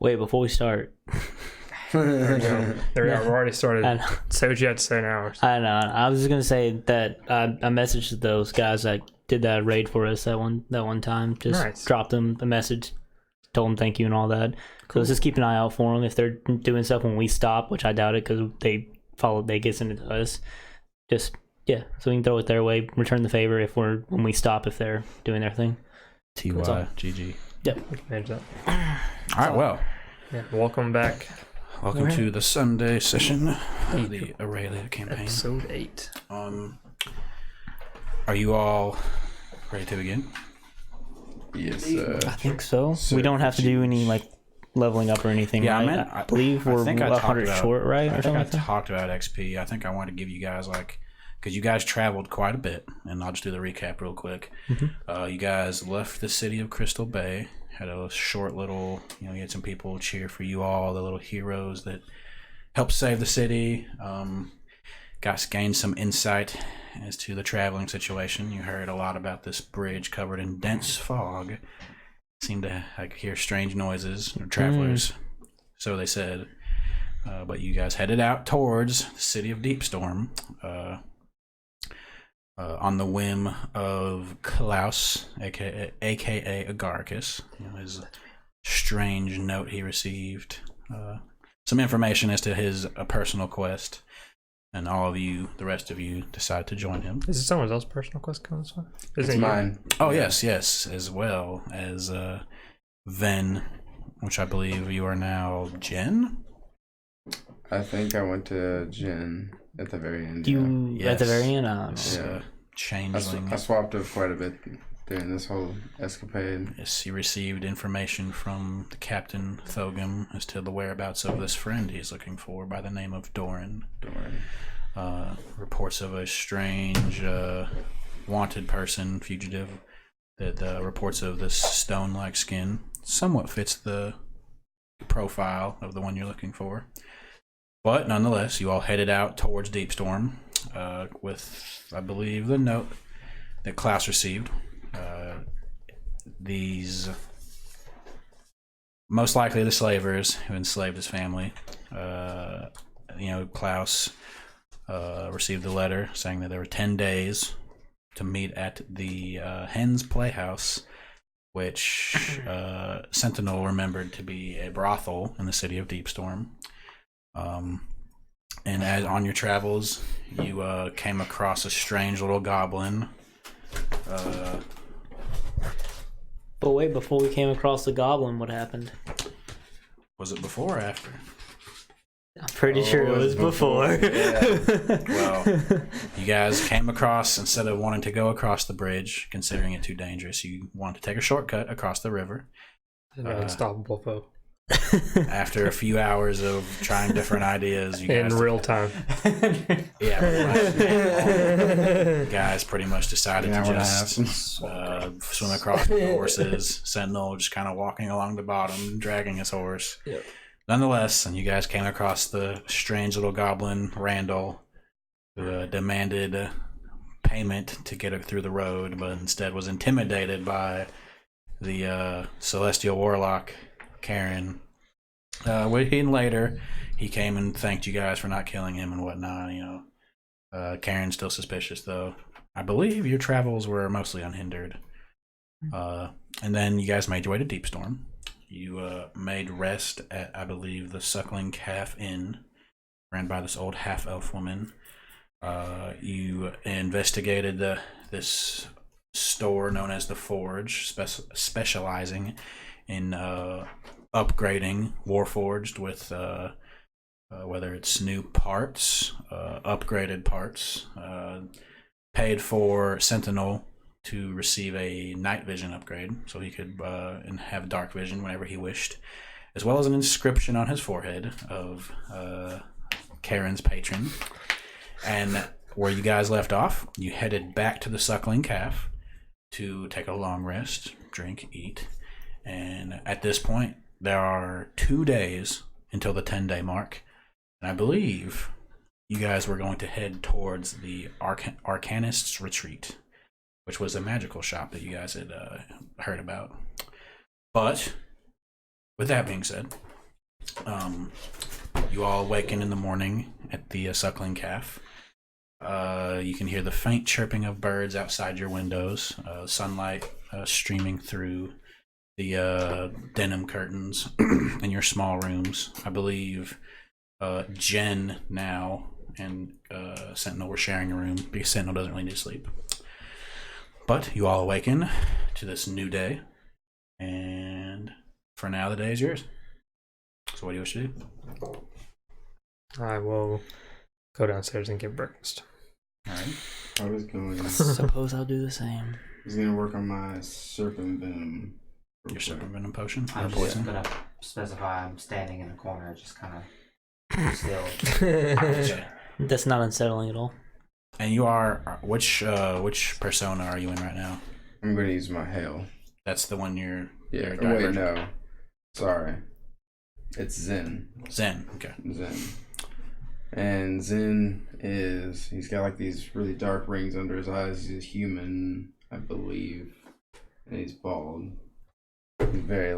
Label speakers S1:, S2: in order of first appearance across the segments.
S1: Wait, before we start.
S2: There we go. There we go. We're already started. Say what you had to say now.
S1: I know. I was just gonna say that I messaged those guys that did that raid for us that one time. Just dropped them a message, told them thank you and all that. Cool. So just keep an eye out for them if they're doing stuff when we stop, which I doubt it because they get into us. Just so we can throw it their way, return the favor when we stop if they're doing their thing.
S3: TYGG.
S1: Yep.
S2: Manage that.
S3: All right. Well.
S2: Yeah. Welcome back.
S3: Welcome to the Sunday session of the Eralia campaign.
S2: Episode 8.
S3: Are you all ready to begin?
S4: Yes,
S1: I think so. We don't have to do any leveling up or anything.
S3: Yeah,
S1: right? I believe we're 100 short, right?
S3: I think I talked about XP. I think I wanted to give you guys because you guys traveled quite a bit, and I'll just do the recap real quick. Mm-hmm. You guys left the city of Crystal Bay. Had a short little, you had some people cheer for you all, the little heroes that helped save the city. Gained some insight as to the traveling situation. You heard a lot about this bridge covered in dense fog. Seemed to hear strange noises or travelers, so they said. But you guys headed out towards the city of Deepstorm on the whim of Klaus, aka Agaricus. His strange note he received. Some information as to his personal quest. And all of you, the rest of you, decide to join him.
S2: Is it someone else's personal quest coming this way?
S4: It's mine.
S3: Oh, yes, as well as Ven, which I believe you are now Jen?
S4: I think I went to Jen at the very end.
S1: At the very end?
S4: Yeah.
S3: Changeling.
S4: I swapped up quite a bit during this whole escapade.
S3: Yes, he received information from the Captain Thogum as to the whereabouts of this friend he's looking for by the name of Doran. Reports of a strange wanted person, fugitive, that reports of this stone-like skin. Somewhat fits the profile of the one you're looking for. But nonetheless, you all headed out towards Deepstorm with, I believe, the note that Klaus received. These, most likely the slavers who enslaved his family. Klaus received the letter saying that there were 10 days to meet at the Hen's Playhouse, which Sentinel remembered to be a brothel in the city of Deepstorm. And as on your travels, you came across a strange little goblin.
S1: But wait, before we came across the goblin, what happened?
S3: Was it before or after?
S1: I'm pretty sure it was before.
S4: Yeah.
S3: Well, you guys came across, instead of wanting to go across the bridge, considering it too dangerous, you wanted to take a shortcut across the river.
S2: An unstoppable foe.
S3: After a few hours of trying different ideas, you guys
S2: in real time.
S3: You guys pretty much decided to just swim across with the horses. Sentinel just kind of walking along the bottom, dragging his horse.
S2: Yep.
S3: Nonetheless, and you guys came across the strange little goblin Randall, who demanded payment to get through the road, but instead was intimidated by the celestial warlock Karen. Later, he came and thanked you guys for not killing him and whatnot. Karen's still suspicious, though. I believe your travels were mostly unhindered. And then you guys made your way to Deepstorm. You made rest at, I believe, the Suckling Calf Inn, ran by this old half-elf woman. You investigated this store known as the Forge, specializing in upgrading Warforged with whether it's new parts, upgraded parts, paid for Sentinel to receive a night vision upgrade so he could and have dark vision whenever he wished, as well as an inscription on his forehead of Karen's patron. And where you guys left off, you headed back to the Suckling Calf to take a long rest, drink, eat. And at this point, there are 2 days until the 10-day mark. And I believe you guys were going to head towards the Arcanist's Retreat, which was a magical shop that you guys had heard about. But with that being said, You all awaken in the morning at the Suckling Calf. You can hear the faint chirping of birds outside your windows, sunlight streaming through the denim curtains in your small rooms. I believe Jen now and Sentinel were sharing a room because Sentinel doesn't really need to sleep. But you all awaken to this new day, and for now the day is yours. So what do you wish to do?
S2: I will go downstairs and get breakfast.
S3: All right.
S4: I was going.
S1: Suppose I'll do the same.
S4: I was gonna work on my serpent venom.
S3: Your serpent venom potion.
S5: I'm
S3: or
S5: just
S3: poison.
S5: gonna specify I'm standing in a corner, just kind of still.
S3: Okay.
S1: That's not unsettling at all.
S3: And you are which persona are you in right now?
S4: I'm gonna use my hail.
S3: That's the one you're.
S4: Yeah.
S3: You're
S4: Wait, no. Sorry. It's Zen.
S3: Zen. Okay.
S4: Zen. And Zen he's got like these really dark rings under his eyes. He's a human, I believe. And he's bald. He's very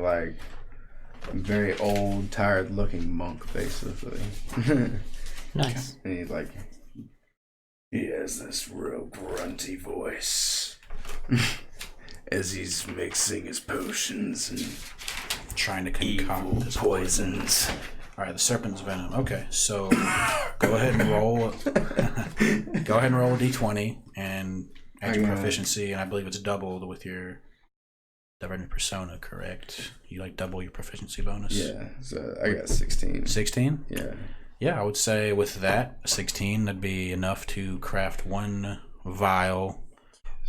S4: old, tired looking monk, basically.
S1: Nice.
S4: And he's like, he has this real grunty voice as he's mixing his potions and
S3: Trying to concoct this
S4: poisons.
S3: All right, the serpent's venom. Okay, so go ahead and roll. Go ahead and roll a d20 and add your proficiency, and I believe it's doubled with your persona. Correct? You like double your proficiency bonus.
S4: Yeah. So I got 16.
S3: 16.
S4: Yeah.
S3: Yeah, I would say with that 16, that'd be enough to craft one vial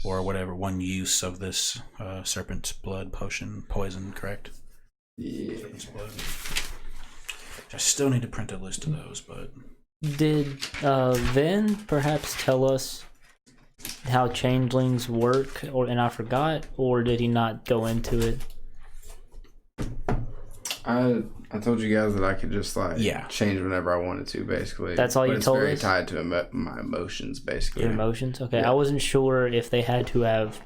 S3: or whatever, one use of this serpent's blood poison. Correct?
S4: Yeah.
S3: I still need to print a list of those, but
S1: Did Vin perhaps tell us how changelings work, and I forgot, or did he not go into it?
S4: I told you guys that I could just change whenever I wanted to, basically.
S1: That's all you told us?
S4: It's very tied to my emotions, basically.
S1: Your emotions? Okay,
S4: Yeah.
S1: I wasn't sure if they had to have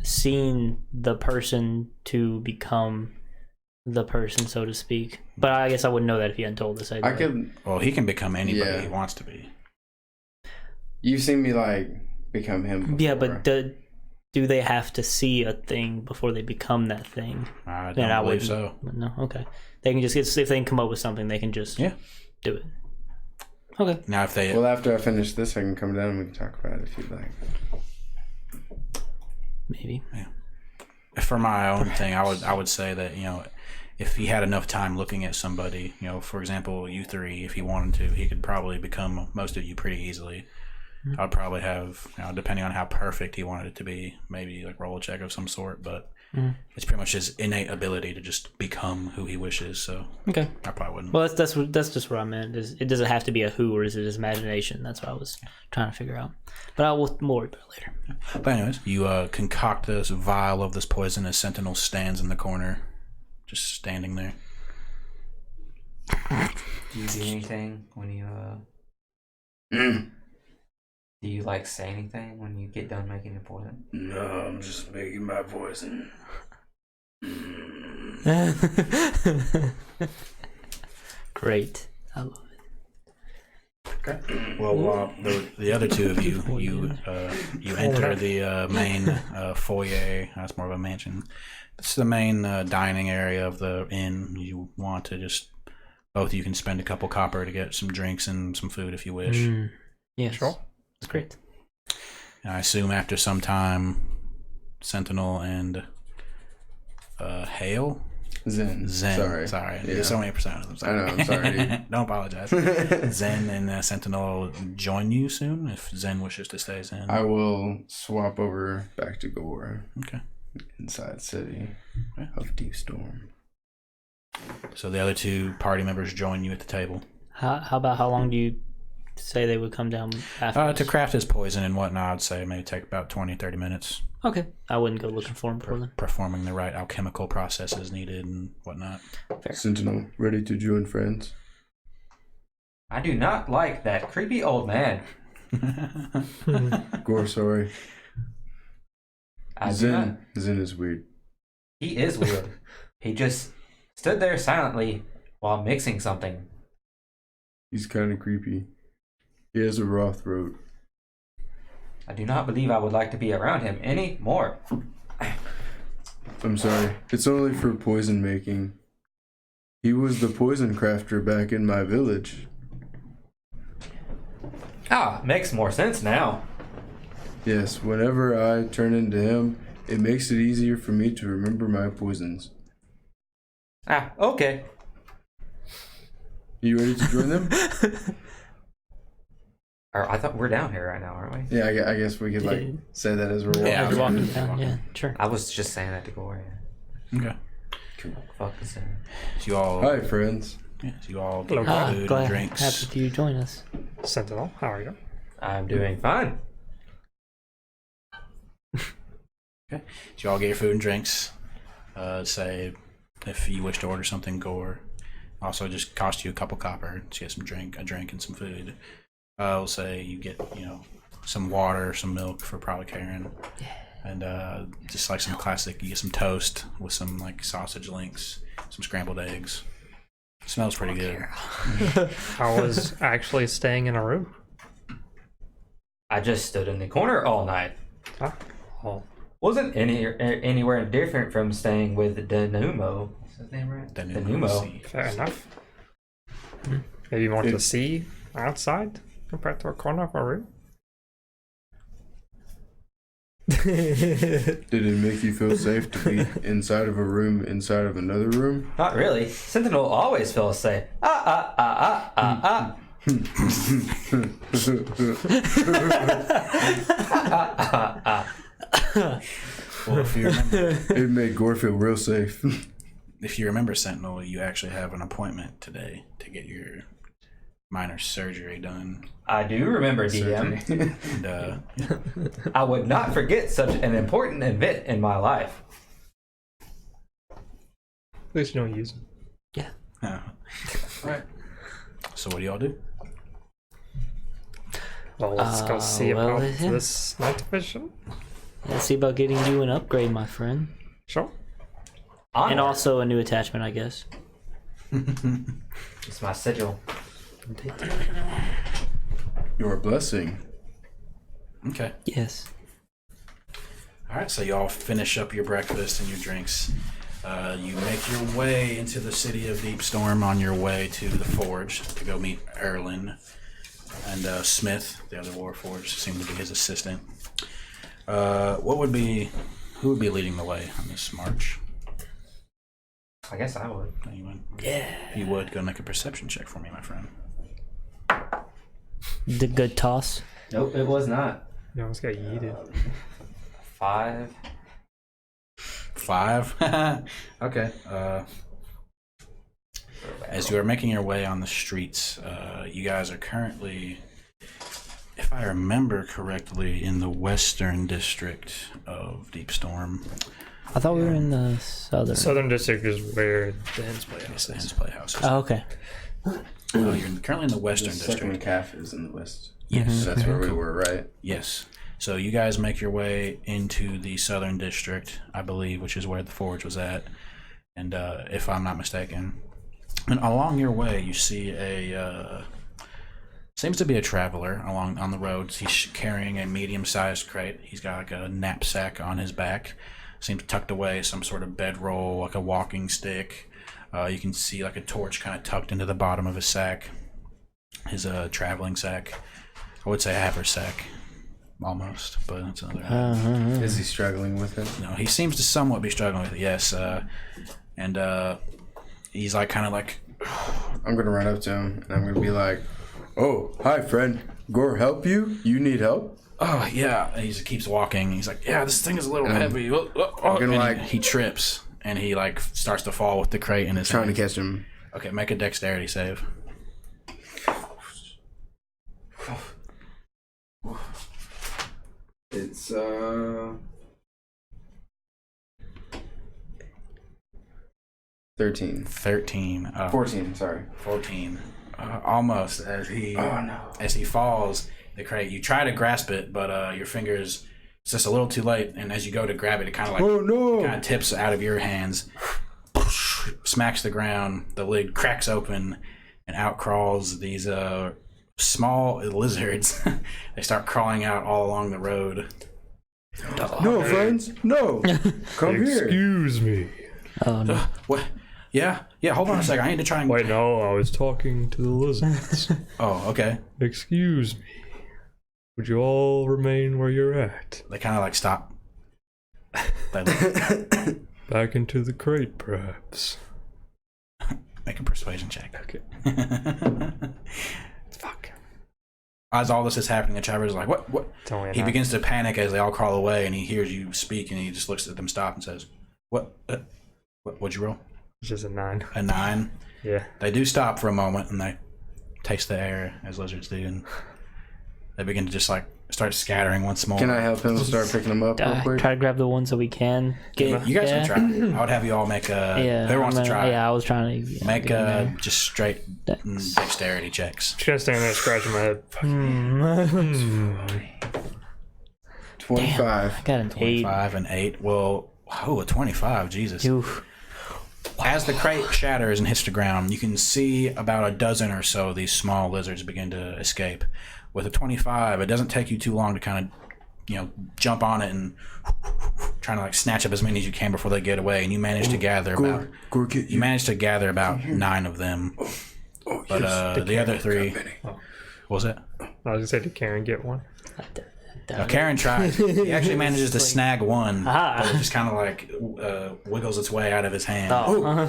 S1: seen the person to become the person, so to speak. But I guess I wouldn't know that if you hadn't told us.
S4: I could.
S3: Well, he can become anybody he wants to be.
S4: You've seen me become him before.
S1: Yeah, but do they have to see a thing before they become that thing?
S3: I don't believe so.
S1: No, okay. They can just if they can come up with something, they can just do it. Okay.
S3: Now, if they
S4: after I finish this, I can come down and we can talk about it if you'd like.
S1: Maybe.
S3: Yeah. For my own thing, I would say that if he had enough time looking at somebody, for example, you three, if he wanted to, he could probably become most of you pretty easily. Mm-hmm. I'd probably have, depending on how perfect he wanted it to be, maybe like roll a check of some sort, but it's pretty much his innate ability to just become who he wishes. So
S1: okay,
S3: I probably wouldn't.
S1: Well, that's just what I meant. It doesn't have to be a who, or is it his imagination? That's what I was trying to figure out. But I will more about it later.
S3: But anyways, you concoct this vial of this poison as Sentinel stands in the corner, just standing there.
S5: Do you do anything when you do you say anything when you get done making your poison?
S4: No, I'm just making my poison.
S1: Great. I love it.
S3: Okay. Well, the other two of you enter the main foyer. That's more of a mansion. It's the main dining area of the inn. You want to just both of you can spend a couple copper to get some drinks and some food if you wish.
S1: Yes. Sure. That's great.
S3: And I assume after some time, Sentinel and Hale?
S4: Zen.
S3: Sorry.
S4: Yeah.
S3: There's so many personas. I'm sorry.
S4: I know, I'm sorry, dude.
S3: Don't apologize. Zen and Sentinel join you soon if Zen wishes to stay Zen.
S4: I will swap over back to Gore.
S3: Okay.
S4: Inside city of Deepstorm.
S3: So the other two party members join you at the table.
S1: How about how long do you say they would come down after?
S3: To craft his poison and whatnot, I'd say maybe take about 20-30 minutes.
S1: Okay. I wouldn't go looking for him before then.
S3: Performing the right alchemical processes needed and whatnot.
S1: Fair.
S4: Sentinel, ready to join friends?
S5: I do not like that creepy old man.
S4: Gore, sorry. Zen is weird.
S5: He is weird. He just stood there silently while mixing something.
S4: He's kind of creepy. He has a raw throat.
S5: I do not believe I would like to be around him anymore.
S4: I'm sorry. It's only for poison making. He was the poison crafter back in my village.
S5: Makes more sense now.
S4: Yes, whenever I turn into him, it makes it easier for me to remember my poisons.
S5: Okay.
S4: You ready to join them?
S5: I thought we're down here right now, aren't we?
S4: Yeah, I guess we could say that as we're walking.
S1: As you're walking down, yeah, sure.
S5: I was just saying that to go
S3: Okay.
S5: Fuck this.
S3: So you all.
S4: Hi, friends.
S3: Yeah, so you all get food and drinks.
S1: Happy you join us.
S2: Sentinel, how are you?
S5: I'm doing fine.
S3: Okay. So you all get your food and drinks. Say if you wish to order something, gore. Also, just cost you a couple copper to get some a drink and some food. We'll say you get, some water, some milk for probably Karen. And just like some classic, you get some toast with some like sausage links, some scrambled eggs. Smells pretty good.
S2: I was actually staying in a room.
S5: I just stood in the corner all night.
S2: Huh? Oh.
S5: Wasn't anywhere different from staying with Denumo. Is his name right?
S3: Denumo.
S2: Fair enough. Maybe more to see outside compared to a corner of a room.
S4: Did it make you feel safe to be inside of a room inside of another room?
S5: Not really. Sentinel always feels safe.
S3: Well, if you remember,
S4: It made Gore feel real safe.
S3: if you remember, Sentinel, you actually have an appointment today to get your minor surgery done.
S5: I do remember, DM.
S3: And
S5: I would not forget such an important event in my life.
S2: At least you don't use them.
S1: Yeah.
S3: all right. So what do y'all do?
S2: Well, let's go see about this night vision.
S1: Let's see about getting you an upgrade, my friend.
S2: Sure.
S5: Onward.
S1: And also a new attachment, I guess.
S5: It's my sigil.
S4: Your blessing.
S3: Okay.
S1: Yes.
S3: All right. So y'all finish up your breakfast and your drinks. You make your way into the city of Deepstorm on your way to the forge to go meet Erlin and Smith, the other Warforged, seemed to be his assistant. Who would be leading the way on this march?
S5: I guess I would.
S3: Anyone?
S1: Yeah.
S3: If you would, go make a perception check for me, my friend.
S1: The good toss.
S5: Nope, it was not.
S2: You almost got yeeted.
S5: 5.
S3: 5? Okay. As you are making your way on the streets, you guys are currently, if I remember correctly, in the western district of Deepstorm.
S1: I thought we were in the southern.
S2: Southern District is where the Hens Playhouse
S3: Yes, the
S2: is.
S3: Hens Playhouse.
S1: Oh, okay.
S3: You're currently in the western
S4: The second
S3: district.
S4: calf is in the west.
S3: Yes.
S4: That's where we were, right?
S3: Yes. So you guys make your way into the southern district, I believe, which is where the forge was at. And if I'm not mistaken, and along your way, you see seems to be a traveler on the roads. He's carrying a medium-sized crate. He's got like a knapsack on his back. Seems tucked away, some sort of bedroll, like a walking stick. You can see like a torch kind of tucked into the bottom of his sack. His traveling sack. I would say haversack, almost, but that's another.
S4: Is he struggling with it?
S3: No, he seems to somewhat be struggling with it. Yes, and he's like kind of like.
S4: I'm gonna run up to him and I'm gonna be like, "Oh, hi, friend. Gore, help you? You need help?"
S3: Oh yeah, and he just keeps walking. He's like, yeah, this thing is a little heavy.
S4: I'm gonna
S3: and he trips and he like starts to fall with the crate in his
S4: Trying
S3: hands.
S4: to catch him.
S3: Okay, make a dexterity save.
S4: It's 13.
S3: 13.
S4: 14, sorry.
S3: 14. Almost as he falls the crate. You try to grasp it, but your fingers, it's just a little too late. And as you go to grab it, it kind of like
S4: Oh no!
S3: kind of tips out of your hands. smacks the ground. The lid cracks open, and out crawls these small lizards. They start crawling out all along the road.
S4: No, friends, no. Come here.
S2: Excuse me.
S1: Oh no.
S3: What? Yeah. Hold on a second. I need to try and.
S2: Wait, no, I was talking to the lizards.
S3: Oh, okay.
S2: Excuse me. Would you all remain where you're at?
S3: They kind of like stop. They look.
S2: Back into the crate, perhaps.
S3: Make a persuasion check.
S2: Okay. Fuck.
S3: As all this is happening, the Traveler's like, what? He begins to panic as they all crawl away, and he hears you speak, and he just looks at them, stop, and says, what'd you roll?
S2: It's just a 9.
S3: A 9?
S2: Yeah.
S3: They do stop for a moment, and they taste the air, as lizards do, and they begin to just, like, start scattering once more.
S4: Can I help him start picking them up real quick?
S1: Try to grab the ones that we can.
S3: You guys can try. I would have you all make a... whoever wants to try.
S1: Yeah, I was trying to...
S3: Make just straight dexterity checks.
S2: Just gonna stand there scratching my head.
S4: 25.
S1: Damn, I got an 8.
S3: 25 and 8. Well, a 25, Jesus.
S1: Oof.
S3: As the crate shatters and hits the ground, you can see about a dozen or so of these small lizards begin to escape. With a 25, it doesn't take you too long to kind of, jump on it and trying to like snatch up as many as you can before they get away. And you manage to gather about 9 of them. But the other 3, what was it?
S2: I was gonna say, did Karen get one?
S3: Karen tries. He actually manages to snag one, but it just kind of like wiggles its way out of his hand.
S4: No.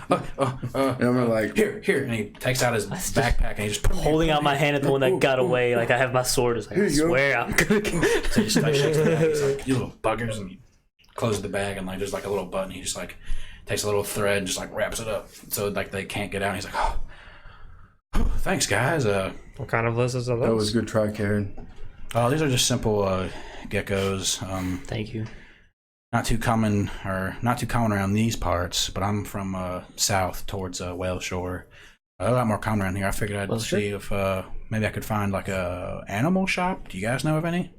S4: And I'm like,
S3: here, and he takes out his backpack and he just
S1: holding out my hand at the one that got away. Like I have my sword. It's like, I swear I'm gonna
S3: So he just like shakes the bag. He's like, you little buggers, and he closes the bag and like there's like a little button. He just like takes a little thread, and just like wraps it up so like they can't get out. And he's like, oh, thanks guys.
S2: What kind of lizards are those?
S4: that was a good try, Karen.
S3: Oh, these are just simple geckos.
S1: Thank you.
S3: Not too common around these parts, but I'm from south towards Whale Shore. A lot more common around here. I figured I'd see if maybe I could find like a animal shop. Do you guys know of any?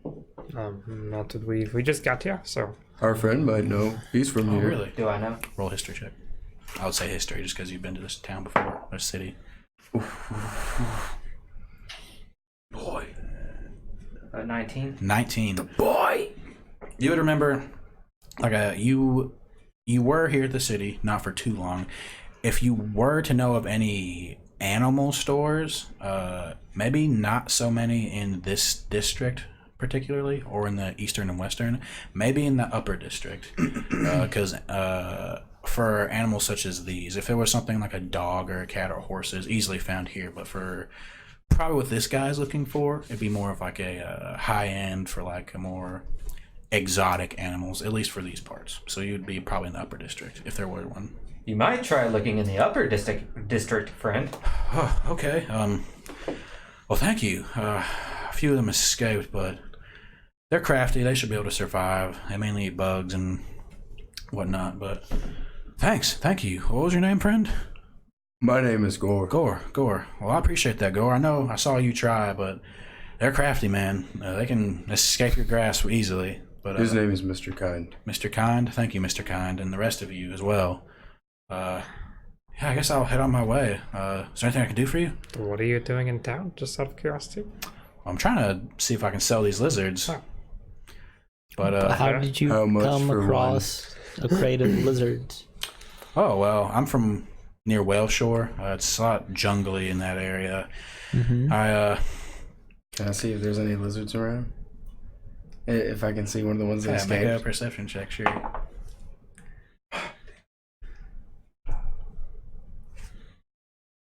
S2: Not that we just got here, so.
S4: Our friend might know. He's from here.
S3: Really?
S5: Do I know?
S3: Roll history check. I would say history just because you've been to this town before, or city.
S4: Boy.
S5: 19.
S3: 19.
S4: The boy.
S3: You would remember, like you were here at the city, not for too long. If you were to know of any animal stores, maybe not so many in this district particularly, or in the eastern and western, maybe in the upper district, because for animals such as these, if it was something like a dog or a cat or horses, easily found here, but for probably what this guy's looking for, it'd be more of like a high end for like a more exotic animals, at least for these parts. So you'd be probably in the upper district if there were one.
S5: You might try looking in the upper district, friend.
S3: Oh, okay. Well, thank you. A few of them escaped, but they're crafty. They should be able to survive. They mainly eat bugs and whatnot, but thanks. Thank you. What was your name, friend?
S4: My name is Gore.
S3: Gore. Well, I appreciate that, Gore. I know I saw you try, but they're crafty, man. They can escape your grasp easily. But
S4: his name is Mr. Kind.
S3: Mr. Kind? Thank you, Mr. Kind, and the rest of you as well. Yeah, I guess I'll head on my way. Is there anything I can do for you?
S2: What are you doing in town, just out of curiosity?
S3: I'm trying to see if I can sell these lizards.
S2: Oh.
S3: But
S1: how did you come across a crate of lizards?
S3: Oh, well, I'm from near Whale Shore. It's a lot jungly in that area.
S1: Mm-hmm.
S4: Can I see if there's any lizards around? If I can see one of the ones that
S3: Make a
S4: escaped.
S3: perception check, sure.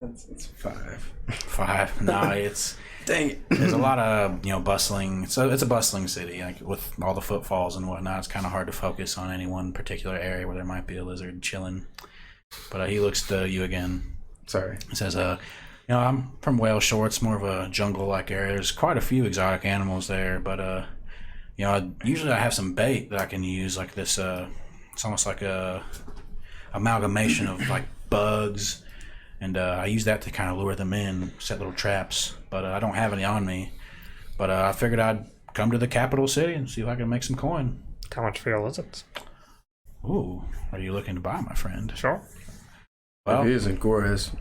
S4: It's 5.
S3: 5. No, it's
S4: Dang it.
S3: there's a lot of bustling. So it's a bustling city, like with all the footfalls and whatnot. It's kind of hard to focus on any one particular area where there might be a lizard chilling. But he looks to you again.
S4: Sorry.
S3: He says, I'm from Whale Shore. It's more of a jungle-like area. There's quite a few exotic animals there, but usually I have some bait that I can use, like this. It's almost like a amalgamation of like bugs. And I use that to kind of lure them in, set little traps. But I don't have any on me. But I figured I'd come to the capital city and see if I can make some coin.
S2: How much for your lizards?
S3: Ooh, are you looking to buy, my friend?
S2: Sure.
S3: Well,
S4: if he isn't, Gore is.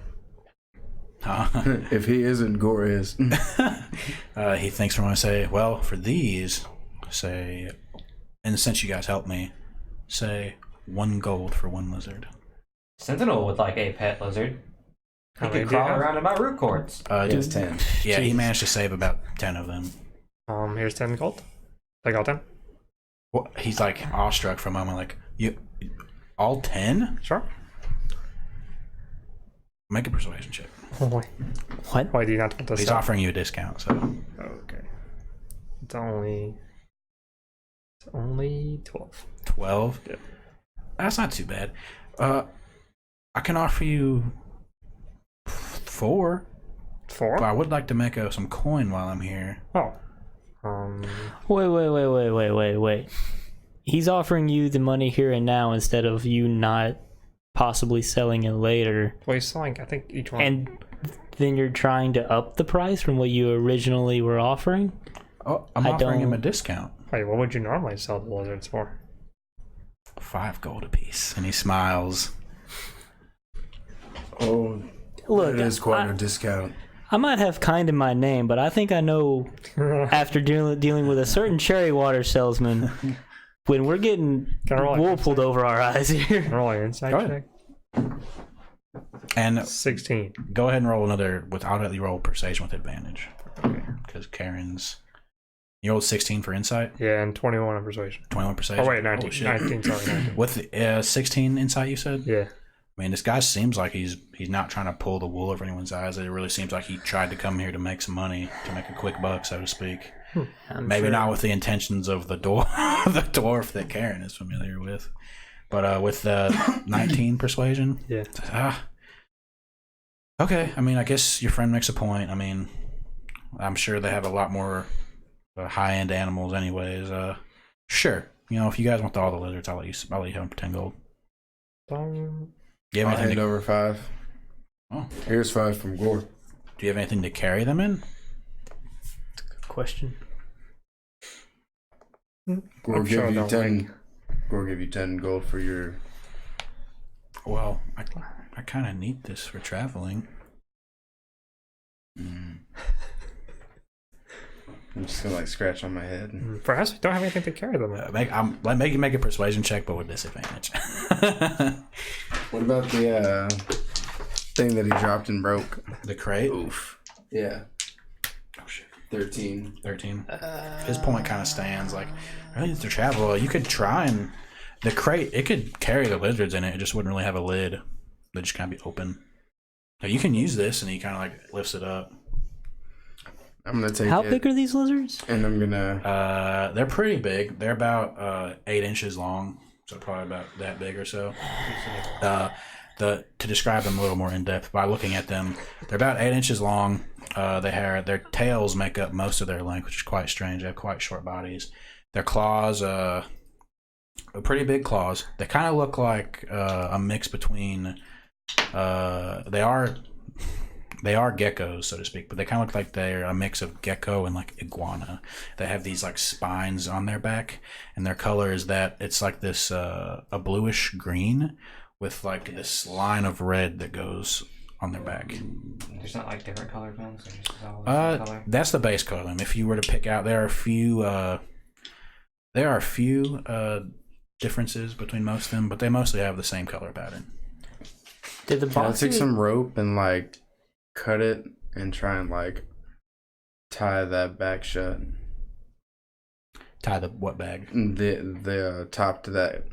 S4: If he isn't, Gore is.
S3: He thinks we're going to say, well, for these, say, and since you guys helped me, say 1 gold for 1 lizard.
S5: Sentinel would like a pet lizard. He
S2: How many
S5: could
S2: do you
S5: crawl
S2: have?
S5: around in my root cords.
S4: It's 10.
S3: Yeah, he
S1: Jeez.
S3: managed to save about 10 of them.
S2: Here's 10 gold. I got 10.
S3: Well, he's like awestruck for a moment, like, you, all 10?
S2: Sure.
S3: Make a persuasion check.
S2: Why
S1: What?
S2: do you not want to
S3: He's
S2: sell?
S3: offering you a discount, so.
S2: Okay. It's only 12.
S3: 12?
S2: Yeah.
S3: That's not too bad. I can offer you 4,
S2: 4?
S3: but I would like to make some coin while I'm here.
S2: Oh.
S1: Wait. He's offering you the money here and now instead of you not possibly selling it later.
S2: Well, he's selling, I think, each one.
S1: And then you're trying to up the price from what you originally were offering?
S3: Oh, I'm
S1: I
S3: offering him a
S1: don't-
S3: discount.
S2: Wait, what would you normally sell the lizards for?
S3: 5 gold apiece. And he smiles.
S4: Oh,
S1: Look,
S4: it is quite a discount.
S1: I might have kind in my name, but I think I know after dealing with a certain cherry water salesman when we're getting
S2: Can I roll
S1: wool
S2: an
S1: pulled over our eyes here.
S2: roll your insight
S3: Go ahead.
S2: check?
S3: And
S2: 16.
S3: go ahead and roll another, without it, you roll persuasion with advantage.
S2: Okay.
S3: Because Karen's. You rolled 16 for insight,
S2: Yeah, and 21 on persuasion.
S3: 21 persuasion.
S2: Oh, wait,
S3: Holy
S2: 19.
S3: shit.
S2: 19, sorry, 19.
S3: With 16 insight, you said?
S2: Yeah.
S3: I mean, this guy seems like he's not trying to pull the wool over anyone's eyes. It really seems like he tried to come here to make some money, to make a quick buck, so to speak. Maybe not with the intentions of the dwarf that Karen is familiar with, but with 19 persuasion.
S2: Yeah.
S3: Okay. I mean, I guess your friend makes a point. I mean, I'm sure they have a lot more high-end animals, anyways. Sure. You know, if you guys want all the lizards, I'll let you have them for 10 gold. Do you have
S4: I'll
S3: anything?
S4: hand over 5.
S3: Oh.
S4: Here's 5 from Gore.
S3: Do you have anything to carry them in?
S1: Question.
S4: Gore
S2: I'm sure
S4: give you
S2: they'll
S4: 10. Gore give you 10 gold for your.
S3: Well, I kind of need this for traveling.
S4: I'm just gonna like scratch on my head.
S2: Perhaps we don't have anything to carry them with.
S3: Make you make a persuasion check, but with disadvantage.
S4: What about the thing that he dropped and broke?
S3: The crate.
S4: Oof. Yeah.
S3: Oh shit.
S4: 13.
S3: 13. His point kind of stands. Like, really, to travel, you could try and the crate. It could carry the lizards in it. It just wouldn't really have a lid. They just kind of be open. So you can use this, and he kind of like lifts it up.
S4: I'm gonna take
S1: How
S4: it,
S1: big are these lizards?
S4: and I'm gonna.
S3: They're pretty big. They're about 8 inches long, so probably about that big or so. To describe them a little more in depth, by looking at them, they're about 8 inches long. Their tails make up most of their length, which is quite strange. They have quite short bodies. Their claws, pretty big claws. They kind of look like a mix between. They are geckos, so to speak, but they kind of look like they're a mix of gecko and like iguana. They have these like spines on their back, and their color is that it's like this a bluish green with like this line of red that goes on their back.
S5: There's not like different colored ones. They're just all the same color.
S3: That's the base color. If you were to pick out, there are a few differences between most of them, but they mostly have the same color pattern.
S1: Did the
S4: Can I
S1: box
S4: take some rope and like cut it and try and like tie that back shut?
S3: Tie the what bag?
S4: The top to that.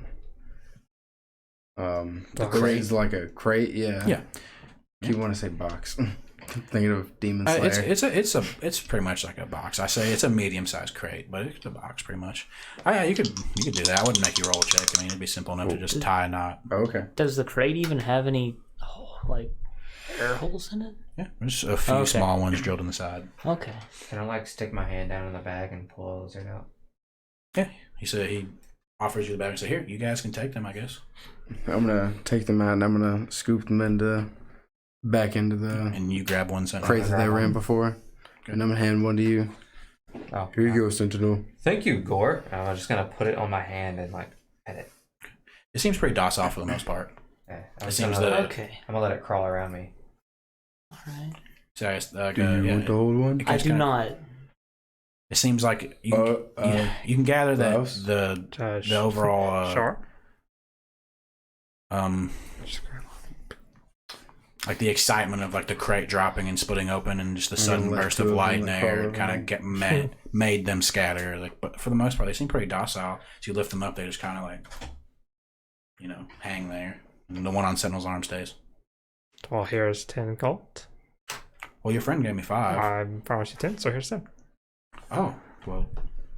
S2: The
S4: crate is like a crate, yeah.
S3: Yeah.
S4: You want to say box? Thinking of Demon Slayer.
S3: It's pretty much like a box. I say it's a medium-sized crate, but it's a box pretty much. Oh yeah, you could do that. I wouldn't make you roll a check. I mean, it'd be simple enough to just tie a knot.
S4: Okay.
S1: Does the crate even have any like air holes in it?
S3: Yeah, there's a few small ones drilled in the side.
S1: Okay.
S5: Can I like stick my hand down in the bag and pull a lizard out?
S3: Yeah, he offers you the bag and say, "Here, you guys can take them, I guess."
S4: I'm gonna take them out and I'm gonna scoop them back into the
S3: And you grab one Sentinel.
S4: crate that they ran before. And I'm gonna hand one to you.
S5: Oh,
S4: Here you go, Sentinel.
S5: Thank you, Gore. I'm just gonna put it on my hand and like pet it.
S3: It seems pretty docile for the most part.
S5: Yeah,
S3: It seems that
S1: Okay.
S5: I'm gonna let it crawl around me.
S1: All right.
S3: so I guess,
S4: Do you want the old one?
S1: I do not.
S3: It seems like you can gather that
S4: Klaus?
S3: the overall
S2: Sure.
S3: like the excitement of like the crate dropping and splitting open and just the sudden
S4: left
S3: burst
S4: two
S3: of
S4: of them
S3: light and
S4: that
S3: air
S4: fall
S3: kind
S4: over.
S3: of made them scatter. Like, but for the most part, they seem pretty docile. So you lift them up, they just kind of like, hang there. And the one on Sentinel's arm stays.
S2: Well, here's 10 gold.
S3: Well, your friend gave me 5.
S2: I promised you 10, so here's 10.
S3: Oh, well,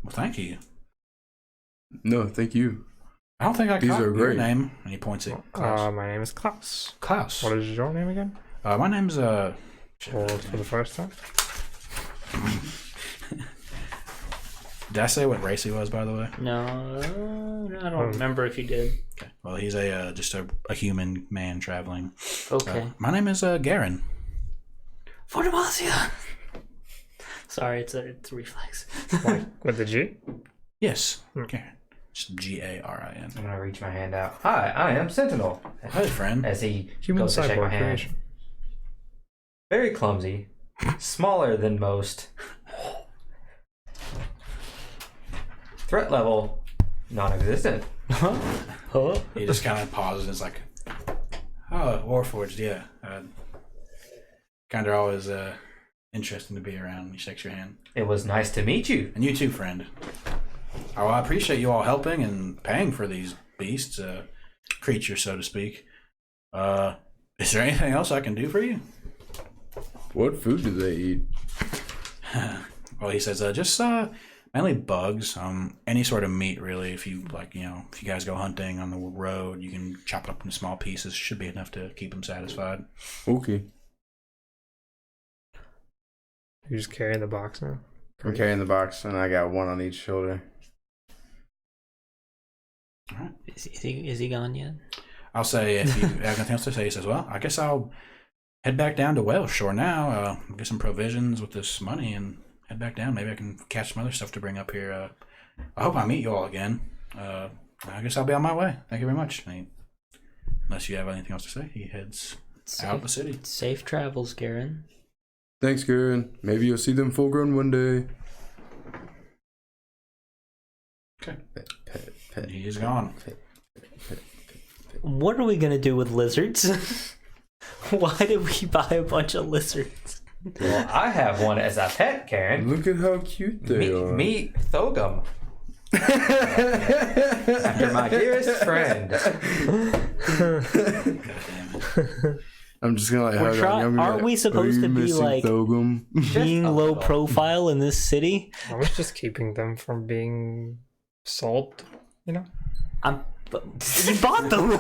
S3: thank you.
S4: No, thank you.
S3: I don't think I
S4: These
S3: caught
S4: are
S3: your
S4: great.
S3: name. And he points at Klaus.
S2: My name is Klaus.
S3: Klaus.
S2: What is your name again?
S3: My name's
S2: Or for the first time?
S3: Did I say what race he was, by the way?
S1: No, I don't remember if you did.
S3: Okay. Well, he's just a human man traveling.
S1: Okay.
S3: My name is Garen.
S1: For Demacia. Sorry, it's a reflex.
S2: Like, with the G?
S3: Yes, Garen. Just Garin.
S5: I'm gonna reach my hand out. Hi, I am Sentinel.
S3: Hi, friend.
S5: As he
S2: Human
S5: goes to shake my
S2: cyborg
S5: hand.
S2: creation.
S5: Very clumsy, smaller than most. Threat level, non-existent.
S1: Oh.
S3: He just kind of pauses and is like, "Oh, Warforged, yeah. Kind of always interesting to be around." He shakes your hand.
S5: It was nice to meet you.
S3: And you too, friend. Oh, I appreciate you all helping and paying for these beasts, creatures, so to speak. Is there anything else I can do for you?
S4: What food do they eat?
S3: Well, he says, just mainly bugs. Any sort of meat, really. If you like, if you guys go hunting on the road, you can chop it up into small pieces. Should be enough to keep them satisfied.
S4: Okay.
S2: You just carrying the box now?
S4: I'm carrying the box, and I got one on each shoulder.
S3: All right.
S1: Is he gone yet?
S3: I'll say if you have anything else to say, he says, well, I guess I'll head back down to Welsh Shore now, get some provisions with this money and head back down. Maybe I can catch some other stuff to bring up here. I hope I meet you all again. I guess I'll be on my way. Thank you very much. Unless you have anything else to say, he heads out of the city.
S1: Safe travels, Garen.
S4: Thanks, Karen. Maybe you'll see them full grown one day.
S3: Okay.
S4: Pet.
S3: He is gone.
S1: What are we gonna do with lizards? Why did we buy a bunch of lizards?
S5: Well, I have one as a pet, Karen.
S4: Look at how cute they are.
S5: Meet Thogum. After my dearest friend.
S3: God damn it.
S4: I'm just gonna like
S1: We're
S4: hug on you. I'm gonna be
S1: aren't
S4: like,
S1: we supposed
S4: "Are
S1: to
S4: you
S1: be
S4: missing
S1: like
S4: Thogum?"
S1: being
S5: a
S1: low
S5: little.
S1: profile in this city?
S2: I was just keeping them from being sold,
S1: You bought them.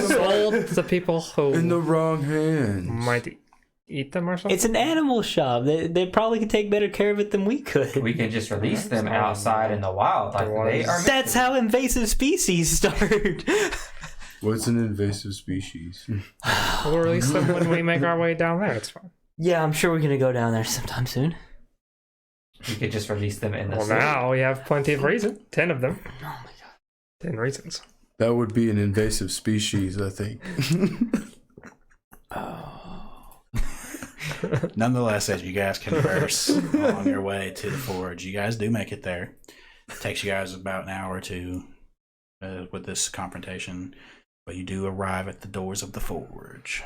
S2: sold to people who
S4: In the wrong hands.
S2: might eat them or something.
S1: It's an animal shop. They probably could take better care of it than we could.
S5: We can just release them outside in the wild like they are.
S1: That's how invasive species start.
S4: What's an invasive species?
S2: We'll release them when we make our way down there. It's fine.
S1: Yeah, I'm sure we're gonna go down there sometime soon.
S5: We could just release them in the
S2: Well,
S5: city.
S2: now we have plenty of reason. 10 of them.
S1: Oh my god.
S2: 10 reasons.
S4: That would be an invasive species, I think.
S3: Nonetheless, as you guys converse on your way to the forge, you guys do make it there. It takes you guys about an hour or two with this confrontation, but you do arrive at the doors of the forge.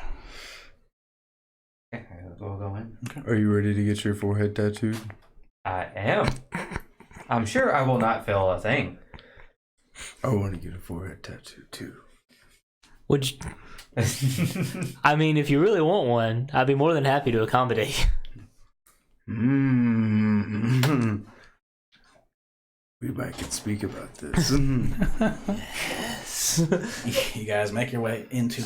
S5: Okay, we'll go in.
S4: Are you ready to get your forehead tattooed?
S5: I am. I'm sure I will not feel a thing.
S4: I want to get a forehead tattoo too.
S1: Would you, I mean, if you really want one, I'd be more than happy to accommodate.
S4: Mm-hmm. We might can speak about this.
S1: Yes.
S3: You guys make your way into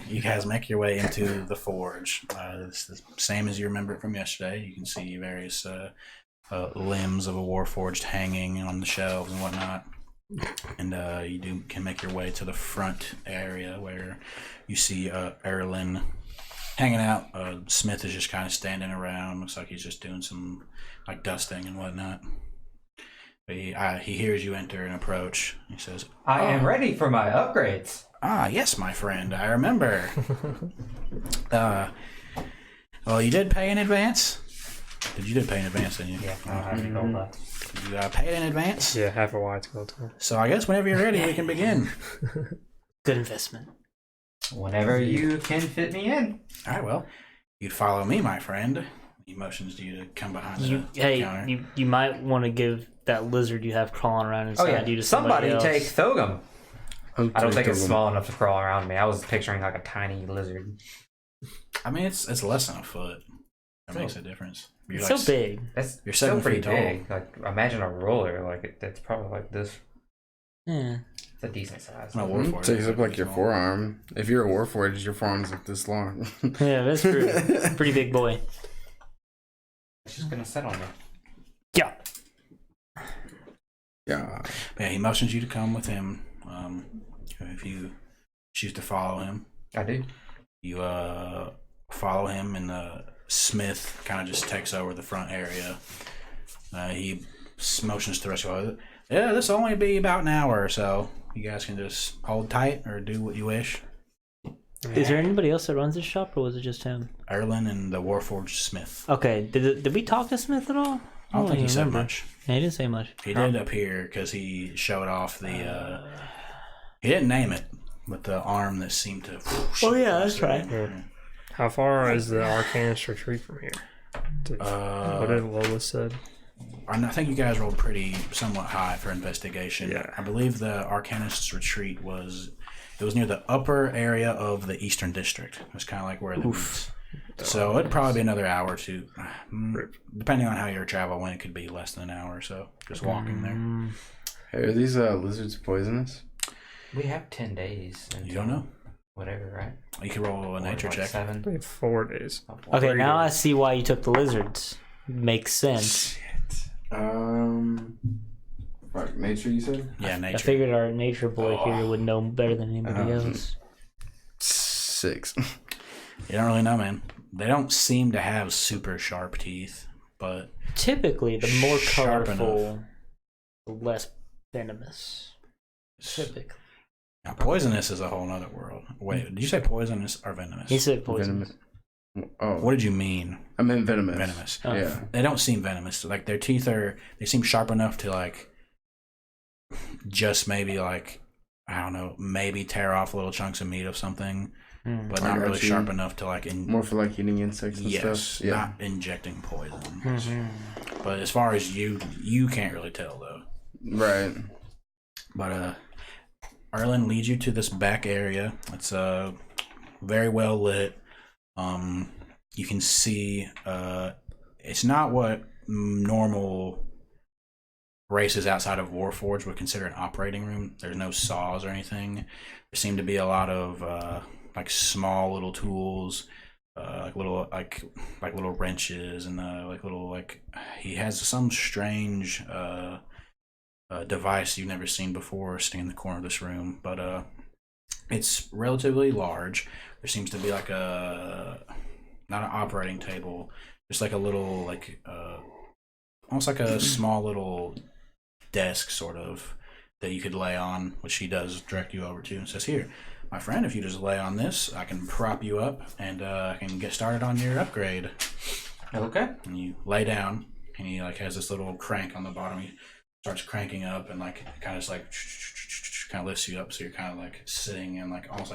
S3: you guys make your way into the forge. It's the same as you remember it from yesterday. You can see various limbs of a warforged hanging on the shelves and whatnot. And you can make your way to the front area where you see Erlin hanging out. Smith is just kind of standing around. Looks like he's just doing some like dusting and whatnot. He hears you enter and approach. He says,
S5: I am ready for my upgrades.
S3: Ah, yes, my friend. I remember. Well, you did pay in advance? You did pay in advance, didn't you?
S5: Yeah, I don't have any gold left.
S3: You paid in advance?
S2: Yeah, half a white gold.
S3: So I guess whenever you're ready, we can begin.
S1: Good investment.
S5: Whenever you can fit me in.
S3: All right, well, you'd follow me, my friend. He motions to you to come behind the counter.
S1: You might want to give that lizard you have crawling around inside you to somebody else.
S5: Take Thogum. I don't think it's small enough to crawl around me. I was picturing like a tiny lizard.
S3: I mean, it's less than a foot. That makes a difference.
S1: You're so big.
S3: You're
S5: still
S3: 7
S5: pretty
S3: feet tall.
S5: big. Like, imagine a roller. Like, it's probably like this.
S1: Yeah.
S5: It's a decent size.
S3: No, Warforged.
S4: Takes up like your forearm. If you're a Warforged, your forearm's like this long.
S1: Yeah, that's true. Pretty big boy.
S5: It's just gonna sit on me.
S1: Yeah.
S4: Yeah.
S3: Yeah, he motions you to come with him. If you choose to follow him.
S5: I do.
S3: You follow him, and Smith kind of just takes over the front area. He motions to the rest of you. Yeah, this will only be about an hour or so. You guys can just hold tight or do what you wish.
S1: Is there anybody else that runs this shop, or was it just him?
S3: Erlen and the Warforged Smith.
S1: Okay, did we talk to Smith at all?
S3: I don't think he said much.
S1: Yeah, he didn't say much.
S3: He did appear because he showed off the... he didn't name it, but the arm that seemed to...
S1: Oh yeah, that's right.
S2: Yeah. How far is the Arcanist retreat from here? What did Lola said?
S3: I think you guys rolled somewhat high for investigation.
S2: Yeah.
S3: I believe the Arcanist's retreat was near the upper area of the Eastern District. It was kind of like where the meets. So it'd probably be another hour or two, depending on how your travel went. It could be less than an hour or so, just walking there.
S4: Hey, are these lizards poisonous?
S5: We have 10 days.
S3: You don't know?
S5: Whatever, right?
S3: You can roll a nature check.
S2: 7. I think 4 days.
S1: Okay, now I see why you took the lizards. Makes sense.
S4: Right, nature, you said?
S3: Yeah, nature.
S1: I figured our nature boy here would know better than anybody else.
S4: 6.
S3: You don't really know, man. They don't seem to have super sharp teeth, but
S1: typically, the more
S3: sharp
S1: colorful, the less venomous. Typically.
S3: Now, poisonous is a whole nother world. Wait, did you say poisonous or venomous?
S1: He said poisonous.
S4: Oh.
S3: What did you mean?
S4: I meant venomous.
S3: Venomous.
S1: Oh.
S4: Yeah.
S3: They don't seem venomous. Like, their teeth they seem sharp enough to, like, just maybe, like, I don't know, maybe tear off little chunks of meat of something, but not really sharp enough to, like...
S4: More for, like, eating insects and stuff?
S3: Yes, not injecting poison. But as far as you can't really tell, though.
S4: Right.
S3: But, Erlen leads you to this back area. It's very well lit. You can see it's not what normal races outside of Warforged would consider an operating room. There's no saws or anything. There seem to be a lot of like small little tools, like little wrenches and he has some strange device you've never seen before sitting in the corner of this room, but it's relatively large. There seems to be like not an operating table, just like a little almost like a small little desk sort of that you could lay on, which he does direct you over to and says, "Here, my friend, if you just lay on this, I can prop you up and I can get started on your upgrade."
S5: Okay.
S3: And you lay down, and he has this little crank on the bottom. He starts cranking up and kind of lifts you up, so you're kind of like sitting in almost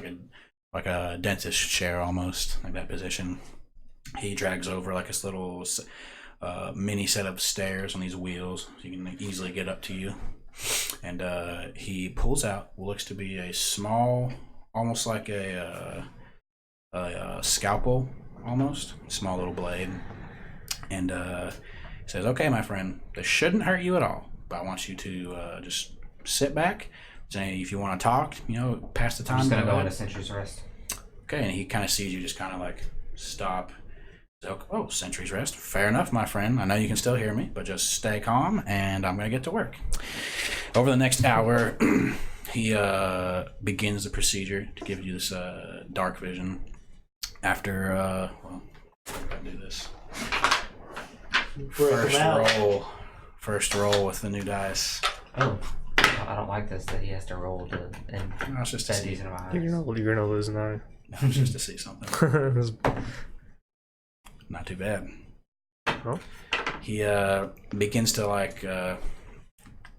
S3: like a dentist chair, almost like that position. He drags over this little mini set of stairs on these wheels, so you can easily get up to you. And he pulls out what looks to be a small, almost like a scalpel, almost small little blade. And he says, "Okay, my friend, this shouldn't hurt you at all, but I want you to just sit back. If you want to talk, pass the time."
S5: I'm just gonna go into Sentry's Rest.
S3: Okay, and he kind of sees you just kind of stop. So, "Oh, Sentry's Rest. Fair enough, my friend. I know you can still hear me, but just stay calm, and I'm going to get to work." Over the next hour, he begins the procedure to give you this dark vision. After, I'll do this. First first roll with the new dice.
S5: Oh, I don't like this that he has to roll to and
S3: No, it's just to
S5: set
S3: see.
S5: these in my eyes.
S2: You're gonna lose now.
S3: No, it's just to see something. Not too bad.
S2: Oh.
S3: He begins to like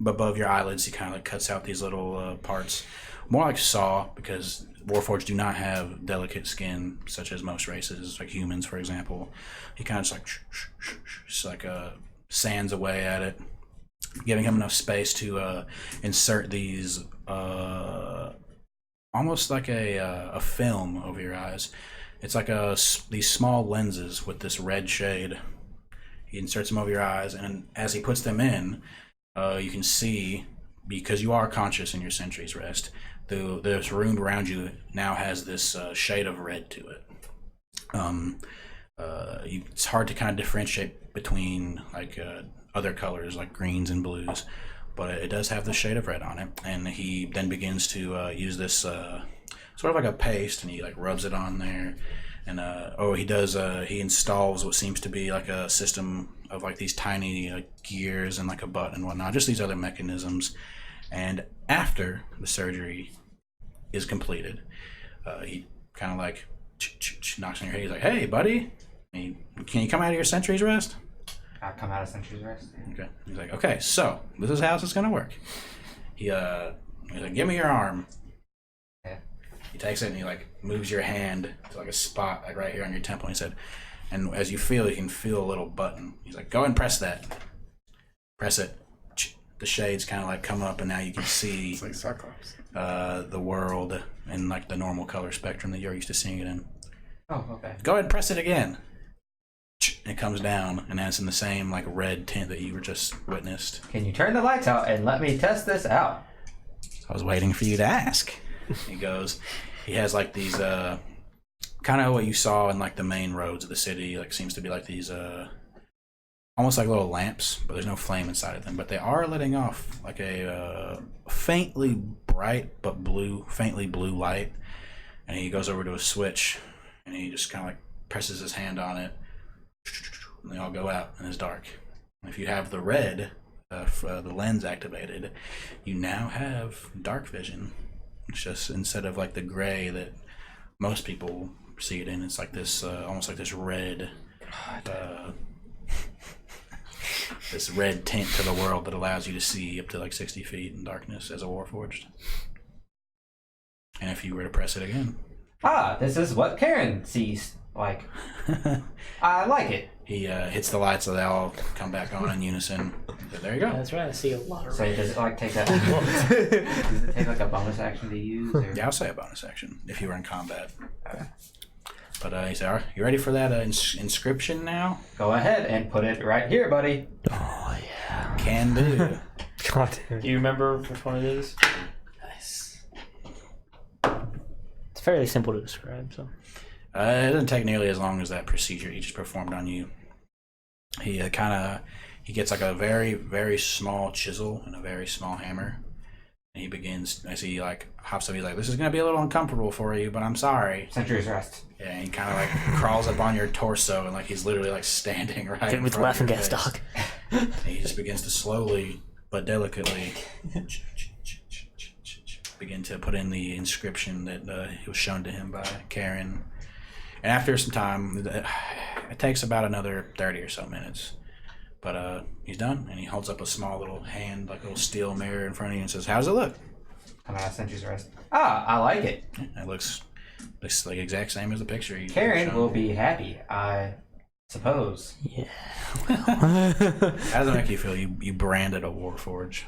S3: above your eyelids. He kind of like cuts out these little parts, more like saw, because Warforged do not have delicate skin such as most races, like humans, for example. He kind of just like sands away at it, giving him enough space to insert these almost like a film over your eyes. It's like these small lenses with this red shade. He inserts them over your eyes, and as he puts them in, you can see, because you are conscious in your Sentry's Rest, this room around you now has this shade of red to it. It's hard to kind of differentiate between like other colors like greens and blues, but it does have the shade of red on it. And he then begins to use this sort of like a paste, and he like rubs it on there. And he installs what seems to be like a system of like these tiny gears and like a button and whatnot, just these other mechanisms. And after the surgery is completed, he kind of like knocks on your head. He's like, "Hey, buddy, can you come out of your Sentry's Rest?"
S5: I come out of Sentry's Rest.
S3: Okay. He's like, "Okay, so this is how it's gonna work." He's like, "Give me your arm." He takes it and he like moves your hand to like a spot like right here on your temple. And he said, and as you can feel a little button. He's like, "Go ahead and press that." Press it. The shades kind of like come up, and now you can see
S4: It's like Cyclops.
S3: the world in like the normal color spectrum that you're used to seeing it in.
S5: Oh, okay.
S3: Go ahead and press it again. It comes down, and then it's in the same like red tint that you were just witnessed.
S5: Can you turn the lights out and let me test this out?
S3: I was waiting for you to ask. He has like these kind of what you saw in like the main roads of the city, like seems to be like these almost like little lamps, but there's no flame inside of them, but they are letting off like a faintly bright but faintly blue light. And he goes over to a switch, and he just kind of like presses his hand on it, and they all go out, and it's dark. And if you have the red the lens activated, you now have dark vision. It's just, instead of like the gray that most people see it in, it's like this almost like this red this red tint to the world that allows you to see up to like 60 feet in darkness as a Warforged. And if you were to press it again,
S5: this is what Karen sees like. I like it.
S3: he hits the lights, so they all come back on in unison. So there you go.
S1: That's right. I see a lot of
S5: So
S1: red.
S5: does it like take that? Does it take like a bonus action to use? Or?
S3: Yeah, I'll say a bonus action if you were in combat. But he said, "You ready for that inscription now?"
S5: Go ahead and put it right here, buddy.
S1: Oh yeah.
S3: Can do.
S2: God damn.
S1: Do you remember which one it is? Nice. It's fairly simple to describe, so.
S3: It doesn't take nearly as long as that procedure he just performed on you. He he gets like a very, very small chisel and a very small hammer. And he begins, as he like hops up, he's like, "This is going to be a little uncomfortable for you, but I'm sorry."
S5: Sentry's Rest.
S3: Yeah, and he kind of like crawls up on your torso, and like he's literally like standing right in
S1: With
S3: front
S1: laughing
S3: of your
S1: gas
S3: face.
S1: dog.
S3: And he just begins to slowly but delicately begin to put in the inscription that was shown to him by Karen. And after some time, it takes about another 30 or so minutes. But he's done, and he holds up a small little hand, like a little steel mirror in front of you, and says, "How's it look?"
S5: Come out of Sentry's Rest. I like it.
S3: It looks like exact same as the picture.
S5: Karen will be happy, I suppose.
S1: Yeah.
S3: How does it make you feel? You branded a Warforge.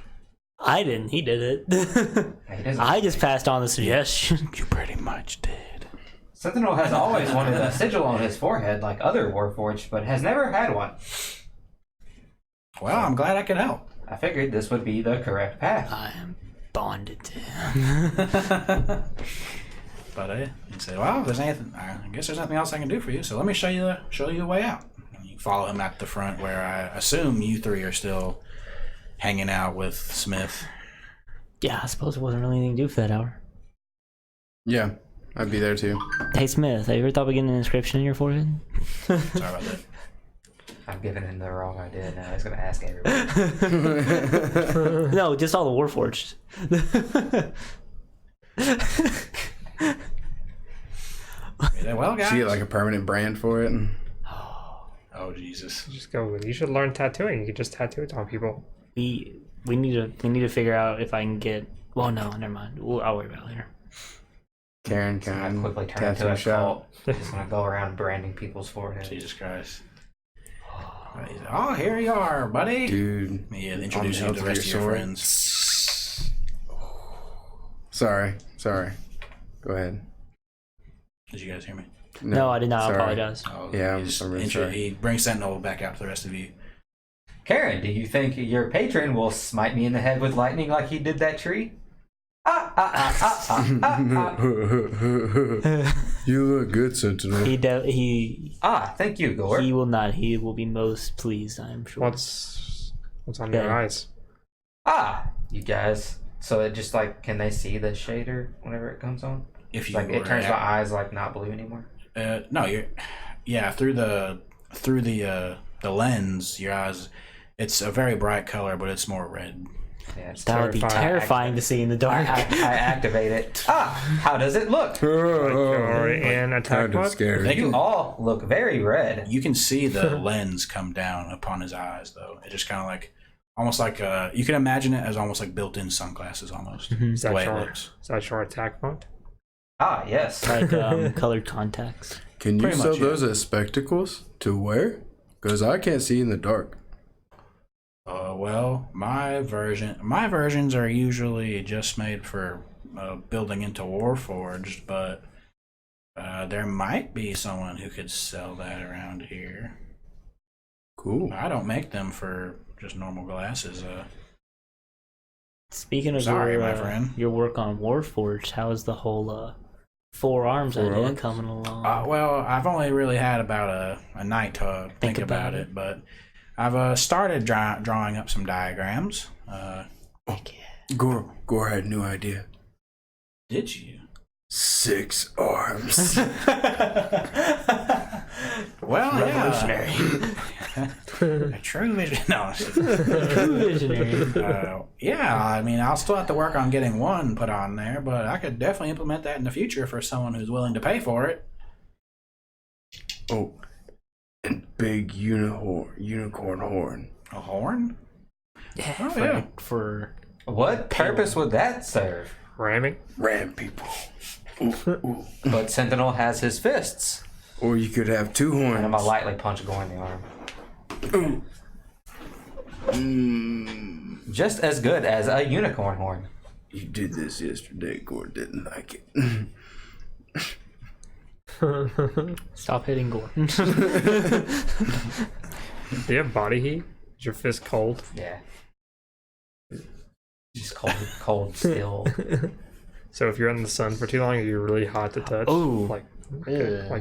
S1: I didn't. He did it.
S5: He doesn't-
S1: I just passed on the suggestion.
S3: You pretty much did.
S5: Sentinel has always wanted a sigil on his forehead like other Warforged, but has never had one.
S3: Well, I'm glad I could help.
S5: I figured this would be the correct path.
S1: I am bonded to him.
S3: But he said, "Well, if there's anything, I guess there's nothing else I can do for you. So let me show you the way out." And you follow him out the front, where I assume you three are still hanging out with Smith.
S1: Yeah, I suppose there wasn't really anything to do for that hour.
S4: Yeah, I'd be there too.
S1: Hey Smith, have you ever thought about getting an inscription in your forehead?
S3: Sorry about that.
S5: I've given him the wrong idea now. He's gonna ask everybody.
S1: No, just all the Warforged.
S3: Well, guys.
S4: Should you get like a permanent brand for it?
S3: Oh Jesus!
S2: Just go. You should learn tattooing. You can just tattoo it on people.
S1: We need to figure out if I can get. Well, no, never mind. I'll worry about it later.
S4: Karen
S5: I
S4: Khan
S5: quickly turn into
S4: tattoo
S5: a
S4: shop.
S5: cult. Just gonna go around branding people's foreheads.
S3: Jesus Christ! Oh, here you are, buddy.
S4: Dude.
S3: Yeah, introduce you to the rest of your friends.
S4: Sorry. Go ahead.
S3: Did you guys hear me?
S1: No, I did not.
S4: sorry.
S1: I apologize.
S3: Oh,
S4: Yeah,
S3: he just
S4: I'm really sorry.
S3: He brings Sentinel back out to the rest of you.
S5: Karen, do you think your patron will smite me in the head with lightning like he did that tree?
S4: You look good, Sentinel.
S5: Thank you, Gore.
S1: He will not. He will be most pleased, I'm sure.
S2: What's on your eyes?
S5: You guys. So it just like, can they see the shader whenever it comes on?
S3: If you
S5: Like it turns my eyes like not blue anymore.
S3: No, through the lens, your eyes. It's a very bright color, but it's more red.
S5: Yeah, it's
S1: That would be terrifying to see in the dark.
S5: I activate it. How does it look?
S2: You're in attack
S4: Kind of
S2: mode?
S4: scary.
S3: They
S5: You
S3: can,
S5: all look very red.
S3: you can see the lens come down upon his eyes, though. It just kind of like, almost like you can imagine it as almost like built-in sunglasses, almost.
S2: Is
S3: The
S2: that
S3: way it
S2: your
S3: looks.
S2: attack mode?
S5: Yes.
S1: Like colored contacts.
S4: Can you
S3: Pretty
S4: sell
S3: much, yeah.
S4: those as spectacles to wear? Because I can't see in the dark.
S3: Well, my versions are usually just made for building into Warforged, but there might be someone who could sell that around here.
S4: Cool.
S3: I don't make them for just normal glasses.
S1: Speaking of
S3: Sorry,
S1: your,
S3: my friend.
S1: your work on Warforged, how is the whole Four Arms idea
S4: Arms?
S1: coming along?
S3: Well, I've only really had about a night to think about it, but I've started drawing up some diagrams.
S4: Gore had a new idea.
S3: Did you?
S4: 6 arms.
S3: Well,
S1: Revolutionary.
S3: A true vision. No.
S1: True visionary.
S3: Yeah, I mean, I'll still have to work on getting one put on there, but I could definitely implement that in the future for someone who's willing to pay for it.
S4: Oh, and big unicorn horn.
S3: A horn?
S1: Yeah,
S3: Oh,
S1: for,
S3: yeah.
S1: for
S5: What purpose would that serve?
S2: Ramming?
S4: Ram people. Ooh, ooh.
S5: But Sentinel has his fists.
S4: Or you could have 2
S5: And I'm
S4: horns.
S5: gonna lightly punch Gore in the arm.
S4: Ooh.
S5: Just as good as a unicorn horn.
S4: You did this yesterday. Gore didn't like it.
S1: Stop hitting Gore.
S2: Do you have body heat? Is your fist cold?
S5: Yeah. Just cold steel.
S2: So if you're in the sun for too long, you're really hot to touch.
S1: Ooh.
S2: Like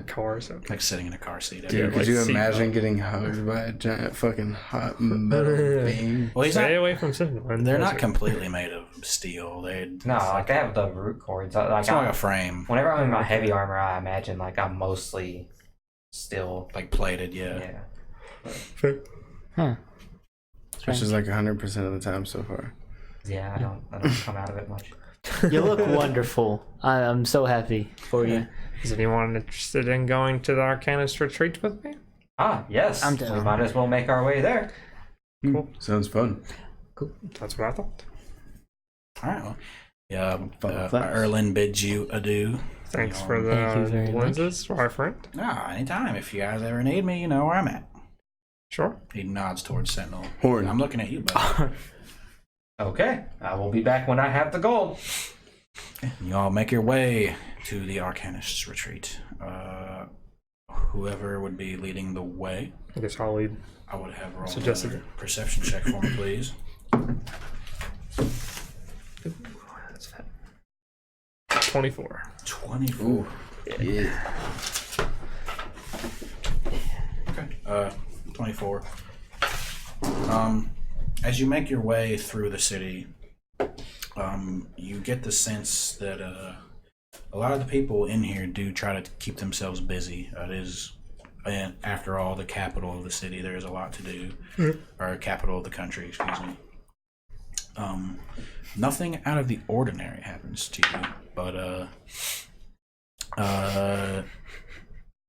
S2: cars. Okay.
S3: Like sitting in a car seat.
S4: Dude,
S2: like
S4: could you
S2: seatbelt.
S4: imagine getting hugged by a giant fucking hot metal thing?
S3: Well,
S2: Stay away from Sentinel.
S3: they're not completely made of steel.
S5: No, like they have the root cords. Like,
S3: It's not like a frame,
S5: whenever I'm in my heavy armor, I imagine like I'm mostly still.
S3: like plated. Yeah.
S5: Yeah.
S1: Huh.
S4: Which is like 100% of the time so far.
S5: Yeah, I don't come out of it much.
S1: You look wonderful. I'm so happy for you.
S2: Is anyone interested in going to the Arcanist retreat with me?
S5: Yes.
S1: I'm
S5: We
S1: down.
S5: might as well make our way there.
S2: Cool.
S4: Sounds fun.
S2: That's what I thought.
S3: All right. Well, yeah.
S4: Class.
S3: Erlin bids you adieu.
S2: Thanks for
S1: Thank you
S2: the
S1: very much.
S2: lenses, our friend.
S3: Anytime. If you guys ever need me, you know where I'm at.
S2: Sure.
S3: He nods towards Sentinel.
S4: Horn.
S3: I'm looking at you, bud.
S5: Okay. I will be back when I have the gold.
S3: You all make your way to the Arcanist's retreat. Whoever would be leading the way,
S2: I guess I'll lead.
S3: I would have roll
S2: Suggested.
S3: another perception check for me, please.
S2: That's fat. 24.
S3: 24.
S4: Ooh. Yeah.
S3: Okay. 24. As you make your way through the city, you get the sense that a lot of the people in here do try to keep themselves busy. It is and after all, the capital of the city, there's a lot to do, or capital of the country, excuse me. Nothing out of the ordinary happens to you, but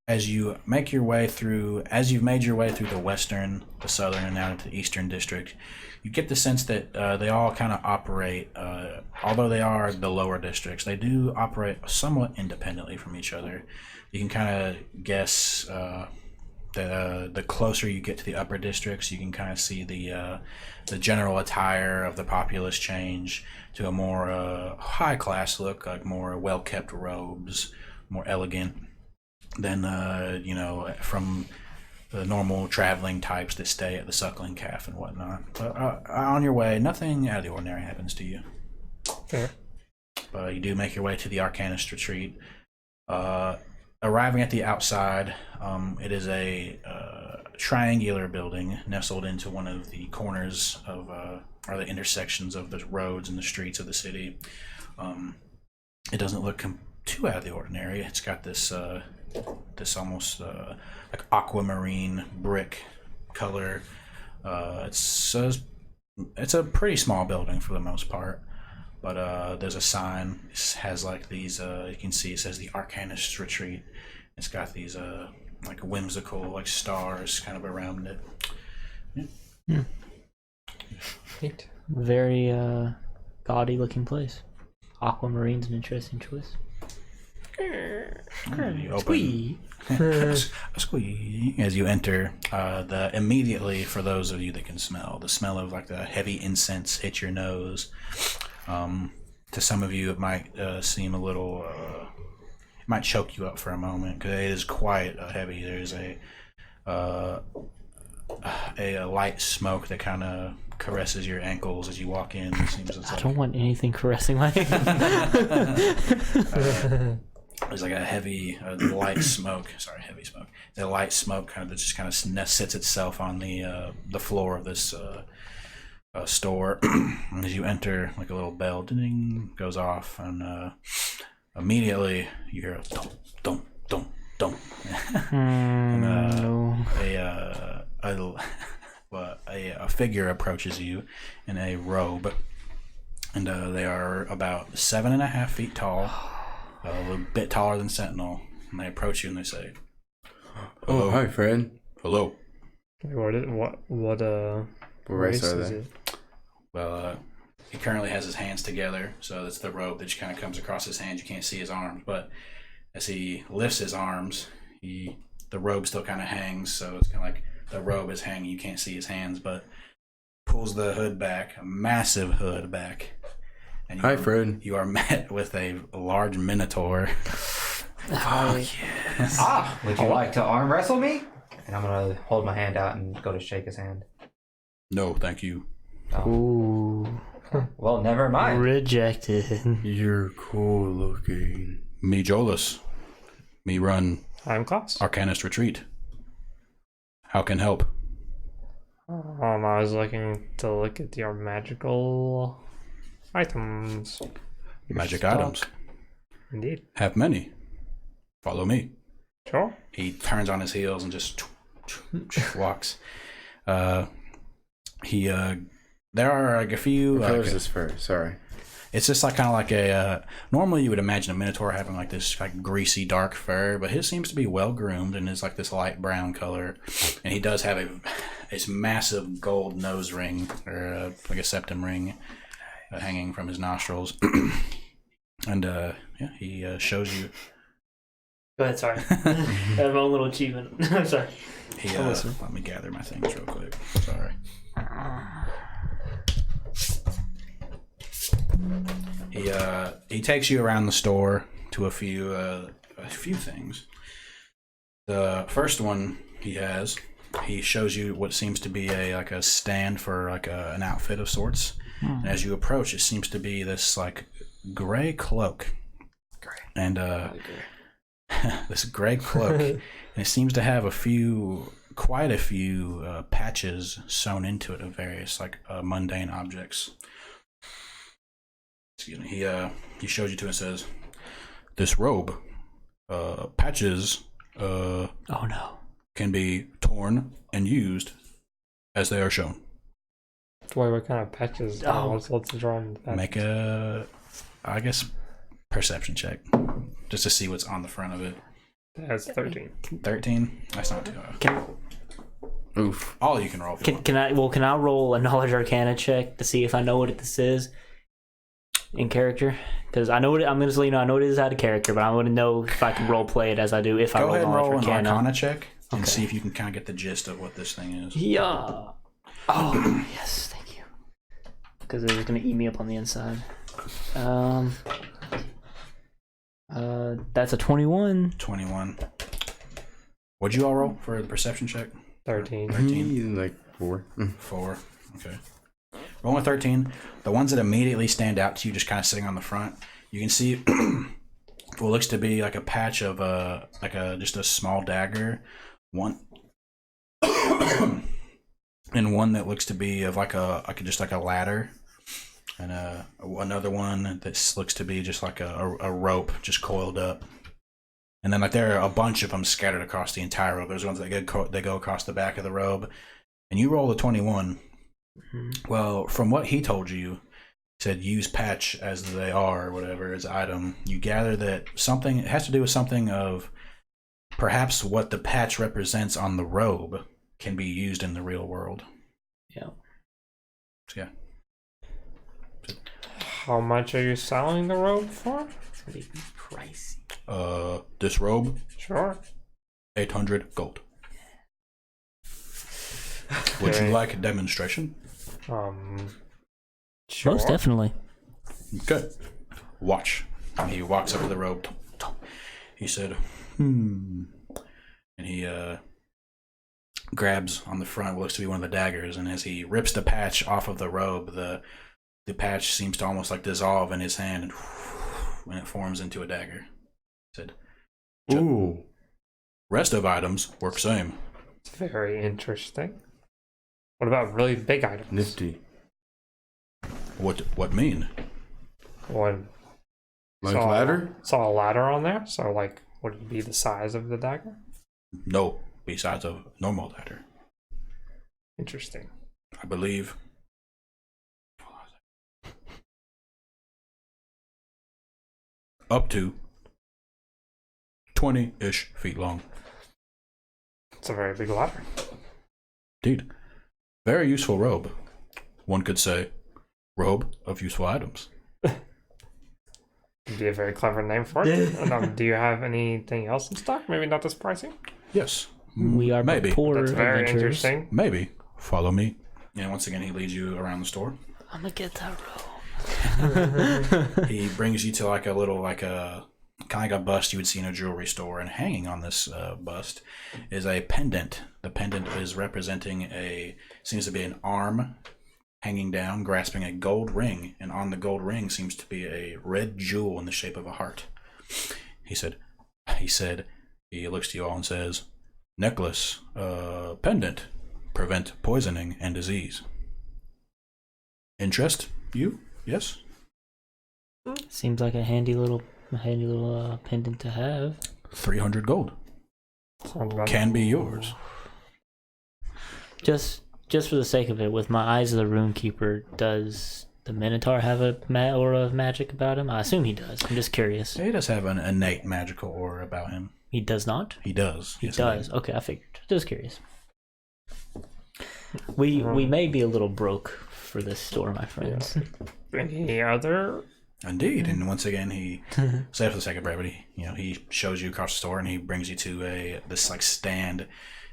S3: as you've made your way through the western, the southern, and now into the eastern district, you get the sense that they all kind of operate, although they are the lower districts, they do operate somewhat independently from each other. You can kind of guess the closer you get to the upper districts, you can kind of see the general attire of the populace change to a more high class look, like more well kept robes, more elegant than from the normal traveling types that stay at the Suckling Calf and whatnot. But on your way, nothing out of the ordinary happens to you.
S2: Fair.
S3: But you do make your way to the Arcanist Retreat. Arriving at the outside, it is a triangular building nestled into one of the corners of, or the intersections of the roads and the streets of the city. It doesn't look too out of the ordinary. It's got this almost like aquamarine brick color. It's a pretty small building for the most part. But there's a sign. It has like these, you can see it says the Arcanist Retreat. It's got these like whimsical like stars kind of around it. Yeah.
S2: Neat.
S1: Very gaudy looking place. Aquamarine's an interesting choice.
S3: You open, squee as you enter. Immediately, for those of you that can smell, the smell of like the heavy incense hit your nose. To some of you, it might seem a little. It might choke you up for a moment because it is quite heavy. There's a light smoke that kind of caresses your ankles as you walk in. It seems
S1: I don't want anything caressing my ankles.
S3: There's like a heavy light smoke. Sorry, heavy smoke. The light smoke kind of just kind of sits itself on the floor of this store. As you enter, like a little bell ding goes off, and immediately you hear a dum dum dum dum. And a figure approaches you in a robe, and they are about 7.5 feet tall, a little bit taller than Sentinel. And they approach you and they say, "Hello."
S4: Oh, hi, friend.
S3: "Hello."
S2: What
S4: race are
S2: is
S4: they?
S2: it?
S3: Well, he currently has his hands together, so that's the robe that just kind of comes across his hands. You can't see his arms, but as he lifts his arms, the robe still kind of hangs, so it's kind of like the robe is hanging. You can't see his hands, but pulls the hood back, a massive hood back. And
S4: hi, friend.
S3: You are met with a large minotaur.
S1: Hi.
S3: Yes.
S5: Would you like to arm wrestle me? And I'm gonna hold my hand out and go to shake his hand.
S3: No, thank you.
S1: Ooh.
S5: Well, never mind.
S1: Rejected.
S4: You're cool looking.
S3: Me, Jolus. Me run
S2: I'm Klaus.
S3: Arcanist Retreat. How can help?
S2: I was looking to look at your magical items. Your
S3: Magic
S2: stock.
S3: items.
S2: Indeed.
S3: Have many. Follow me.
S2: Sure.
S3: He turns on his heels and just walks. There are like a few.
S4: What color is this fur? Sorry.
S3: It's just like kind of like a. Normally, you would imagine a minotaur having like this like greasy dark fur, but his seems to be well groomed and is like this light brown color. And he does have a massive gold nose ring or like a septum ring hanging from his nostrils. And he shows you.
S1: Go ahead, sorry. I have my own little achievement. I'm sorry.
S3: Let me gather my things real quick. Sorry. He takes you around the store to a few things. The first one he shows you what seems to be a stand for like an outfit of sorts. And as you approach, it seems to be this like gray cloak. And this gray cloak, and it seems to have quite a few patches sewn into it of various like mundane objects. Excuse me. He shows you to it and says, "This robe, patches."
S1: Oh no.
S3: can be torn and used as they are shown.
S2: Boy, what kind of patches? Let's draw on the patches.
S3: Make a, I guess, perception check. Just to see what's on the front of it.
S2: That's 13.
S3: 13? That's not too high.
S4: Oof.
S3: All you can roll.
S1: Can I roll a knowledge arcana check to see if I know what this is in character? Because I know what I'm gonna let you know. I know it is out of character, but I want to know if I can role play it as I do. If I roll
S3: ahead and roll
S1: knowledge
S3: an
S1: arcana.
S3: arcana check and see if you can kind of get the gist of what this thing is.
S1: Yeah. Oh yes, thank you. Because it was gonna eat me up on the inside. That's a 21.
S3: 21. What'd you all roll for the perception check?
S2: 13.
S3: 13.
S4: Like 4.
S3: 4. Okay. Rolling a 13. The ones that immediately stand out to you, just kind of sitting on the front, you can see what looks to be like a patch of just a small dagger. One. And one that looks to be of just like a ladder. And another one that looks to be just like a rope just coiled up. And then like there are a bunch of them scattered across the entire robe. There's ones that go across the back of the robe. And you roll a 21. Mm-hmm. Well, from what he told you, said use patch as they are or whatever as item, you gather that something, it has to do with something of perhaps what the patch represents on the robe can be used in the real world.
S1: Yeah.
S3: So, yeah.
S2: How much are you selling the robe for?
S1: It's gonna be pricey.
S3: This robe?
S2: Sure.
S3: 800 gold. Would you like a demonstration?
S2: Sure.
S1: Most definitely.
S3: Okay. Watch. And he walks up to the robe. He said, And he grabs on the front what looks to be one of the daggers, and as he rips the patch off of the robe, the patch seems to almost like dissolve in his hand, and when it forms into a dagger. He said,
S4: Ooh.
S3: Rest of items work same.
S2: It's very interesting. What about really big items?
S4: Nifty.
S3: What mean?
S2: One.
S4: Like ladder?
S2: Saw a ladder on there, so like, would it be the size of the dagger?
S3: No, besides a normal ladder.
S2: Interesting.
S3: I believe. Up to 20-ish feet long.
S2: It's a very big ladder.
S3: Indeed. Very useful robe. One could say, robe of useful items.
S2: Would be a very clever name for it. And, do you have anything else in stock? Maybe not this pricing?
S3: Yes.
S1: We are
S3: maybe.
S1: poor
S2: That's very
S1: adventurers.
S2: interesting.
S3: Maybe. Follow me. And once again, he leads you around the store.
S1: I'm gonna get that robe.
S3: He brings you to like a little, like a kind of like a bust you would see in a jewelry store, and hanging on this bust is a pendant. The pendant is representing seems to be an arm hanging down, grasping a gold ring, and on the gold ring seems to be a red jewel in the shape of a heart. He looks to you all and says, necklace, pendant, prevent poisoning and disease. Interest you? Yes?
S1: Seems like a handy little pendant to have.
S3: 300 gold. Can be yours.
S1: Just for the sake of it, with my eyes of the Runekeeper, does the Minotaur have a aura of magic about him? I assume he does. I'm just curious.
S3: He does have an innate magical aura about him.
S1: He does not?
S3: He does.
S1: He
S3: Yes,
S1: does.
S3: indeed.
S1: Okay, I figured. Just curious. We may be a little broke for this store, my friends.
S2: Yeah. Any other?
S3: Indeed, and once again, he, say for the sake of brevity, he shows you across the store, and he brings you to this like stand.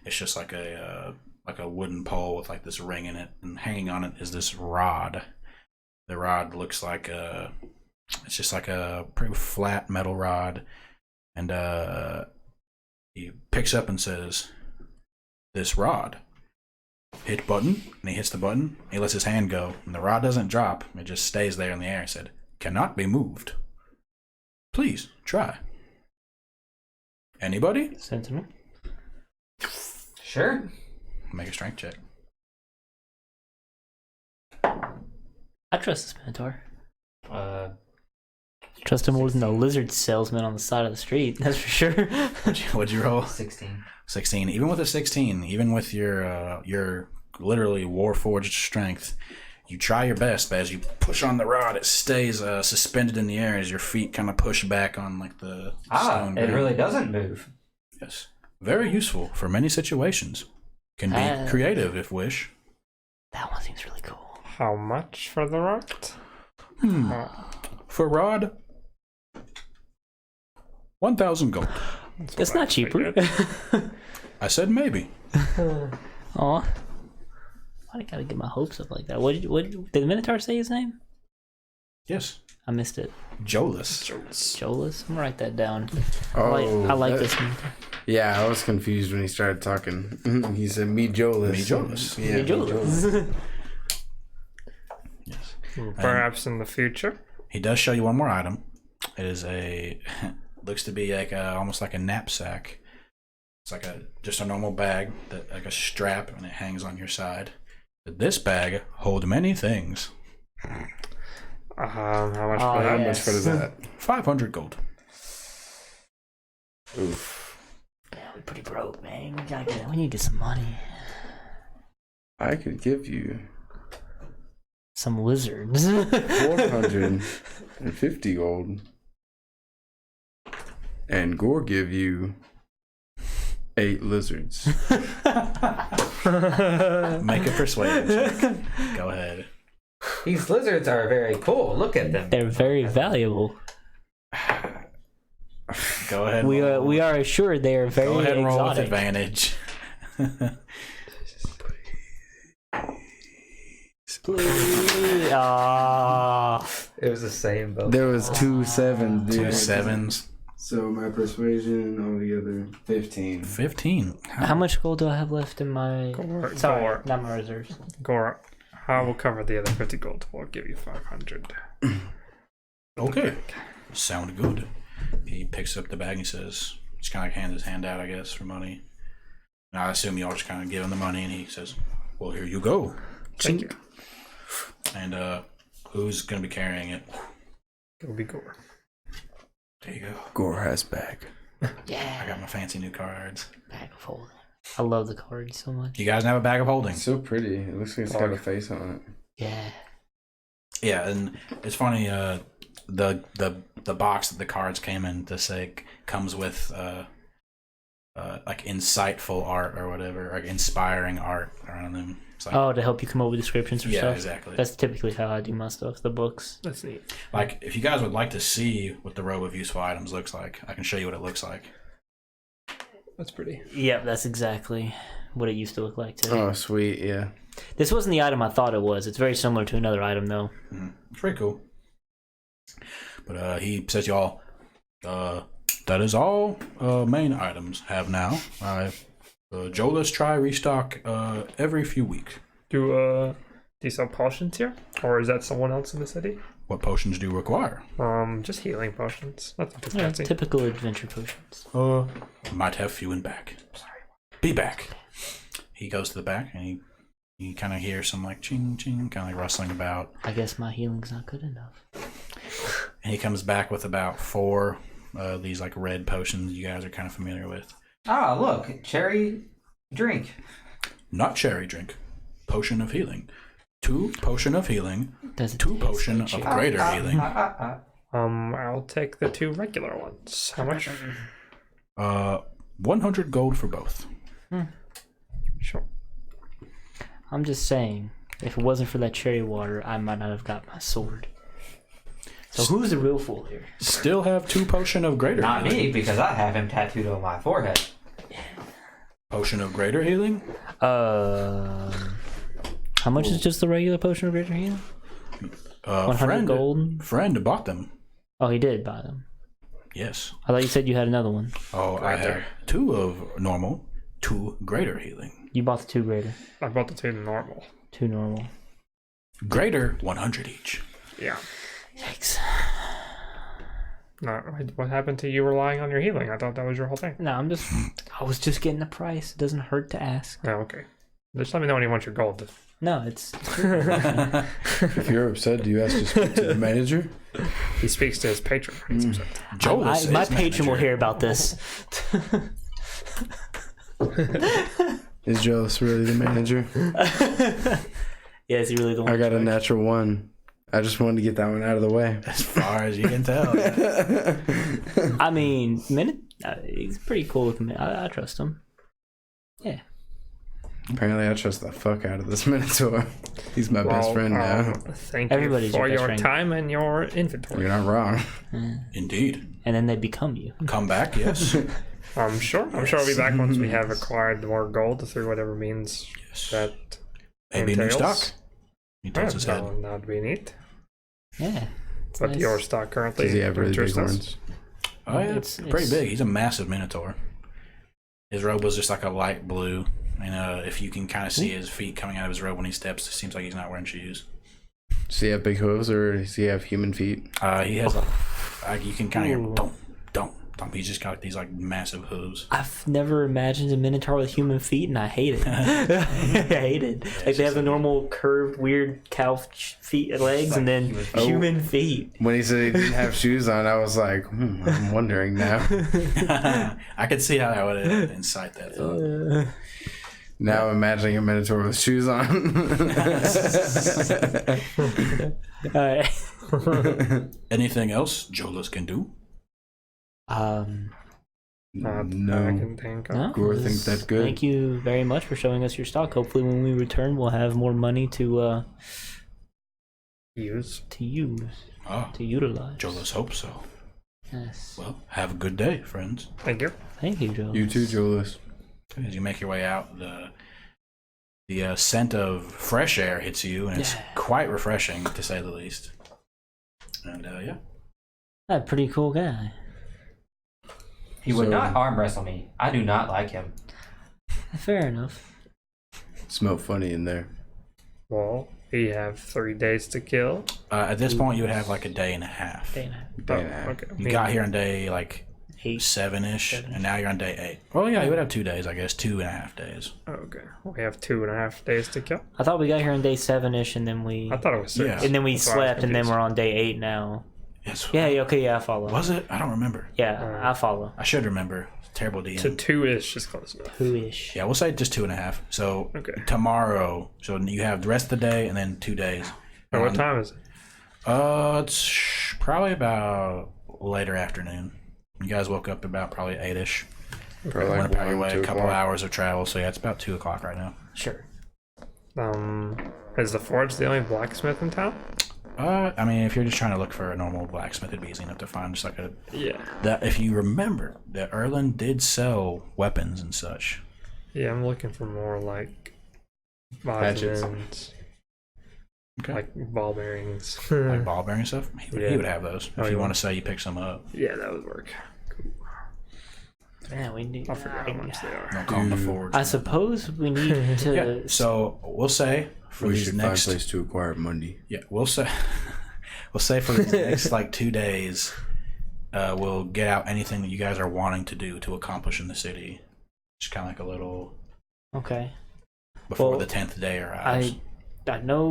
S3: It's just like a wooden pole with like this ring in it, and hanging on it is this rod. The rod looks like it's just like a pretty flat metal rod, and he picks up and says, "This rod. Hit button," and he hits the button. He lets his hand go, and the rod doesn't drop. It just stays there in the air. He said, "Cannot be moved. Please try." Anybody?
S1: Sentinel?
S5: Sure.
S3: Make a strength check.
S1: I trust this Minotaur.
S5: Uh,
S1: Trust him more than the lizard salesman on the side of the street, that's for sure.
S3: What'd you roll?
S5: 16.
S3: 16. Even with a 16, even with your literally warforged strength, you try your best, but as you push on the rod, it stays suspended in the air as your feet kind of push back on like the stone
S5: it
S3: ground.
S5: really doesn't move.
S3: Yes. Very useful for many situations. Can be creative if wish.
S1: That one seems really cool.
S2: How much for the rod?
S3: For rod, 1,000 gold.
S1: It's not cheaper.
S3: I said maybe.
S1: Aw. Why do I gotta get my hopes up like that? What did the Minotaur say his name?
S3: Yes.
S1: I missed it.
S3: Jolus.
S1: Jolas? I'm gonna write that down.
S4: Oh,
S1: I like this one.
S4: Yeah, I was confused when he started talking. He said, "Me Jolas."
S3: Me Jolas.
S4: Yeah,
S1: Me Jolas.
S3: Yes.
S2: Perhaps in the future.
S3: He does show you one more item. It is looks to be like almost like a knapsack. It's like just a normal bag, that like a strap, and it hangs on your side. But this bag holds many things.
S2: How much
S4: How
S2: for that?
S4: much for that?
S3: 500 gold.
S4: Oof.
S1: Yeah, we're pretty broke, man. We need to get some money.
S4: I could give you
S1: Some lizards.
S4: 450 gold. And Gore give you 8 lizards.
S3: Make a persuasion check. Go ahead.
S5: These lizards are very cool. Look at them.
S1: They're very valuable.
S3: Go ahead.
S1: We are assured they are very
S3: Go ahead and roll with
S1: exotic.
S3: advantage.
S1: Please.
S5: It was the same both.
S4: There was 2 7s.
S3: 2 7s.
S4: So my persuasion altogether 15.
S3: 15.
S1: How much gold do I have left in my? Sorry,
S2: Gore.
S1: not my reserves.
S2: Gore, I will cover the other 50 gold. We'll give you 500.
S3: Okay. Sound good. He picks up the bag and he says, just kind of hands his hand out, I guess, for money. And I assume y'all just kind of give him the money, and he says, well, here you go.
S2: Thank you.
S3: And who's going to be carrying it?
S2: It'll be Gore.
S3: There you go.
S4: Gore has bag.
S3: I
S1: Yeah.
S3: got my fancy new cards.
S1: Bag of holding. I love the cards so much.
S3: You guys have a bag of holding?
S4: It's so pretty. It looks like it's got a face on it.
S1: Yeah.
S3: Yeah, and it's funny. The box that the cards came in to say comes with like insightful art or whatever, like inspiring art around them. It's like,
S1: Oh, to help you come up with descriptions for
S3: yeah,
S1: stuff.
S3: exactly.
S1: That's typically how I do my stuff. The books.
S2: Let's see.
S3: Like, if you guys would like to see what the row of useful items looks like, I can show you what it looks like.
S2: That's pretty.
S1: Yep, that's exactly what it used to look like too.
S4: Oh, sweet. Yeah.
S1: This wasn't the item I thought it was. It's very similar to another item though.
S3: It's pretty cool. But he says y'all, that is all main items have now. Jolas try restock every few weeks.
S2: Do you sell potions here? Or is that someone else in the city?
S3: What potions do you require?
S2: Just healing potions. Nothing too
S1: Yeah,
S2: fancy.
S1: typical adventure potions.
S3: Might have few in back. Be back. He goes to the back and you kind of hear some like ching ching, kind of like rustling about.
S1: I guess my healing's not good enough.
S3: And he comes back with about 4 these like red potions you guys are kind of familiar with.
S5: Ah, look, cherry drink.
S3: Not cherry drink. Potion of healing. 2 potion of healing.
S1: Does it
S3: 2
S1: taste
S3: potion
S1: like
S3: of
S1: cherry?
S3: greater healing.
S2: I'll take the 2 regular ones. How much?
S3: 100 gold for both.
S2: Sure.
S1: I'm just saying, if it wasn't for that cherry water, I might not have got my sword. So who's the real fool here?
S3: Still have 2 potion of greater
S5: Not
S3: healing.
S5: me, because I have him tattooed on my forehead.
S3: Potion of greater healing?
S1: How much is just the regular potion of greater healing? 100 gold?
S3: Friend bought them.
S1: Oh, he did buy them.
S3: Yes.
S1: I thought you said you had another one.
S3: Oh, I have 2 of normal, 2 greater healing.
S1: You bought the 2 greater.
S2: I bought the 2 normal.
S1: 2 normal.
S3: Greater, 100 each.
S2: Yeah.
S1: Yikes.
S2: No, what happened to you relying on your healing? I thought that was your whole thing.
S1: No, I was just getting the price. It doesn't hurt to ask.
S2: Oh, okay. Just let me know when you want your gold.
S1: No, it's
S4: If you're upset, do you ask to speak to the manager?
S2: He speaks to his patron. He's upset.
S3: Jolas is
S1: my patron will
S3: manager.
S1: hear about this.
S4: Is Joel's really the manager?
S1: Yeah, is he really the one?
S4: I got a natural one. I just wanted to get that one out of the way.
S3: As far as you can tell.
S1: I mean, he's pretty cool with me. I trust him. Yeah.
S4: Apparently, I trust the fuck out of this Minotaur. He's my best friend now.
S2: Thank
S1: Everybody's
S2: you for
S1: your best
S2: your
S1: friend.
S2: time and your inventory.
S4: You're not wrong.
S3: Indeed.
S1: And then they become you.
S3: Come back, yes.
S2: I'm sure we'll be back once we have acquired more gold through whatever means that
S3: Maybe a new
S2: entails.
S3: stock. He tilts his head.
S2: That'd be neat.
S1: Yeah. It's
S2: But
S1: nice.
S2: your stock currently.
S4: Does he have really big
S2: interests us.
S4: horns?
S3: Oh, yeah,
S1: It's-
S3: pretty
S1: it's-
S3: big. He's a massive minotaur. His robe was just like a light blue. And if you can kind of see his feet coming out of his robe when he steps, it seems like he's not wearing shoes.
S4: Does he have big hooves or does he have human feet?
S3: He has you can kind of hear don't. He's just got these like massive hooves.
S1: I've never imagined a minotaur with human feet, and I hate it. I hate it. Like they have the normal curved, weird cow feet and legs, and then human feet.
S4: When he said he didn't have shoes on, I was like, I'm wondering now.
S3: I could see how that would incite that thought.
S4: Now I'm imagining a Minotaur with shoes on.
S3: Anything else Jolas can do?
S2: Not that I
S4: No.
S2: can think of.
S1: No,
S4: Gore
S1: this-
S4: thinks that's good.
S1: Thank you very much for showing us your stock. Hopefully, when we return, we'll have more money to
S2: Use.
S1: use
S3: Oh,
S1: to utilize.
S3: Jolas hopes so.
S1: Yes.
S3: Well, have a good day, friends.
S2: Thank you.
S1: Thank you, Joe.
S4: You too, Julius.
S3: As you make your way out, the scent of fresh air hits you, and it's quite refreshing, to say the least. And yeah.
S1: That pretty cool guy.
S5: He would
S4: So-
S5: not arm wrestle me. I do not like him.
S1: Fair enough.
S4: Smelled funny in there.
S2: Well, we have 3 days to kill.
S3: At this point, you would have like a day and a half.
S1: Dana.
S4: Day and a half.
S2: Okay.
S3: You got here on day like
S1: 8.
S3: 7-ish,
S1: Seven.
S3: and now you're on day 8. Well, yeah, you would have 2 days, I guess, 2.5 days.
S2: Okay. We have 2.5 days to kill.
S1: I thought we got here on day 7-ish, and then we
S2: I thought it was 6.
S3: Yeah.
S1: and then we
S2: That's why I was
S1: slept, and then
S2: confused.
S1: we're on day 8 now.
S3: Yes.
S1: Yeah. Okay. Yeah. I follow.
S3: Was it? I don't remember.
S1: Yeah. I follow.
S3: I should remember. Terrible DM.
S2: To 2-ish is close enough.
S1: Who-ish.
S3: Yeah, we'll say just 2.5. So
S2: Okay.
S3: tomorrow, so you have the rest of the day and then 2 days.
S2: And what time is it?
S3: It's probably about later afternoon. You guys woke up about probably 8-ish.
S4: Probably
S3: Went
S4: like
S3: about your
S4: 1,
S3: way,
S4: 2
S3: a couple
S4: o'clock.
S3: hours of travel. So yeah, it's about 2 o'clock right now.
S1: Sure.
S2: Is the forge the only blacksmith in town?
S3: I mean, if you're just trying to look for a normal blacksmith, it'd be easy enough to find. Just like
S2: Yeah.
S3: that. If you remember, that Erlen did sell weapons and such.
S2: Yeah, I'm looking for more like
S4: Hatchets.
S2: vitamins,
S3: Okay.
S2: like ball bearings.
S3: Like ball bearing stuff. He
S2: Yeah.
S3: would have those.
S2: Oh,
S3: If
S2: you
S3: you want
S2: want-
S3: to say you pick some up,
S2: Yeah, that would work.
S1: Man, we need.
S2: I forget how much they are.
S3: don't call them the forge.
S1: I suppose we need to.
S3: Yeah. So we'll say for
S4: We
S3: these
S4: should
S3: next.
S4: find a place to acquire Monday.
S3: Yeah, we'll say. We'll say for these next like 2 days, we'll get out anything that you guys are wanting to do to accomplish in the city. Just kind of like a little
S1: Okay.
S3: before
S1: Well,
S3: the 10th day arrives.
S1: I know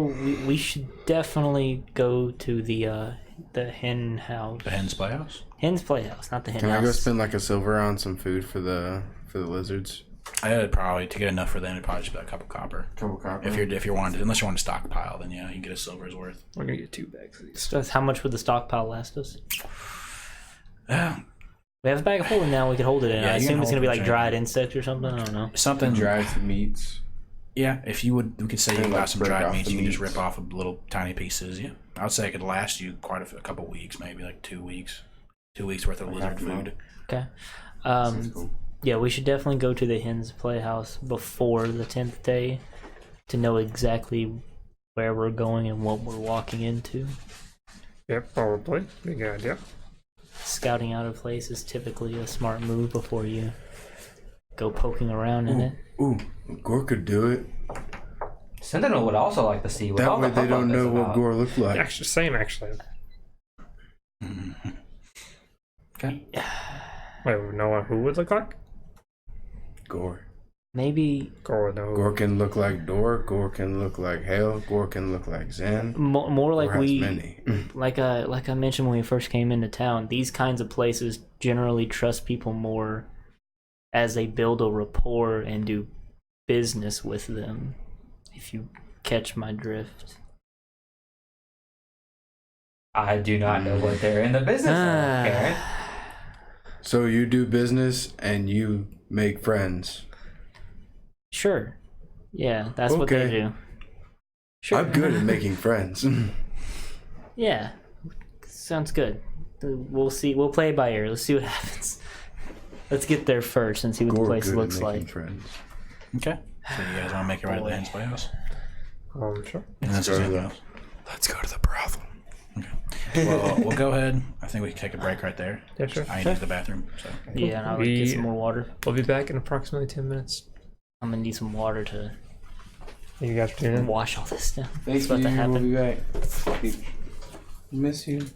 S1: we should definitely go to the hen house.
S3: The hen's playhouse.
S1: Hen's playhouse, not the hen
S4: Can
S1: house.
S4: I go spend like a silver on some food for the lizards?
S3: I'd probably to get enough for them. It'd probably just be like a couple copper.
S4: Couple copper.
S3: If you're wanting to, unless you want to stockpile, then yeah, you can get a silver's worth.
S2: We're gonna get 2 bags of these.
S1: So how much would the stockpile last us?
S3: Yeah,
S1: We have a bag of holding now. We could hold it in.
S3: Yeah,
S1: I
S3: you can
S1: assume it's gonna
S3: hold
S1: be
S3: it,
S1: like
S3: Jane.
S1: dried insects or something. I don't know.
S3: something.
S4: dried meats.
S3: Yeah, if you would, we could say you
S4: And,
S3: got
S4: like,
S3: some
S4: break
S3: dried
S4: off
S3: meats.
S4: the
S3: You can just
S4: meats.
S3: rip off of little tiny pieces. Yeah, I would say it could last you quite a couple weeks, maybe like 2 weeks. 2 weeks worth of
S4: Like
S3: lizard
S4: half a month.
S3: food.
S1: Okay.
S4: Sounds cool.
S1: Yeah, we should definitely go to the hen's playhouse before the 10th day to know exactly where we're going and what we're walking into.
S2: Yep, probably. Be a good idea.
S1: Scouting out a place is typically a smart move before you go poking around in it.
S4: Ooh, Gore could do it.
S5: Sentinel would also like to see what
S4: That
S5: all
S4: way
S5: the
S4: they
S5: hubbub
S4: don't
S5: is
S4: know what
S5: about.
S4: Gore looked like.
S2: Actually, same actually.
S3: Mhm. Okay.
S2: Wait, we know what who would look like?
S4: Gore.
S1: Maybe
S2: Gore would know who.
S4: Gore can look like Dor. Gore can look like Hale. Gore can look like Zen.
S1: more like
S4: Gore has
S1: we
S4: many.
S1: like I mentioned when we first came into town, these kinds of places generally trust people more as they build a rapport and do business with them, if you catch my drift.
S5: I do not know what they're in the business of, Karen.
S4: So you do business and you make friends.
S1: Sure. Yeah, that's what they do. Sure.
S4: I'm good at making friends.
S1: Yeah. Sounds good. We'll see. We'll play it by ear. Let's see what happens. Let's get there first and see what the place looks like.
S4: Friends.
S3: Okay. So you guys want to make your right to the Hens Playhouse?
S2: Sure.
S3: Let's go to the brothel. Okay. Well, we'll go ahead. I think we can take a break right there.
S2: Yeah, sure.
S3: I need to use the bathroom. So.
S1: Yeah, and I'll get some more water.
S2: We'll be back in approximately 10 minutes.
S1: I'm gonna need some water to
S2: You guys are tuning in.
S1: wash all this down.
S4: Thank
S1: It's about
S4: you.
S1: to happen.
S4: We'll be back. Miss you.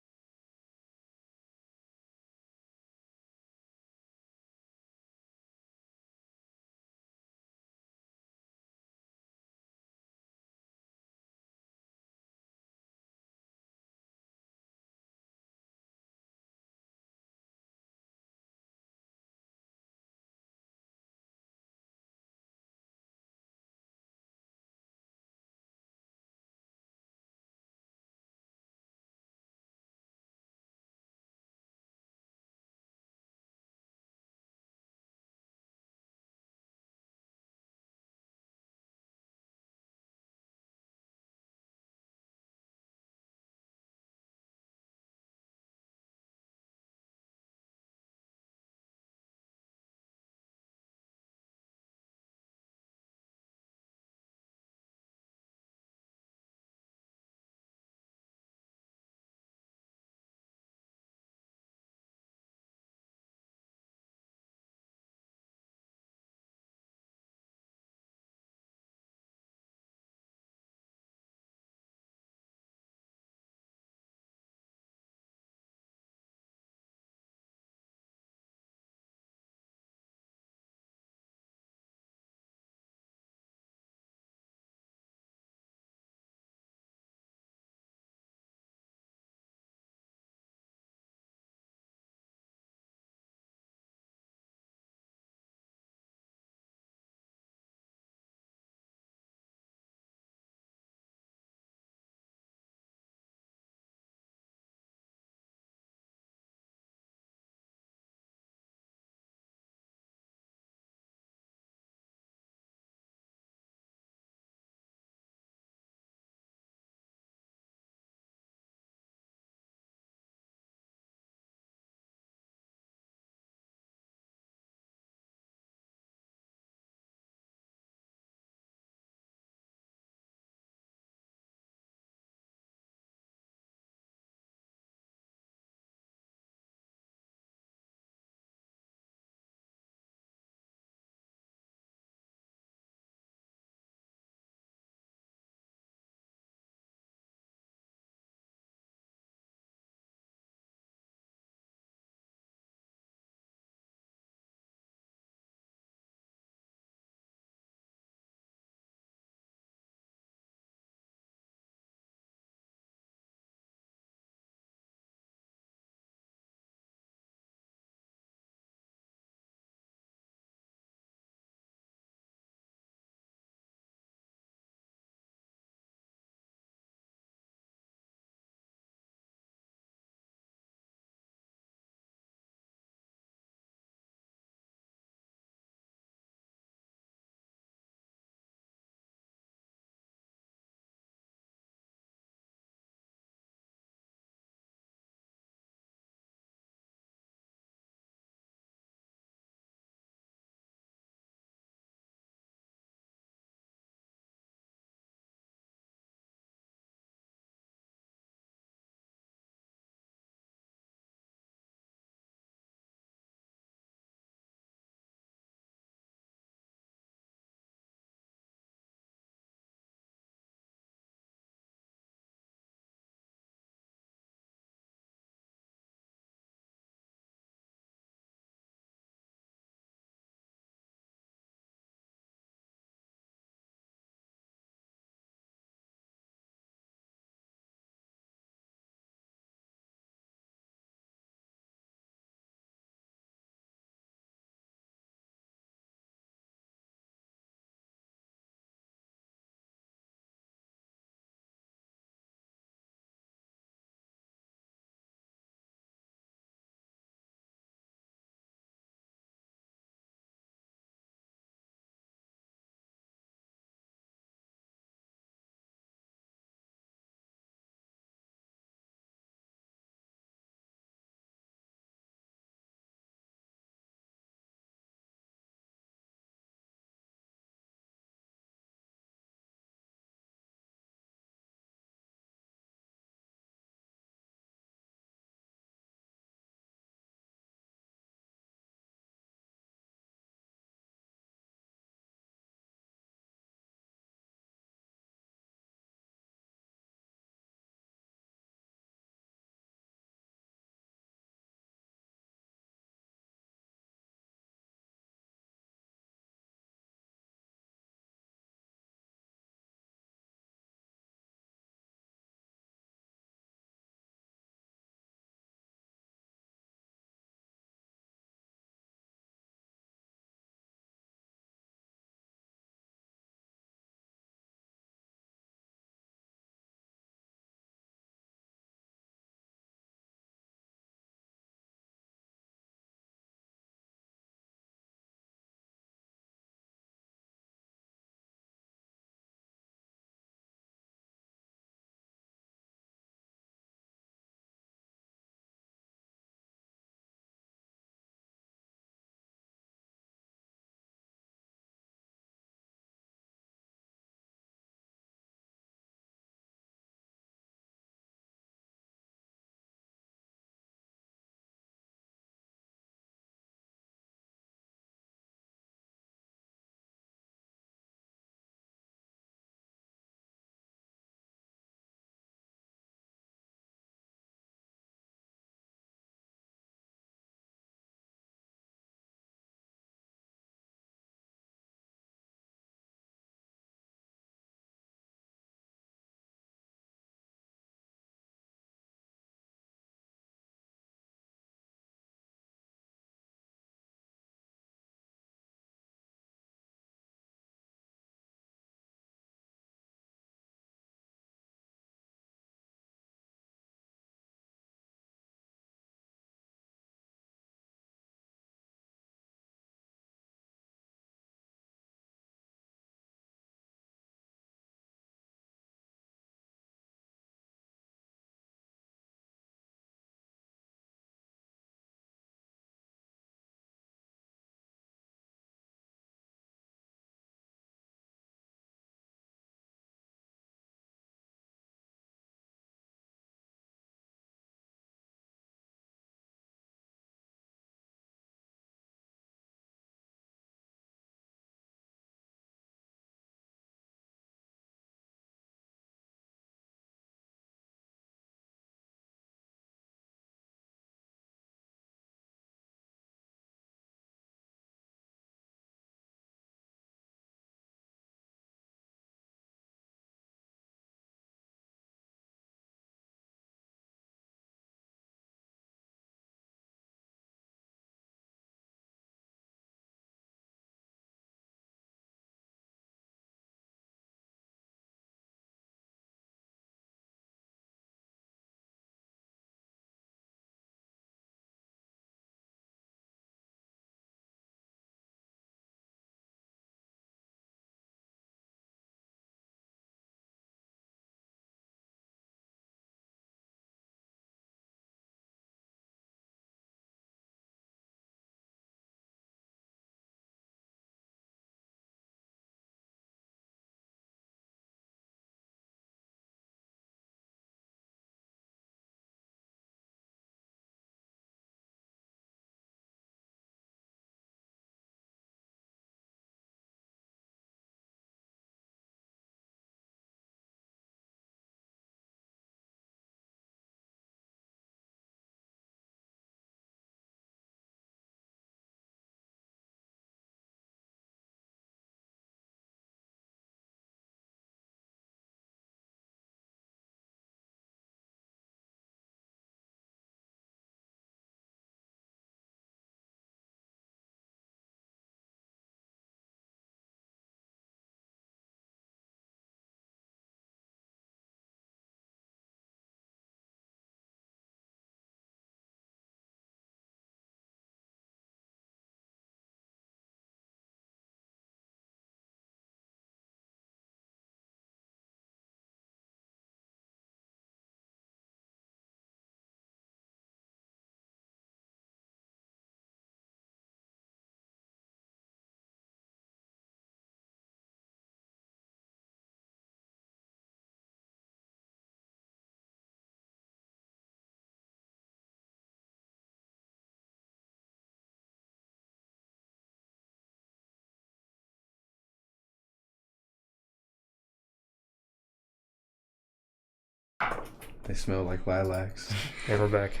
S4: They smell like lilacs.
S2: And we're back.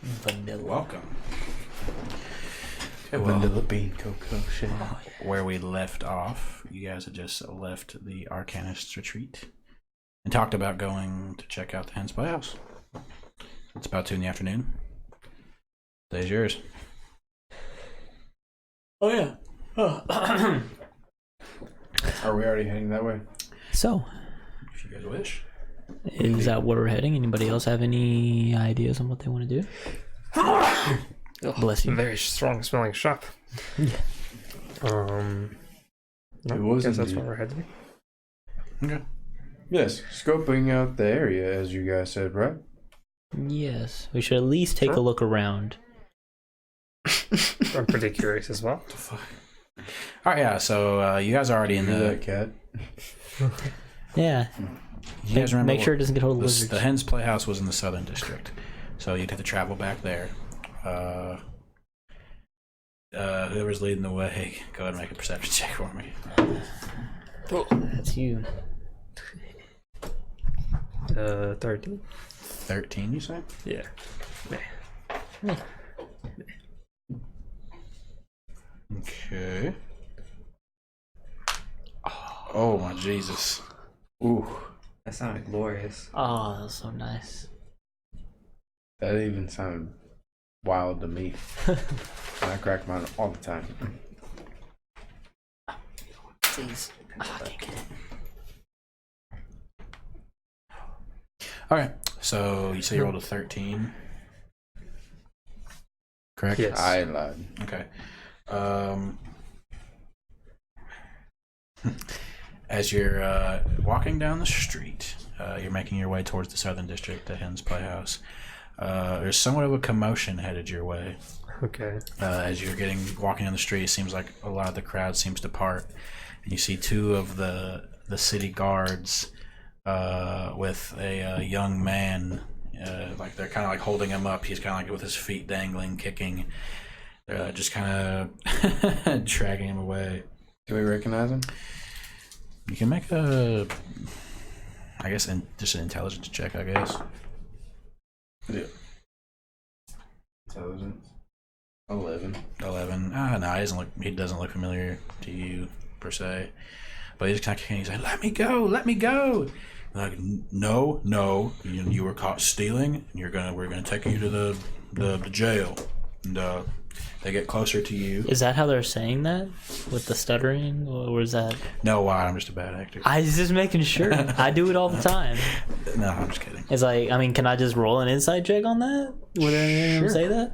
S1: Vanilla.
S3: Welcome.
S4: Vanilla bean cocoa shake.
S3: Where we left off, you guys had just left the Arcanist's retreat and talked about going to check out the Hen's Playhouse. It's about 2 in the afternoon. Day's yours.
S1: Oh yeah.
S4: Are we already heading that way?
S1: So,
S3: If you guys wish.
S1: is that where we're heading? Anybody else have any ideas on what they want to do? Bless you.
S2: Very strong smelling shop.
S1: Yeah.
S2: No,
S4: It was
S2: I guess that's
S4: indeed.
S2: where we're heading.
S3: Okay.
S4: Yes, scoping out the area, as you guys said, right?
S1: Yes, we should at least take a look around.
S2: I'm pretty curious as well.
S3: Alright, yeah, so you guys are already in
S4: Hear
S3: the...
S4: that cat?
S1: Yeah.
S3: You guys remember
S1: Make sure it doesn't get hold of
S3: the
S1: lizards.
S3: Hen's Playhouse was in the Southern District, so you'd have to travel back there. Whoever's leading the way, go ahead and make a perception check for me.
S1: That's you.
S2: 13.
S3: 13, you say?
S2: Yeah.
S3: Okay. Oh my Jesus. Ooh.
S5: That sounded glorious.
S1: Oh, that was so nice.
S4: That even sounded wild to me. I crack mine all the time.
S1: Please. Oh, I can't get it.
S3: Alright, so you say you rolled a 13. Correct?
S2: Yes.
S4: I lied.
S3: Okay. As you're walking down the street, you're making your way towards the Southern District, the Hen's Playhouse. There's somewhat of a commotion headed your way.
S2: Okay.
S3: As you're walking down the street, it seems like a lot of the crowd seems to part, and you see 2 of the city guards with a young man. Like they're kind of like holding him up. He's kind of like with his feet dangling, kicking. They're just kind of dragging him away.
S4: Do we recognize him?
S3: You can make just an intelligence check, I guess.
S4: Yeah. Intelligence. 11.
S3: 11. No, he doesn't look familiar to you per se. But he's kind of kicking. He's like, "Let me go! Let me go!" Like, no, you were caught stealing, and we're gonna take you to the jail. And they get closer to you.
S1: Is that how they're saying that? With the stuttering? Or is that...
S3: No, why? I'm just a bad actor.
S1: I was just making sure. I do it all the time.
S3: No, I'm just kidding.
S1: It's like, I mean, can I just roll an insight check on that? Would anyone say that?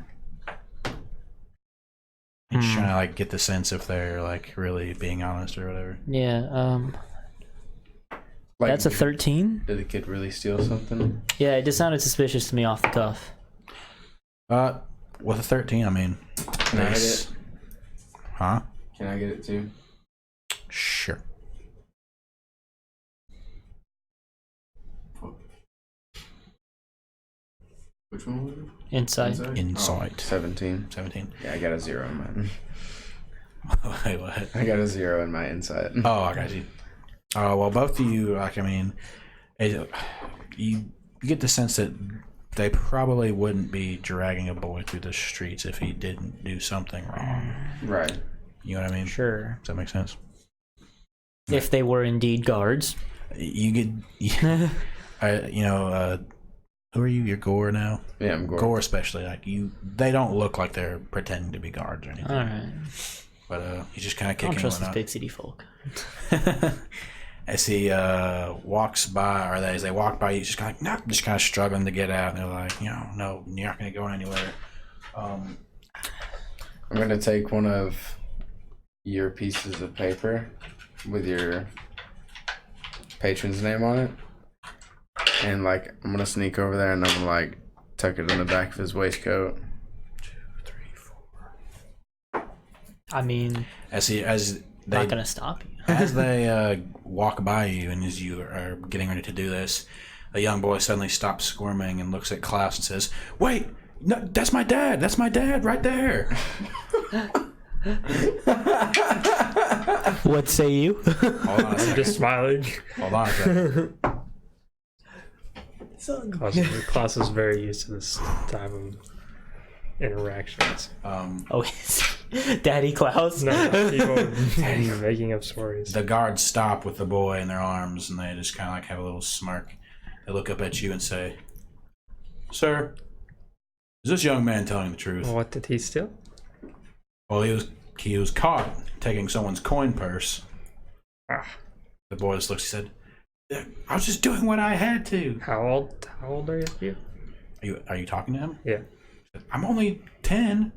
S3: I'm just trying to like get the sense if they're like really being honest or whatever.
S1: Yeah,
S4: Like,
S1: that's a 13.
S4: Did the kid really steal something?
S1: Yeah, it just sounded suspicious to me off the cuff.
S3: With a 13, I mean,
S4: Can I hit it?
S3: Huh?
S4: Can I get it too?
S3: Sure.
S4: Which one was it?
S1: Insight.
S3: Insight.
S4: Oh, 17.
S3: 17.
S4: Yeah, I got a 0 in mine.
S3: Wait, what?
S4: I got a 0 in my insight.
S3: Oh, I got you. Well, both of you, like, I mean, you get the sense that they probably wouldn't be dragging a boy through the streets if he didn't do something wrong.
S4: Right.
S3: You know what I mean?
S1: Sure.
S3: Does that make sense?
S1: If they were indeed guards.
S3: You get, who are you? You're Gore now?
S4: Yeah, I'm Gore.
S3: Gore especially, like, they don't look like they're pretending to be guards or anything.
S1: Alright.
S3: But he's just kind of
S1: I don't
S3: kicking
S1: trust
S3: one
S1: these
S3: out.
S1: big city folk.
S3: As he walks by, or as they walk by, he's just kind of like, just kind of struggling to get out. And they're like, no, you're not going to go anywhere.
S4: I'm going to take one of your pieces of paper with your patron's name on it. And, like, I'm going to sneak over there and I'm going to, like, tuck it in the back of his waistcoat.
S3: 2, 3, 4.
S1: I mean,
S3: As they
S1: not gonna stop you.
S3: as they walk by you, and as you are getting ready to do this, a young boy suddenly stops squirming and looks at Klaus and says, "Wait, no, that's my dad. That's my dad right there."
S1: What say you?
S3: Hold on a
S2: I'm
S3: second.
S2: just smiling.
S3: Hold on a second.
S1: son.
S2: Klaus is very used to this type of interactions.
S1: Oh, Daddy Klaus.
S2: No, people making up stories.
S3: The guards stop with the boy in their arms, and they just kind of like have a little smirk. They look up at you and say, "Sir, is this young man telling the truth?"
S2: What did he steal?
S3: Well, he was caught taking someone's coin purse.
S2: Ah.
S3: The boy just looks. He said, "I was just doing what I had to."
S2: How old are you?
S3: Are you talking to him?
S2: Yeah.
S3: I'm only 10.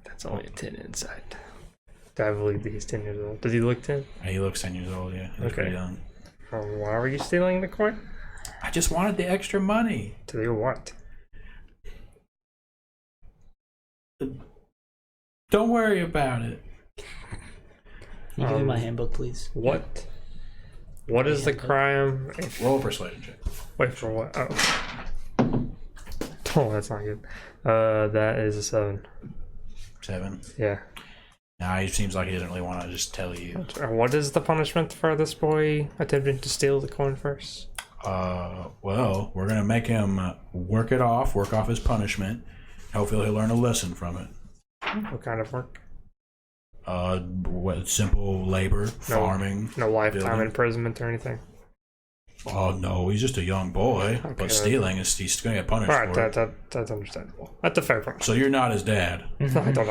S2: That's only a 10 inside. Do I believe that he's 10 years old? Does he look 10?
S3: He looks 10 years old. Yeah, he looks pretty young.
S2: Why were you stealing the coin?
S3: I just wanted the extra money.
S2: To do what?
S3: Don't worry about it.
S1: Can you give me my handbook, please?
S2: What? What is the crime?
S3: Roll a persuasion check.
S2: Wait for what? Oh, that's not good. That is a 7.
S3: 7.
S2: Yeah.
S3: Nah, he seems like he doesn't really want to just tell you.
S2: What is the punishment for this boy attempting to steal the coin first?
S3: Well, we're gonna make him work off his punishment. Hopefully he'll learn a lesson from it.
S2: What kind of work?
S3: Simple labor, farming.
S2: No lifetime
S3: building.
S2: imprisonment or anything.
S3: Oh no, he's just a young boy.
S2: Okay,
S3: but stealing he's gonna get punished
S2: Alright,
S3: for it.
S2: that's understandable. That's a fair point.
S3: So you're not his dad.
S2: I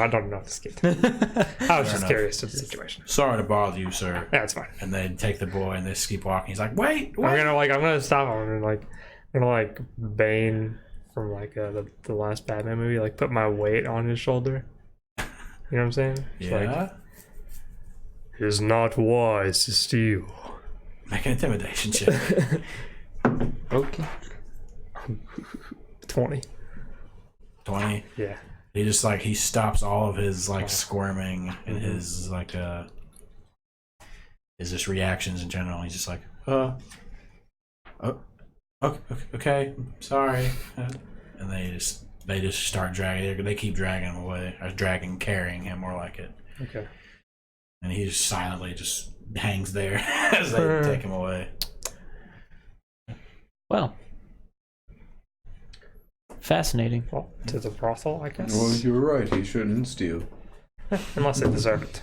S2: don't know this kid. I was just curious to the situation.
S3: Sorry to bother you, sir.
S2: Yeah, it's fine.
S3: And they take the boy and they just keep walking. He's like, wait.
S2: I'm gonna stop him and I'm gonna Bane from the last Batman movie, put my weight on his shoulder. You know what I'm saying? It's
S3: Yeah.
S2: it is not wise to steal.
S3: Make an intimidation check.
S1: Okay.
S2: 20.
S3: 20.
S2: Yeah.
S3: He just he stops all of his squirming and his his just reactions in general. He's just okay, sorry. And they just start dragging. They keep dragging him away, or carrying him, more like it.
S2: Okay.
S3: And he just silently just hangs there as they take him away.
S1: Well, fascinating.
S2: Well, to the brothel, I guess.
S4: Well, you're right. He shouldn't steal.
S2: Unless they deserve it.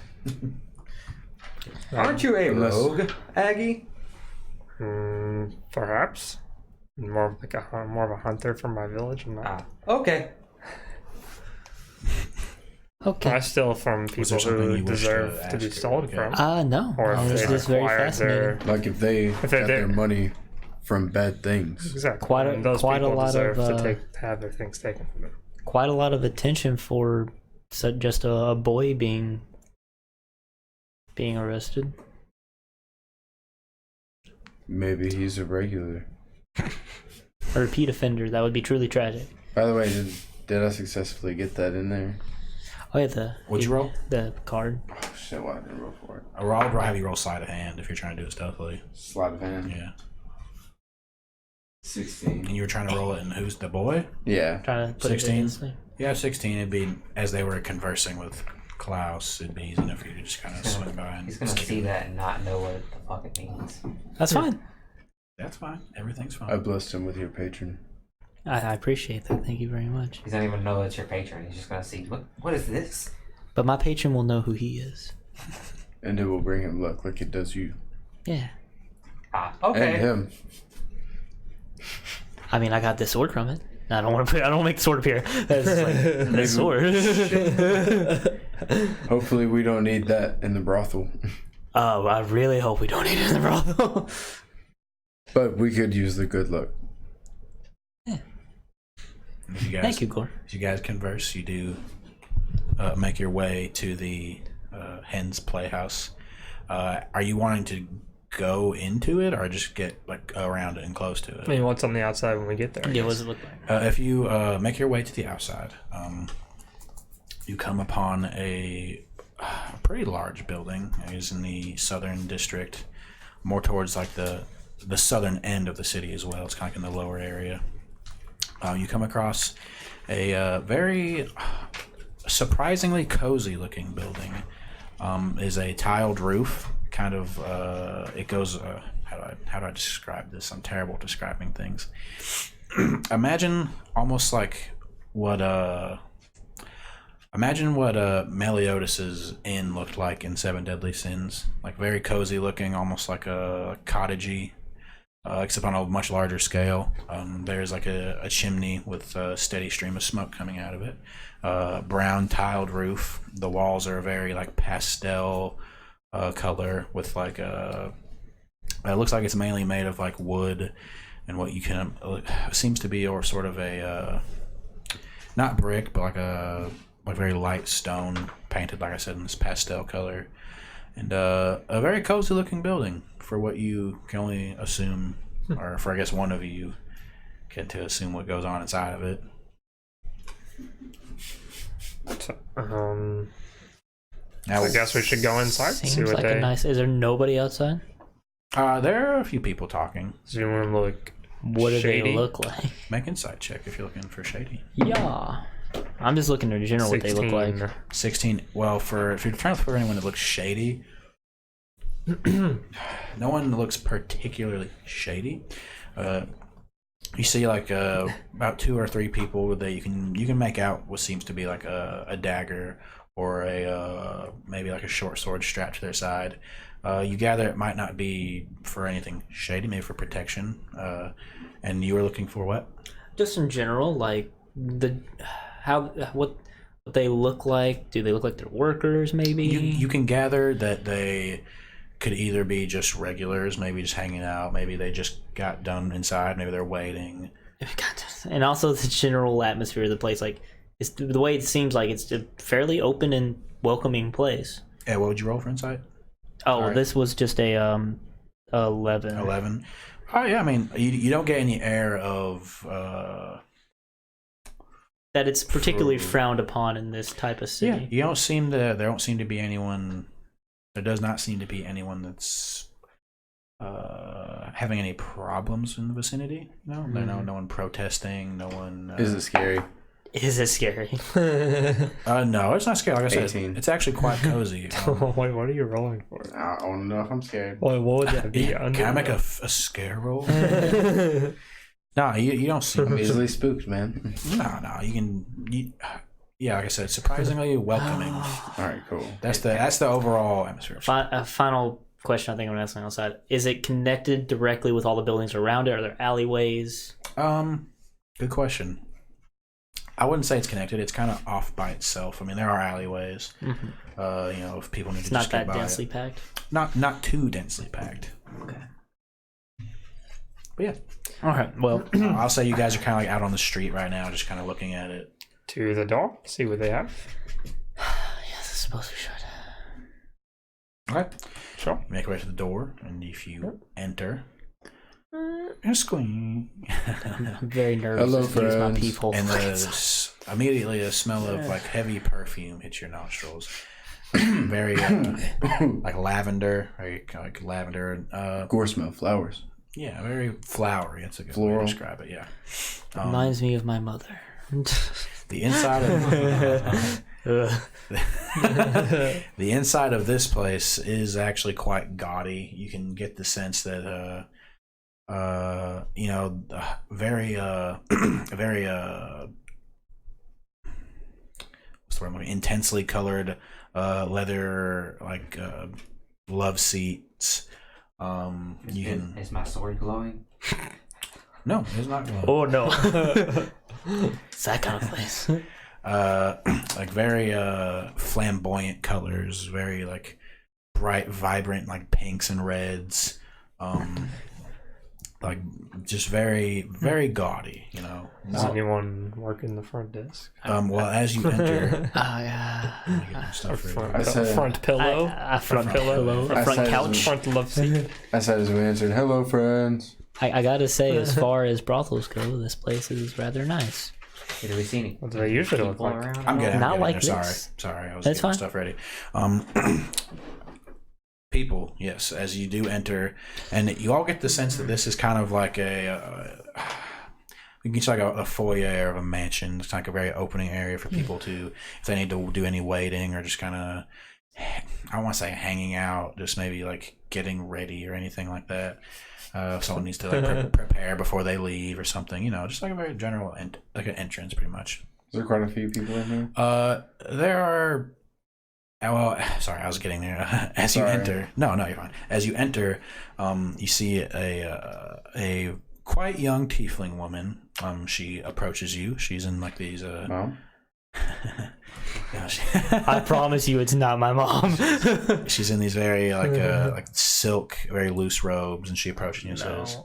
S5: Aren't you a rogue, Aggie?
S2: Perhaps. More of a hunter from my village.
S5: Okay.
S1: Okay.
S2: I steal from people who deserve to be stolen from.
S1: No.
S2: Or if
S1: This
S2: they
S1: is very
S2: acquired
S1: fascinating.
S4: If they got their money from bad things.
S2: Exactly.
S1: Quite
S2: And those
S1: a
S2: people
S1: lot
S2: deserve
S1: of
S2: to have their things taken from them.
S1: quite a lot of attention for just a boy being arrested.
S4: Maybe he's a regular.
S1: A repeat offender. That would be truly tragic.
S4: By the way, did I successfully get that in there?
S1: Oh yeah,
S3: What'd you roll?
S1: The card.
S4: Oh shit! Why didn't I roll for it?
S3: I'll have you roll sleight of hand if you're trying to do it stealthily.
S4: Sleight of hand.
S3: Yeah.
S4: 16.
S3: And you were trying to roll it in who's the boy?
S4: Yeah.
S1: Trying to put
S3: 16?
S1: it against me.
S3: Yeah, 16. It'd be as they were conversing with Klaus. It'd be easy enough for you to just kind of swing by and
S5: He's gonna see that and not know what the fuck it means.
S1: That's fine.
S3: That's fine. Everything's fine.
S4: I blessed him with your patron.
S1: I appreciate that. Thank you very much.
S5: He's not even know it's your patron. He's just gonna see what is this?
S1: But my patron will know who he is.
S4: And it will bring him luck like it does you.
S1: Yeah.
S5: Okay.
S4: And him.
S1: I mean, I got this sword from it. I don't make the sword appear. That's the sword.
S4: Hopefully we don't need that in the brothel.
S1: Oh, I really hope we don't need it in the brothel.
S4: But we could use the good luck.
S1: Thank you, Gore.
S3: As you guys converse, you do make your way to the Hen's Playhouse. Are you wanting to go into it or just get around it and close to it?
S2: I mean, what's on the outside when we get there?
S1: Yeah, what does it look like?
S3: If you make your way to the outside, you come upon a pretty large building. It is in the southern district, more towards the southern end of the city as well. It's kind of in the lower area. You come across a very surprisingly cozy looking building. Is a tiled roof kind of it goes. How do I describe this? I'm terrible at describing things. Imagine almost like what Meliodas' inn looked like in Seven Deadly Sins. Like very cozy looking, almost like a cottagey, except on a much larger scale. There's like a chimney with a steady stream of smoke coming out of it. Brown tiled roof. The walls are very like pastel color with like it looks like it's mainly made of like wood and what you can seems to be or sort of a not brick but like a very light stone painted, like I said, in this pastel color, and a very cozy looking building for what you can only assume, or for I guess one of you get to assume what goes on inside of it.
S2: Now, I guess we should go inside.
S1: Seems
S2: see what
S1: like
S2: they.
S1: a nice. Is there nobody outside?
S3: There are a few people talking.
S2: Does anyone look?
S1: What do
S2: shady?
S1: they look like?
S3: Make insight check if you're looking for shady.
S1: Yeah. I'm just looking in general what they look like.
S3: 16. Well, if you're trying to look for anyone that looks shady, no one looks particularly shady. You see like about 2 or 3 people that you can make out what seems to be like a dagger or a maybe like a short sword strapped to their side. You gather it might not be for anything shady, maybe for protection. And you were looking for what?
S1: Just in general, like what they look like. Do they look like they're workers? Maybe
S3: you can gather that they could either be just regulars, maybe just hanging out, maybe they just got done inside, maybe they're waiting.
S1: And also the general atmosphere of the place, like it's the way it seems like it's a fairly open and welcoming place.
S3: Yeah, what would you roll for insight?
S1: Oh,
S3: right.
S1: This was just a 11.
S3: 11. Oh yeah, I mean you don't get any air of
S1: that it's particularly frowned upon in this type of city.
S3: Yeah, there don't seem to be anyone. There does not seem to be anyone that's having any problems in the vicinity. No, no one protesting. No one.
S4: Is it scary?
S1: Is it scary?
S3: No, it's not scary. Like I said,
S4: 18.
S3: It's actually quite cozy.
S2: Wait, what are you rolling for?
S4: I want to know if I'm scared.
S2: Wait, what would that be?
S3: Can I make a scare roll? No, you don't see.
S4: I'm easily spooked, man.
S3: No, you can. Yeah, like I said, surprisingly welcoming.
S4: All right, cool.
S3: That's the overall atmosphere.
S1: A final question I think I'm asking outside. Is it connected directly with all the buildings around it? Are there alleyways?
S3: Good question. I wouldn't say it's connected. It's kind of off by itself. I mean, there are alleyways. Mm-hmm. If people need
S1: it's
S3: to just
S1: not
S3: get
S1: that
S3: by
S1: densely
S3: it.
S1: packed.
S3: Not too densely packed.
S1: Okay.
S3: But yeah.
S1: All right. Well,
S3: I'll say you guys are kind of like out on the street right now, just kind of looking at it.
S2: To the door, see what they have.
S1: yes, I suppose we should.
S3: Okay.
S2: Sure.
S3: You make your way to the door, and if you enter, squeak.
S1: I'm very nervous.
S4: Hello,
S1: to use my
S4: friends.
S1: peephole.
S3: And immediately a smell of like heavy perfume hits your nostrils. Very like lavender, like lavender.
S4: Gore smell, flowers.
S3: Yeah, very flowery. That's a good way
S4: Floral.
S3: to describe it. Yeah.
S1: Reminds me of my mother.
S3: The inside of the inside of this place is actually quite gaudy. You can get the sense that very very what's the word? Intensely colored leather like love seats.
S5: Is my sword glowing?
S3: No, it's not glowing.
S1: Oh no. It's that kind of place.
S3: Like very flamboyant colors, very like bright, vibrant, like pinks and reds, like just very, very gaudy.
S2: Does anyone work in the front desk?
S3: Well, as you enter,
S2: Front pillow.
S1: A front
S2: pillow.
S1: A front couch.
S2: Front love seat.
S4: I said as we answered, "Hello, friends."
S1: I gotta say, as far as brothels go, this place is rather nice.
S5: Do we see any?
S2: What do they usually look
S5: people
S2: like?
S5: around?
S3: I'm getting
S1: Not
S3: I'm
S1: like
S3: getting there.
S1: this.
S3: Sorry, I was
S1: That's
S3: getting
S1: fine.
S3: stuff ready. People, yes, as you do enter, and you all get the sense that this is kind of like it's like a foyer of a mansion. It's like a very opening area for people to, if they need to do any waiting or just kind of I don't want to say hanging out, just maybe like getting ready or anything like that. If someone needs to like prepare before they leave or something, you know, just like a very general like an entrance, pretty much.
S4: Is there quite a few people in here?
S3: There are. Well, sorry, I was getting there. As you enter, no, you're fine. As you enter, you see a quite young tiefling woman. She approaches you. She's in like these.
S4: Mom?
S1: I promise you, it's not my mom.
S3: She's in these very like silk, very loose robes, and she approaches you and says,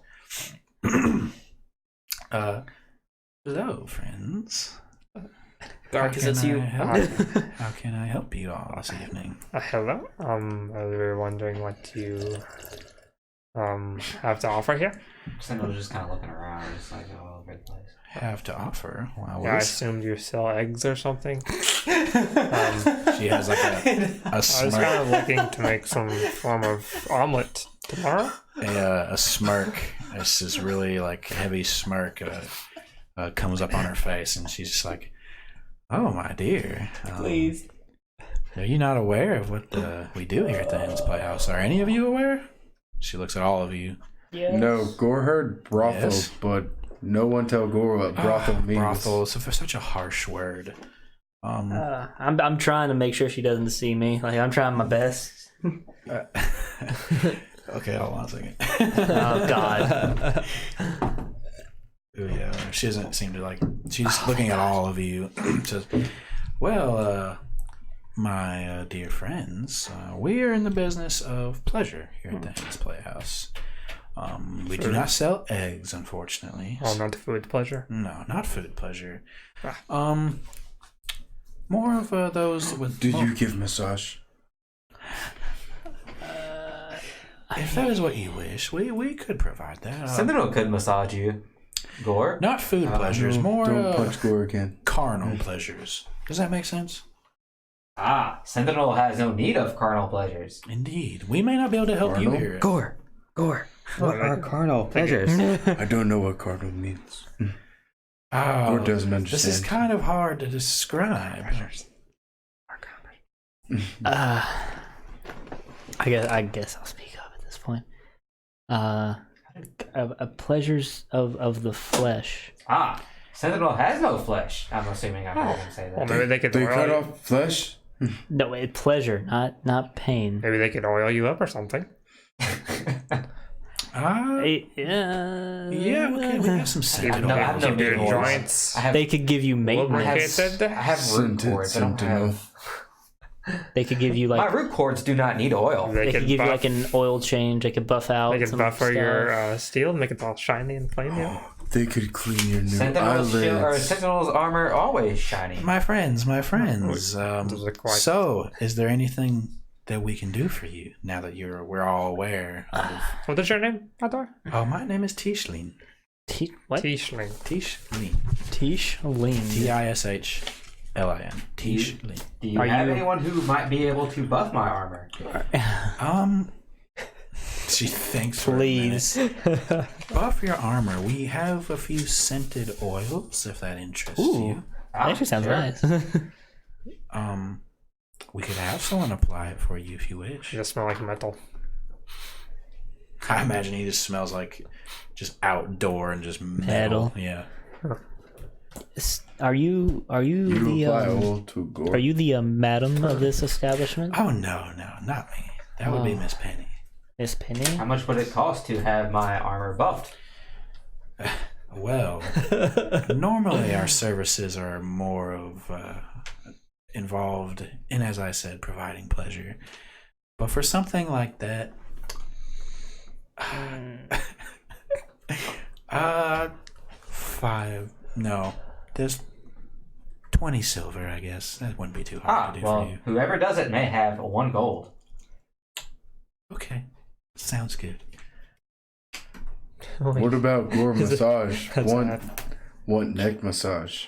S3: "Hello, friends.
S5: Dark, is this you?
S3: How can I help you all this evening?"
S2: Hello. We were wondering what you have to offer here.
S5: Sentinel's just kind of looking around, just like all over the place.
S3: Have to offer? Well,
S2: Yeah, I assumed you sell eggs or something.
S3: she has like a
S2: I was
S3: smirk.
S2: kind of looking to make some form of omelet tomorrow.
S3: A smirk. It's this really like heavy smirk comes up on her face, and she's just like, "Oh my dear,
S5: Please."
S3: Are you not aware of what we do here at the Hens Playhouse? Are any of you aware?" She looks at all of you.
S1: Yes.
S4: No, Gore heard brothel,
S3: Yes.
S4: but no one tell Gore what brothel means.
S3: Brothel is such a harsh word.
S1: I'm trying to make sure she doesn't see me. Like, I'm trying my best.
S3: Okay, hold on a second.
S1: Oh God.
S3: Ooh, yeah, she doesn't seem to like. She's looking at all of you. Says, "Well, my dear friends, we are in the business of pleasure here at the Hens Playhouse. We do not sell eggs, unfortunately.
S2: Oh, not food pleasure.
S3: No, not food pleasure. More of those with.
S4: Do you give massage?
S3: If that is what you wish, we could provide that.
S5: Sentinel could massage you. Gore?
S3: Not food pleasures, more
S4: Don't punch Gore again.
S3: carnal pleasures. Does that make sense?
S5: Sentinel has no need of carnal pleasures.
S3: Indeed. We may not be able to help you
S4: Carnal?
S3: here.
S5: Gore. What are carnal pleasures?
S4: I don't know what cardinal means.
S3: Oh,
S4: Gore doesn't understand.
S3: this is kind of hard to describe.
S1: I guess I'll speak up at this point. Pleasures of the flesh.
S5: Sentinel has no flesh. I'm assuming I heard him say
S2: Well,
S5: that.
S2: maybe they could
S4: They
S2: oil
S4: cut
S2: you.
S4: off flesh?
S1: No, pleasure, not pain.
S2: Maybe they could oil you up or something.
S3: Yeah, okay, we have some scented
S5: I
S3: oil.
S5: have no
S2: Keep your
S5: need for it.
S2: joints.
S1: They could give you maintenance.
S2: Lubricated.
S5: I have root
S4: Scented
S5: cords. I don't
S4: sentinel.
S5: have...
S1: They could give you
S5: My
S1: like
S5: root cords do not need oil.
S1: they could give you like an oil change. They could buff out.
S2: They could
S1: some
S2: buffer
S1: stuff.
S2: your steel, make it all shiny and clean. Yeah.
S4: They could clean your new
S5: Sentinel's
S4: eyelids.
S5: armor always shiny.
S3: My friends.
S2: Those are quite-
S3: So, is there anything that we can do for you now that we're all aware of?
S2: What is your name, Ador?
S3: Oh, my name is Tishlin.
S1: What?
S2: Tiefling.
S3: Tishlin.
S1: Tishlin.
S3: Tishlin. Tishlin.
S5: Do you
S1: Are
S5: have
S1: you-
S5: anyone who might be able to buff my armor?
S3: She thinks for a minute.
S1: Please.
S3: Buff your armor. We have a few scented oils, if that interests
S1: Ooh.
S3: you.
S1: That actually sounds
S5: Sure.
S1: nice.
S3: We could have someone apply it for you if you wish.
S2: You just smell like metal.
S3: I imagine he just smells like just outdoor and just metal. Yeah.
S1: Are you
S4: You
S1: the
S4: apply oil to Gore.
S1: are you the madam of this establishment?
S3: Oh no, not me. That would be Miss Penny.
S1: Miss Penny?
S5: How much would it cost to have my armor buffed?
S3: Well, normally our services are more of involved in, as I said, providing pleasure. But for something like that, there's 20 silver, I guess. That wouldn't be too hard to do for you.
S5: Whoever does it may have 1 gold.
S3: Okay, sounds good.
S4: What about Gore massage?
S2: That's
S4: One neck massage.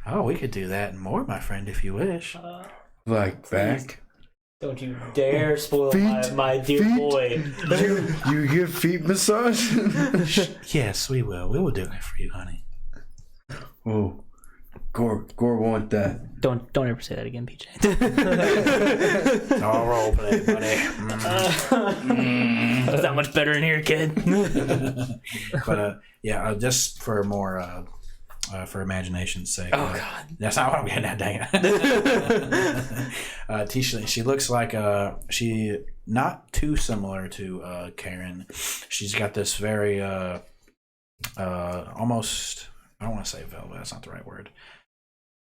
S3: Oh, we could do that and more, my friend, if you wish.
S4: Like back?
S1: Don't you dare spoil
S4: Feet?
S1: my dear
S4: Feet?
S1: boy.
S4: You give feet massage?
S3: Yes, we will. We will do it for you, honey.
S4: Oh, Gore want that.
S1: Don't ever say that again, PJ.
S3: It's all role play, buddy.
S1: It's not much better in here, kid.
S3: But yeah, just for more for imagination's sake.
S1: Oh God,
S3: that's not what I'm getting at. Dang it. She looks like she not too similar to Karen. She's got this very almost, I don't want to say velvet. That's not the right word.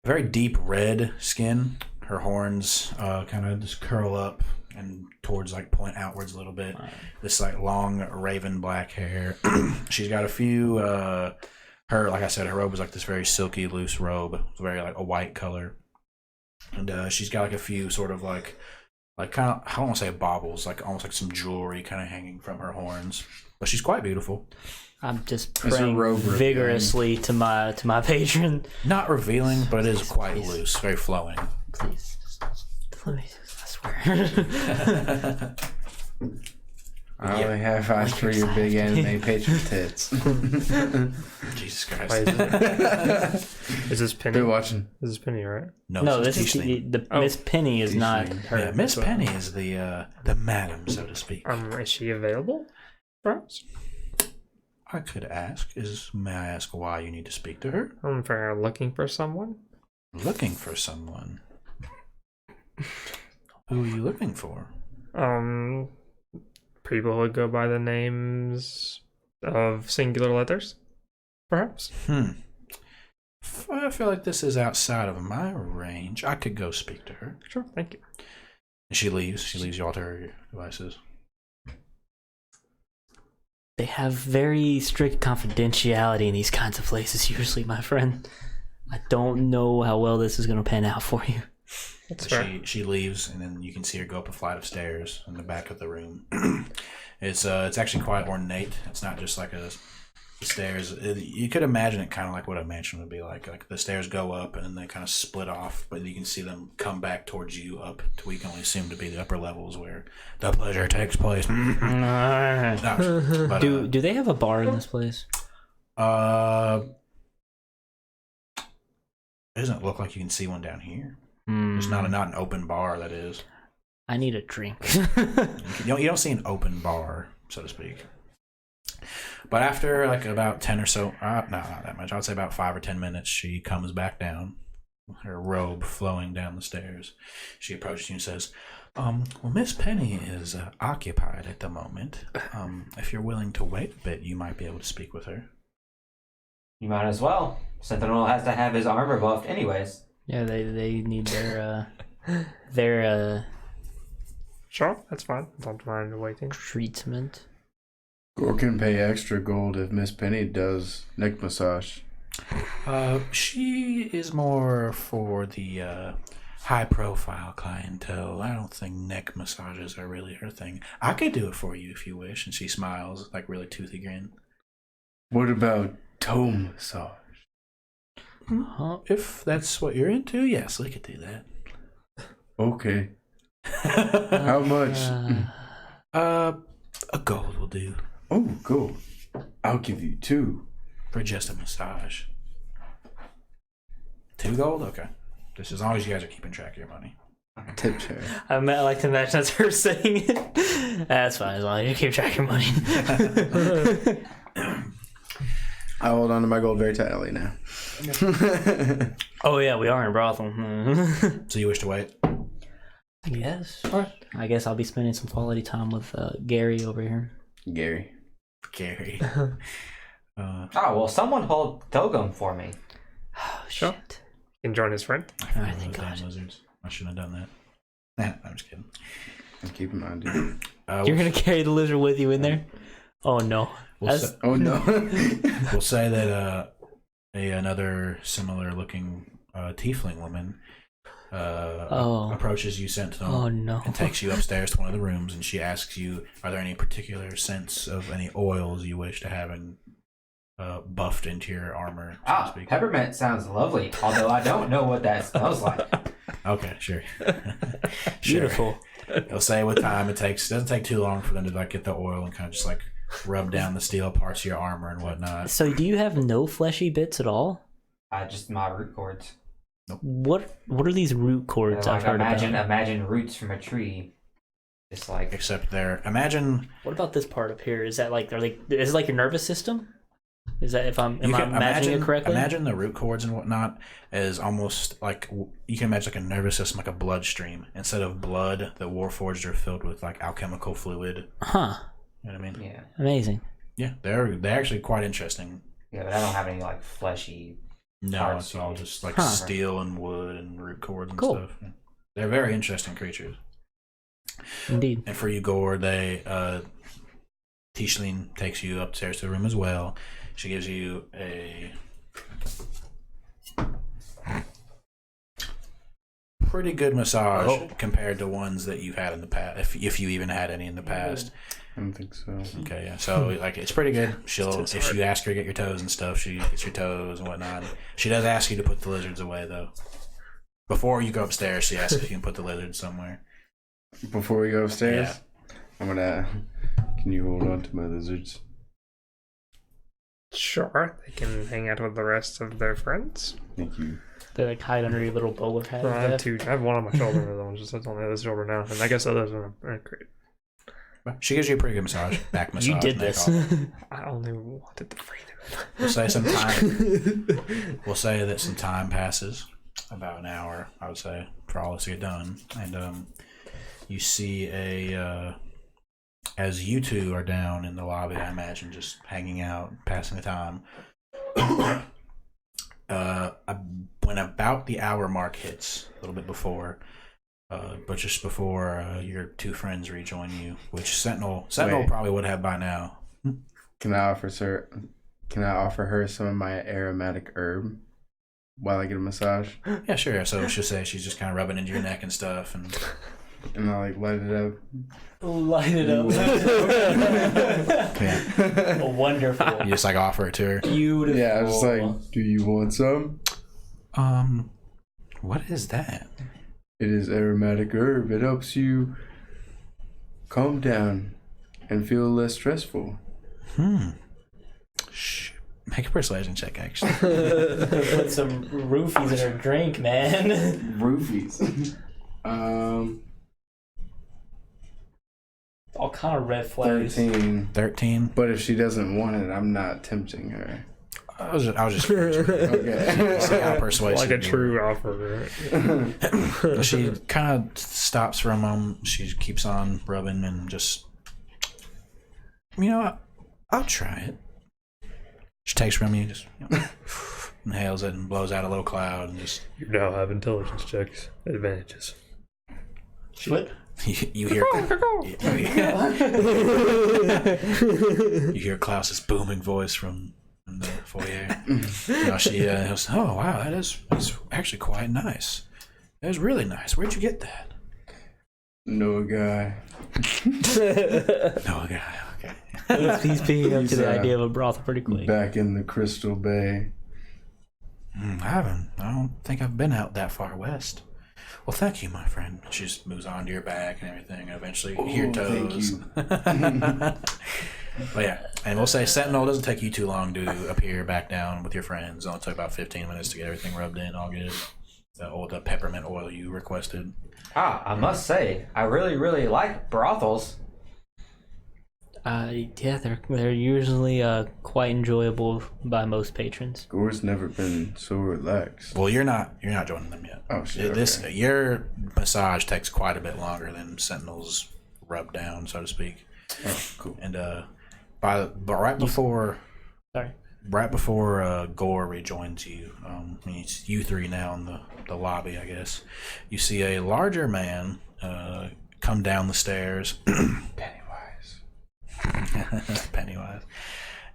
S3: Very deep red skin. Her horns kind of just curl up and towards like point outwards a little bit. Wow. This like long raven black hair. She's got a few. Her, like I said, her robe is like this very silky, loose robe. It's very like a white color, and she's got like a few sort of like kind of, I don't want to say baubles, like almost like some jewelry kind of hanging from her horns. But she's quite beautiful.
S1: I'm just praying vigorously to my patron.
S3: Not revealing, but it is quite loose, very flowing.
S1: Please, let me. I swear.
S4: I only have eyes for your big anime patron tits.
S3: Jesus Christ.
S2: Is this Penny?
S4: They're watching.
S2: This is Penny, right?
S1: No, this is the Miss Penny is not her.
S3: Yeah, Miss Penny is the madam, so to speak.
S2: Is she available? Perhaps.
S3: I could ask. May I ask why you need to speak to her?
S2: For looking for someone.
S3: Looking for someone. Who are you looking for?
S2: People who go by the names of singular letters, perhaps.
S3: I feel like this is outside of my range. I could go speak to her.
S2: Sure, thank you.
S3: And she leaves. She leaves you all to her devices.
S1: They have very strict confidentiality in these kinds of places, usually, my friend. I don't know how well this is going to pan out for you.
S3: She leaves, and then you can see her go up a flight of stairs in the back of the room. It's actually quite ornate. It's not just like the stairs. You could imagine it kind of like what a mansion would be like. Like the stairs go up, and then they kind of split off, but you can see them come back towards you up to we can only assume to be the upper levels where the pleasure takes place. No, but,
S1: do they have a bar in this place?
S3: It doesn't look like you can see one down here. It's not an open bar, that is.
S1: I need a drink.
S3: you don't see an open bar, so to speak. But after like about 10 or so, no, not that much. I would say about 5 or 10 minutes, she comes back down, her robe flowing down the stairs. She approaches you and says, well, Miss Penny is occupied at the moment. If you're willing to wait a bit, you might be able to speak with her.
S5: You might as well. Sentinel has to have his armor buffed anyways.
S1: Yeah, they need their
S2: Sure, that's fine. Don't mind waiting.
S1: treatment.
S4: Gore can pay extra gold if Miss Penny does neck massage.
S3: She is more for the high-profile clientele. I don't think neck massages are really her thing. I could do it for you if you wish. And she smiles, like really toothy grin.
S4: What about toe massage?
S3: If that's what you're into, yes, we could do that.
S4: Okay. How much?
S3: A gold will do.
S4: Oh, cool. I'll give you 2.
S3: For just a massage. 2 gold? Okay. Just as long as you guys are keeping track of your money.
S4: Tip share.
S1: I like to imagine that's her saying it. That's fine, as long as you keep track of your money.
S4: I hold on to my gold very tightly now.
S1: Oh yeah, we are in a brothel.
S3: So you wish to wait?
S1: Yes. I guess I'll be spending some quality time with Gary over here.
S4: Gary.
S5: Well, someone hold Togum for me.
S1: Oh
S2: Sure.
S1: shit.
S2: You can join his friend.
S1: I think
S3: Damn lizards. I shouldn't have done that. I'm just kidding.
S4: And keep in mind, dude.
S1: You're gonna carry the lizard with you in there? Oh no.
S4: Oh no.
S3: We'll say that another similar looking tiefling woman approaches you, Sentinel,
S1: Oh no.
S3: and takes you upstairs to one of the rooms, and she asks you, are there any particular scents of any oils you wish to have buffed into your armor, so to speak?
S5: Peppermint sounds lovely, although I don't know what that smells like.
S3: Okay, sure.
S1: Beautiful.
S3: They'll say with time it doesn't take too long for them to like get the oil and kind of just like rub down the steel parts of your armor and whatnot.
S1: So do you have no fleshy bits at all?
S5: Just my root cords.
S1: What are these root cords I've heard about?
S5: Imagine roots from a tree. Just like
S3: except imagine.
S1: What about this part up here? Is that like is it like your nervous system? Is that if am I imagining it correctly?
S3: Imagine the root cords and whatnot as almost like you can imagine like a nervous system, like a bloodstream. Instead of blood, the Warforged are filled with like alchemical fluid.
S1: Huh.
S3: You know what I mean?
S1: Yeah. Amazing.
S3: Yeah, they're actually quite interesting.
S5: Yeah, but I don't have any like fleshy.
S3: No, it's all just like steel and wood and root cords and stuff. They're very interesting creatures.
S1: Indeed.
S3: And for you, Gore, Tischling takes you upstairs to the room as well. She gives you a pretty good massage compared to ones that you've had in the past, if you even had any in the past.
S4: I don't think so.
S3: Okay, yeah. So like it's pretty good. If you ask her to get your toes and stuff, she gets your toes and whatnot. She does ask you to put the lizards away though. Before you go upstairs, she asks if you can put the lizards somewhere.
S4: Before we go upstairs,
S3: yeah.
S4: Can you hold on to my lizards?
S2: Sure, they can hang out with the rest of their friends.
S4: Thank you.
S1: They like hide under your little bowler hat.
S2: I have two. I have one on my shoulder, and the other one just sits on the other shoulder now. And I guess others are great.
S3: She gives you a pretty good massage, back massage.
S1: You did this.
S2: I only wanted to breathe.
S3: We'll say some time. We'll say that some time passes, about an hour, I would say, for all this to get done, and you see as you two are down in the lobby, I imagine, just hanging out, passing the time. When about the hour mark hits, a little bit before, but just before your two friends rejoin you, which Sentinel probably would have by now.
S4: Can I offer her some of my aromatic herb while I get a massage?
S3: Yeah, sure. So she'll say she's just kind of rubbing into your neck and stuff, and
S4: I like light it up.
S1: Light it up.
S3: Yeah.
S1: Wonderful.
S3: You just like offer it to her.
S1: Beautiful.
S4: Yeah, I was just like, do you want some?
S3: What is that?
S4: It is aromatic herb. It helps you calm down and feel less stressful.
S3: Make a persuasion check, actually.
S1: Put some roofies in her drink, man.
S4: Roofies.
S1: All kind of red flags.
S3: 13.
S4: But if she doesn't want it, I'm not tempting her.
S3: I was just okay. See how persuasive.
S2: Like a true offer. Right?
S3: She kind of stops for a moment. She keeps on rubbing and just, I'll try it. She takes from you, just inhales it and blows out a little cloud and just.
S2: You now have intelligence checks advantages.
S1: What?
S3: You hear you hear Klaus's booming voice from the foyer. She goes, "Oh wow, that's actually quite nice. That was really nice. Where'd you get that?"
S4: No guy.
S3: No guy. Okay.
S1: He's picking up to the idea of a brothel pretty quick.
S4: Back in the Crystal Bay.
S3: I don't think I've been out that far west. Well, thank you, my friend. She just moves on to your back and everything, and eventually you hear toes.
S4: Thank
S3: But yeah, and we'll say Sentinel doesn't take you too long to appear back down with your friends. It'll take about 15 minutes to get everything rubbed in, all good. The peppermint oil you requested.
S5: I must say, I really, really like brothels.
S1: Yeah, they're usually quite enjoyable by most patrons.
S4: Gore's never been so relaxed.
S3: Well, you're not joining them yet.
S4: Oh shit.
S3: Okay. Your massage takes quite a bit longer than Sentinel's rub down, so to speak.
S4: Oh, cool.
S3: And right before Gore rejoins you, it's you three now in the lobby, I guess. You see a larger man come down the stairs. Pennywise.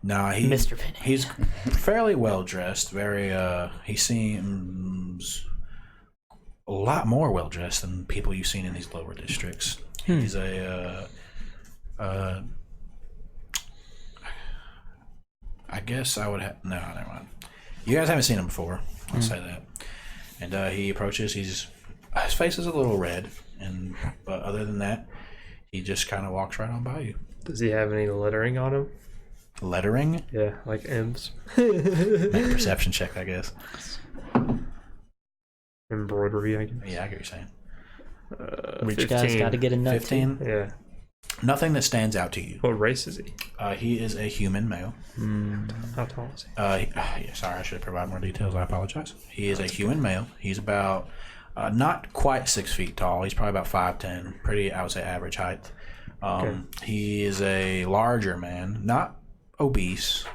S3: No,
S1: Mr. Penny.
S3: He's fairly well dressed. He seems a lot more well dressed than people you've seen in these lower districts. He's I guess I would have. No, never mind. You guys haven't seen him before. I'll say that. And he approaches. His face is a little red, but other than that, he just kind of walks right on by you.
S2: Does he have any lettering on him?
S3: lettering.
S2: Yeah, like M's.
S3: Make a perception check, I guess.
S2: Embroidery, I guess.
S3: Yeah, I get what you're saying.
S1: Which
S2: 15.
S1: guy's got to get a nut
S3: 15.
S2: Yeah.
S3: Nothing that stands out to you.
S2: What race is he?
S3: He is a human male.
S2: How tall is he?
S3: Yeah, sorry, I should have provided more details. I apologize. He is a human male. He's about not quite 6 feet tall. He's probably about 5'10", pretty, I would say, average height. He is a larger man, not obese,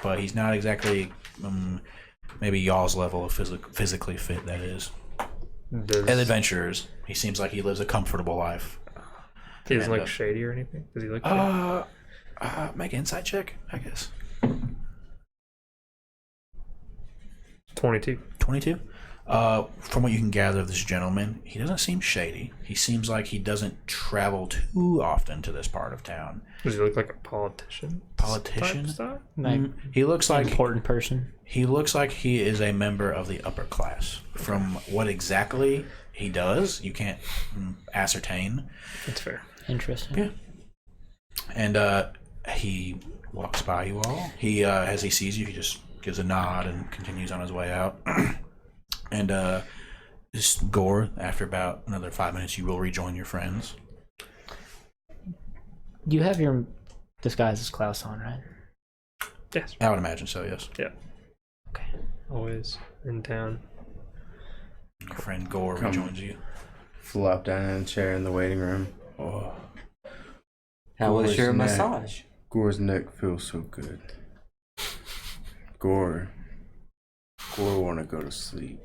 S3: but he's not exactly maybe y'all's level of physically fit. That is. As adventurers, he seems like he lives a comfortable life.
S2: He doesn't look shady or anything? Does he look
S3: make an insight check, I guess.
S2: 22.
S3: 22? From what you can gather of this gentleman, he doesn't seem shady. He seems like he doesn't travel too often to this part of town.
S2: Does he look like a politician?
S3: Politician?
S1: He
S3: looks like
S1: important person.
S3: He looks like he is a member of the upper class. From what exactly he does, you can't ascertain.
S2: That's fair.
S1: Interesting.
S3: Yeah. And he walks by you all. He as he sees you, he just gives a nod and continues on his way out. And just Gore, after about another 5 minutes, you will rejoin your friends.
S1: You have your disguise as Klaus on, right?
S2: Yes.
S3: I would imagine so, yes.
S2: Yeah.
S1: Okay.
S2: Always in town.
S3: Your friend Gore rejoins you.
S4: Flop down in a chair in the waiting room.
S3: Oh.
S5: How was
S4: Gore's
S5: your
S4: neck.
S5: massage?
S4: Gore's neck feels so good. Gore want to go to sleep.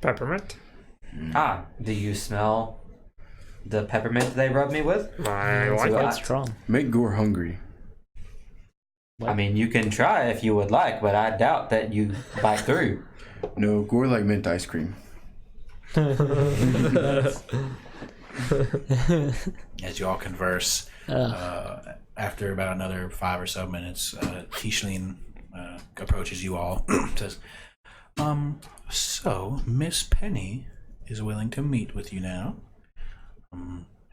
S2: Peppermint?
S5: Do you smell the peppermint they rubbed me with?
S2: I
S1: It's
S2: like
S1: quite
S2: that.
S1: strong.
S4: Make Gore hungry.
S5: I mean, you can try if you would like, but I doubt that you bite through.
S4: No, Gore like mint ice cream.
S3: As you all converse, after about another 5 or so minutes, Tishlin approaches you all. Says, so Miss Penny is willing to meet with you now.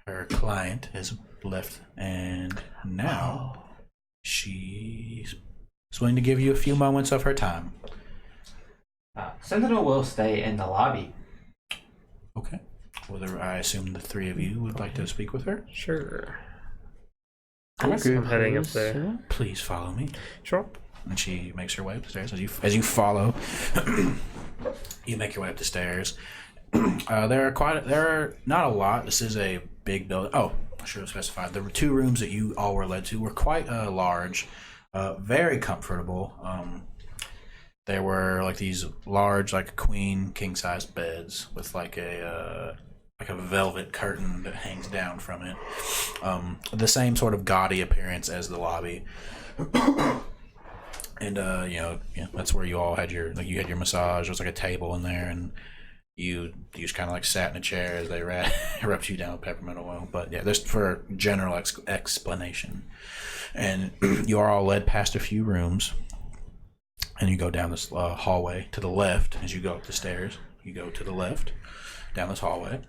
S3: Her client has left, and now she's willing to give you a few moments of her time.
S5: Sentinel will stay in the lobby.
S3: Okay. Whether I assume the three of you would like to speak with her.
S2: Sure.
S4: I'm good.
S2: I'm heading up there.
S3: Please follow me.
S2: Sure.
S3: And she makes her way up the stairs. As you follow, you make your way up the stairs. There are not a lot. This is a big building. Oh, I should have specified. The two rooms that you all were led to were quite large, very comfortable. There were like these large, like queen king size beds with like a velvet curtain that hangs down from it. The same sort of gaudy appearance as the lobby. And that's where you all had your massage. There was like a table in there, and you just kind of like sat in a chair as they rubbed you down with peppermint oil. But yeah, just for general explanation. And you are all led past a few rooms, and you go down this hallway to the left. As you go up the stairs, you go to the left down this hallway,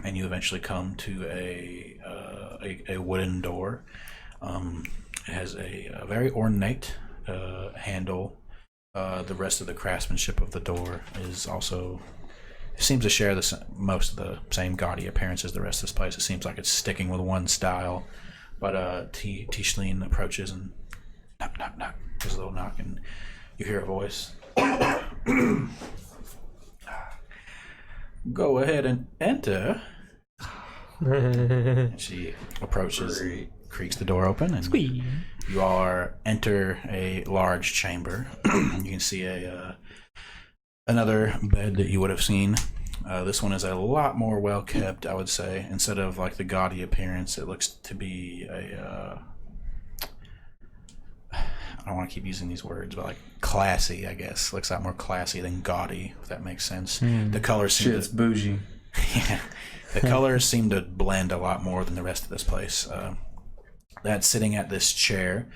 S3: and you eventually come to a wooden door. It has a very ornate handle. The rest of the craftsmanship of the door is also seems to share most of the same gaudy appearance as the rest of this place. It seems like it's sticking with one style. But Tishlin approaches and knock. There's a little knock, and you hear a voice. Go ahead and enter. And she approaches, creaks the door open, and you all enter a large chamber. You can see another bed that you would have seen. This one is a lot more well kept, I would say. Instead of like the gaudy appearance, it looks to be I don't want to keep using these words, but like classy, I guess. Looks a lot more classy than gaudy, if that makes sense. The colors seem
S4: Shit's bougie.
S3: yeah, the colors seem to blend a lot more than the rest of this place. That's sitting at this chair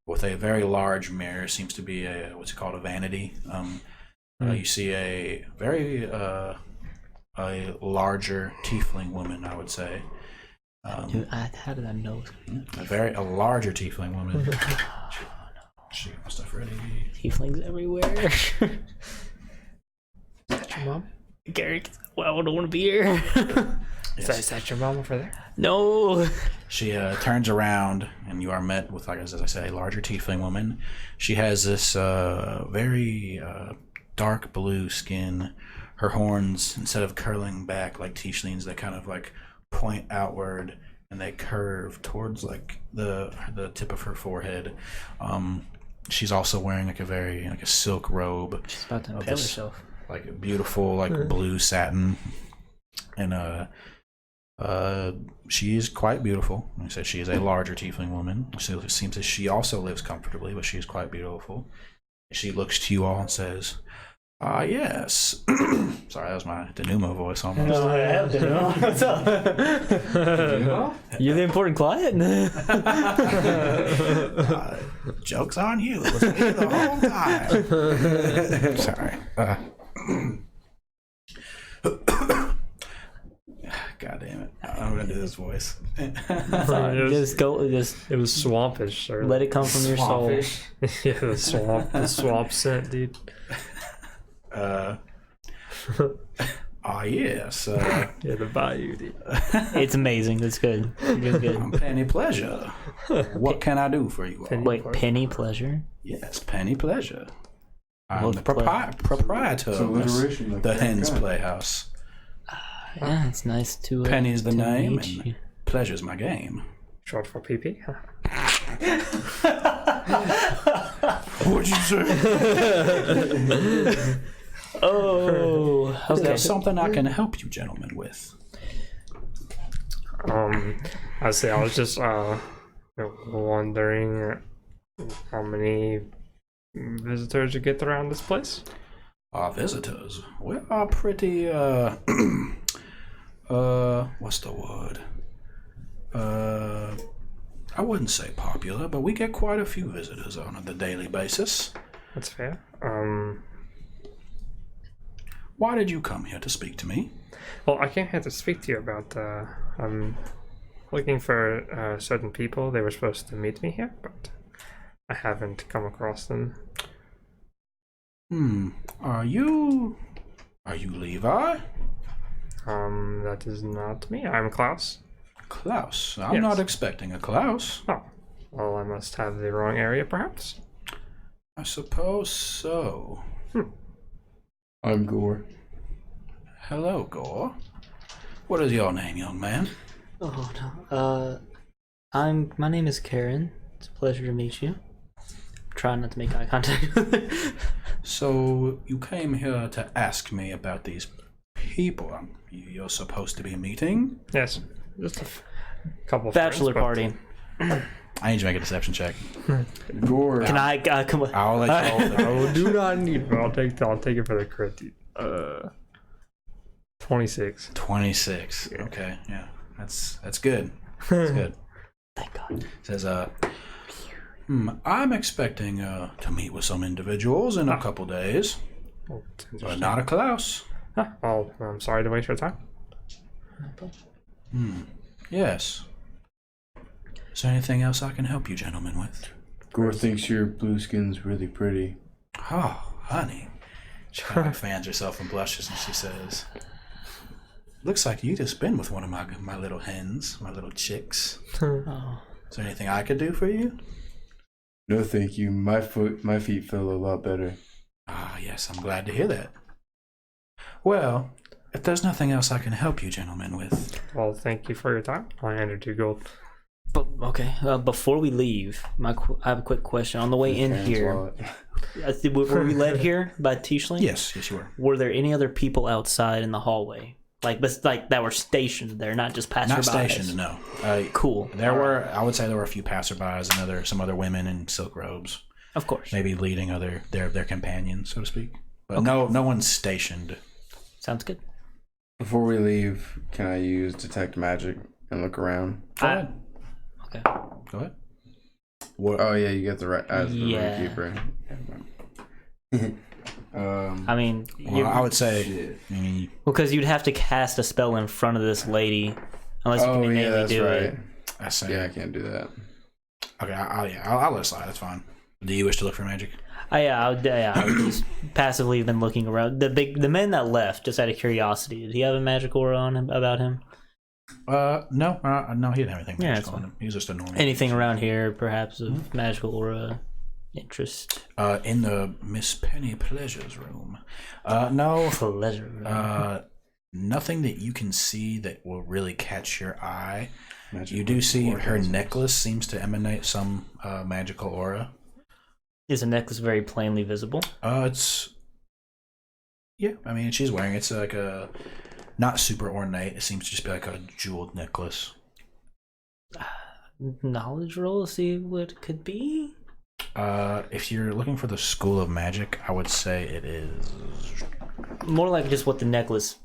S3: with a very large mirror. Seems to be what's called a vanity. You see a very a larger tiefling woman, I would say.
S1: Dude, how did I know?
S3: A larger tiefling woman. She got my stuff ready.
S1: Tieflings everywhere.
S2: Is that your mom?
S1: Garrick, well, I don't want to be here.
S2: Yes. Is that your mom over there?
S1: No.
S3: She turns around, and you are met with, like as I said, a larger tiefling woman. She has this very dark blue skin. Her horns, instead of curling back like tieflings, they kind of like point outward, and they curve towards like the tip of her forehead. She's also wearing like a silk robe.
S1: She's about to impale herself.
S3: Like a beautiful blue satin, and she is quite beautiful. Like I said, she is a larger tiefling woman. So it seems that she also lives comfortably, but she is quite beautiful. She looks to you all and says, yes. Sorry, that was my Denumo voice almost.
S1: No, I have Denumo. What's up? You're the important client?
S3: Joke's on you. It was me the whole time. Sorry. God damn it. I'm going to do this voice.
S1: Just go. Just
S2: It was swampish, sir.
S1: let it come from your soul.
S5: Swampish.
S2: Yeah, the swamp scent, dude.
S3: Yes.
S2: Yeah, the bayou, dude.
S1: It's amazing. It's good. Good.
S3: Penny pleasure. What can I do for you all?
S1: Wait, penny pleasure?
S3: Yes, penny pleasure. I'm
S1: Well,
S3: the proprietor
S4: It's
S3: of
S4: alliteration, like
S3: the
S4: that
S3: Hens
S4: guy.
S3: Playhouse.
S1: Yeah, it's nice to.
S3: Penny's the
S1: to
S3: name,
S1: meet you.
S3: and pleasure's my game.
S2: Short for PP. Huh?
S3: What'd you say?
S1: Oh,
S3: Is
S1: okay.
S3: there something I can help you gentlemen with?
S2: I say I was just wondering how many visitors you get around this place.
S3: Our visitors, we are pretty, what's the word? I wouldn't say popular, but we get quite a few visitors on a daily basis.
S2: That's fair.
S3: Why did you come here to speak to me?
S2: Well, I came here to speak to you about. I'm looking for certain people. They were supposed to meet me here, but I haven't come across them.
S3: Are you Levi?
S2: That is not me. I'm Klaus.
S3: Klaus. I'm
S2: Yes.
S3: not expecting a Klaus.
S2: Oh, well, I must have the wrong area, perhaps.
S3: I suppose so.
S4: I'm Gore.
S3: Hello, Gore. What is your name, young man?
S1: Oh no. My name is Karen. It's a pleasure to meet you. Try not to make eye contact with her.
S3: So, you came here to ask me about these people you're supposed to be meeting?
S2: Yes, just a couple of
S1: Bachelor
S2: friends,
S1: party.
S3: I need to make a deception check.
S4: Gore.
S1: Can I come on?
S3: I'll let you
S2: but I do not need. But I'll take it for the crit, dude. 26.
S3: 26. Okay, yeah. That's good. That's good.
S1: Thank God.
S3: It says, I'm expecting to meet with some individuals in a couple days,
S2: Oh,
S3: but not a Klaus.
S2: well, I'm sorry to waste your time.
S3: Yes. Is there anything else I can help you gentlemen with?
S4: Gore thinks your blue skin's really pretty.
S3: Oh, honey. She kind of fans herself and blushes and she says, looks like you just been with one of my little hens, my little chicks.
S1: Oh.
S3: Is there anything I could do for you?
S4: No, thank you. My feet feel a lot better.
S3: Ah, yes, I'm glad to hear that. Well, if there's nothing else I can help you gentlemen with.
S2: Well, thank you for your time. I handed you gold.
S1: But okay. Before we leave, I have a quick question. On the way in
S4: Karen's
S1: here,
S4: wallet.
S1: were we led here by Tiefling?
S3: Yes, you were.
S1: Were there any other people outside in the hallway, like that were stationed there, not just passerbys?
S3: Not stationed, no.
S1: Cool.
S3: I would say there were a few passerbys and some other women in silk robes,
S1: Of course.
S3: maybe leading their companions, so to speak. But no one's stationed.
S1: Sounds good.
S4: Before we leave, can I use detect magic and look around?
S3: Go ahead.
S1: Okay.
S3: Go ahead. What?
S4: Oh yeah, you get the right as the
S1: Yeah.
S4: keeper.
S1: I mean,
S3: Well, I would say,
S4: Shit.
S3: I mean,
S1: because you'd have to cast a spell in front of this lady. Unless you can innately do
S4: right.
S1: it.
S3: I see.
S4: Yeah, I can't do that.
S3: Okay, I'll let it slide. That's fine. Do you wish to look for magic?
S1: I would just passively been looking around. The man that left, just out of curiosity, did he have a magic aura on him about him?
S3: No, he didn't have anything
S1: Yeah,
S3: magical on him. He was just a normal.
S1: Anything around here, perhaps of magical aura interest?
S3: In the Miss Penny Pleasure's room. No.
S1: Pleasure.
S3: Nothing that you can see that will really catch your eye.
S4: Magic
S3: You do see her
S4: organs.
S3: necklace seems to emanate some magical aura.
S1: Is the necklace very plainly visible?
S3: It's yeah. I mean, she's wearing it's like a not super ornate. It seems to just be like a jeweled necklace.
S1: Knowledge roll, see what it could be.
S3: If you're looking for the school of magic, I would say it is
S1: More like just what the necklace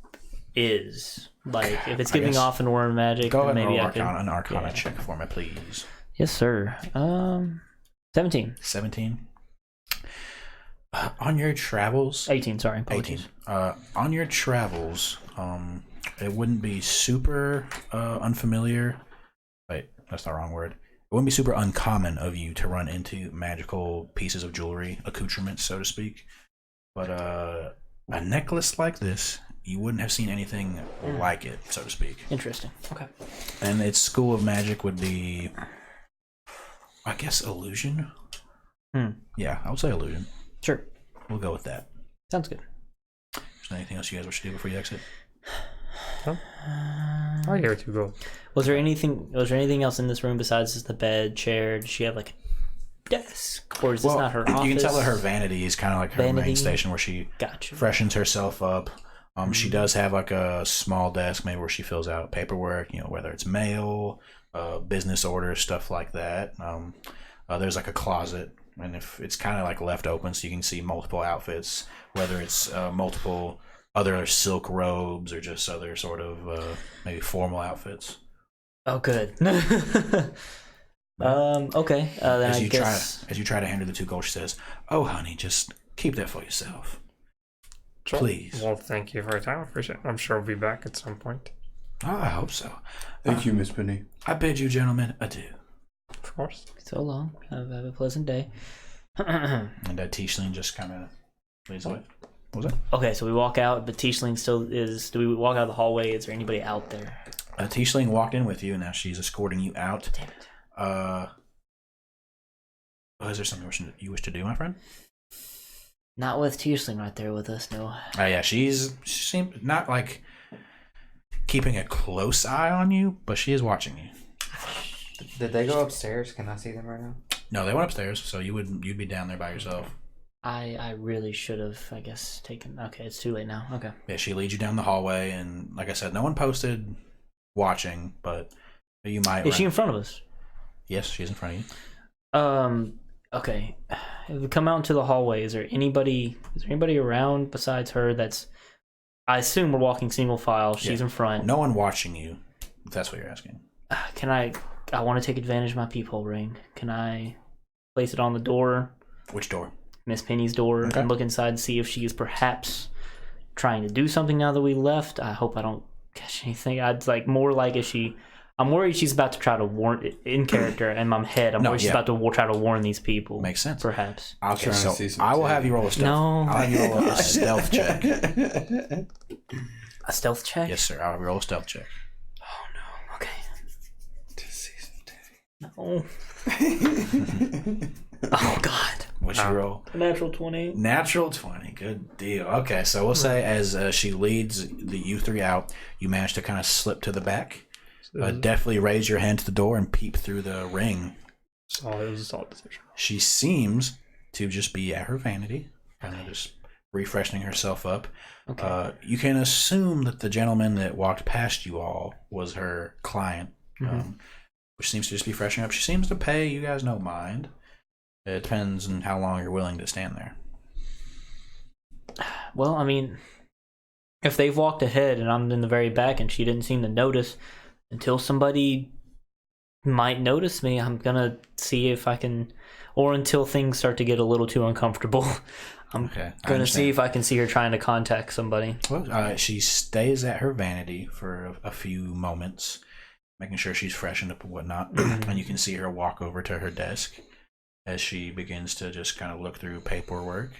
S1: is. Like if it's
S3: I
S1: giving
S3: guess-
S1: off an aura of magic,
S3: Go
S1: then
S3: ahead and
S1: maybe
S3: roll
S1: I could.
S3: an Arcana
S1: yeah.
S3: check for me, please.
S1: Yes, sir. 17.
S3: 17. On your travels,
S1: 18. Sorry.
S3: 18.
S1: Apologies.
S3: On your travels, it wouldn't be super unfamiliar. Wait, that's the wrong word. It wouldn't be super uncommon of you to run into magical pieces of jewelry, accoutrements, so to speak. But a necklace like this, you wouldn't have seen anything like it, so to speak.
S1: Interesting. Okay.
S3: And its school of magic would be, I guess, illusion. Yeah, I would say illusion.
S1: Sure.
S3: We'll go with that.
S1: Sounds good.
S3: Is there anything else you guys wish to do before you exit?
S2: I'll hear it go.
S1: Was there anything else in this room besides just the bed, chair? Did she have like a desk, or is this not her office?
S3: You can tell that her vanity is kind of like her
S1: Vanity?
S3: main station where she
S1: Gotcha.
S3: freshens herself up. She does have like a small desk, maybe where she fills out paperwork. Whether it's mail, business orders, stuff like that. There's like a closet, and if it's kind of like left open, so you can see multiple outfits, whether it's multiple other silk robes or just other sort of maybe formal outfits.
S1: Oh, good. Okay. Then I guess.
S3: As you try to hand her the 2 gold, she says, "Oh, honey, just keep that for yourself, please."
S2: Well, thank you for your time. I appreciate it. I'm sure we'll be back at some point.
S3: Oh, I hope so.
S4: Thank you, Miss Penny.
S3: I bid you, gentlemen, adieu.
S2: Of course.
S1: So long. Have a pleasant day.
S3: And Tiefling just kind of leads away. What was that?
S1: Okay, so we walk out, but Tiefling still is. Do we walk out of the hallway? Is there anybody out there?
S3: Tiefling walked in with you, and now she's escorting you out.
S1: Damn it.
S3: Is there something you wish to do, my friend?
S1: Not with Tiefling right there with us, no.
S3: Yeah, she seems not like keeping a close eye on you, but she is watching you.
S5: Did they go upstairs? Can I see them right now?
S3: No, they went upstairs, so you'd be down there by yourself.
S1: I really should have, I guess, taken. Okay, it's too late now. Okay.
S3: Yeah, she leads you down the hallway, and like I said, no one posted watching, but you might.
S1: Is she in front of us?
S3: Yes, she's in front of you.
S1: Okay. If we come out into the hallway, is there anybody around besides her that's... I assume we're walking single file. She's in front.
S3: No one watching you, if that's what you're asking.
S1: I want to take advantage of my peephole ring. Can I place it on the door?
S3: Which door?
S1: Miss Penny's door,
S3: Okay.
S1: and look inside and see if she is perhaps trying to do something now that we left. I hope I don't catch anything. I'd like more like if she... I'm worried she's about to try to warn in character in my head. I'm worried she's about to try to warn these people.
S3: Makes sense.
S1: Perhaps.
S3: Okay,
S4: Trying to
S3: so
S4: see some
S3: I will
S4: tape.
S3: have you roll a stealth.
S1: No.
S3: I'll have you roll a stealth check.
S1: A stealth check?
S3: Yes, sir. I'll roll a stealth check.
S1: Oh no. Okay.
S4: To see some
S1: No. Oh God.
S3: What'd you roll?
S1: Natural 20.
S3: Natural 20. Good deal. Okay, so we'll say as she leads you 3 out, you manage to kind of slip to the back. Definitely raise your hand to the door and peep through the ring.
S2: Solid. It was a solid decision.
S3: She seems to just be at her vanity, kind of just refreshing herself up.
S1: Okay.
S3: You can assume that the gentleman that walked past you all was her client, which seems to just be freshening up. She seems to pay you guys no mind. It depends on how long you're willing to stand there.
S1: Well, I mean, if they've walked ahead and I'm in the very back and she didn't seem to notice, until somebody might notice me, I'm gonna see if I can, or until things start to get a little too uncomfortable, I'm gonna see if I can see her trying to contact somebody.
S3: Well, she stays at her vanity for a few moments, making sure she's freshened up and whatnot. And you can see her walk over to her desk as she begins to just kind of look through paperwork.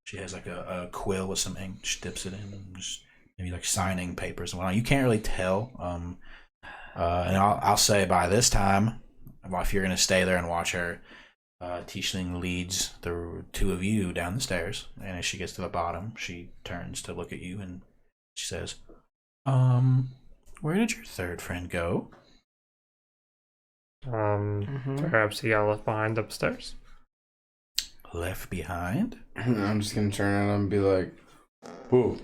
S3: She has like a quill with some ink. She dips it in and just maybe like signing papers and whatnot. You can't really tell. And I'll say by this time, if you're going to stay there and watch her, Tiefling leads the two of you down the stairs. And as she gets to the bottom, she turns to look at you and she says, where did your third friend go?
S2: Perhaps he got left behind upstairs.
S3: Left behind?
S4: I'm just gonna turn around and be like, whoa,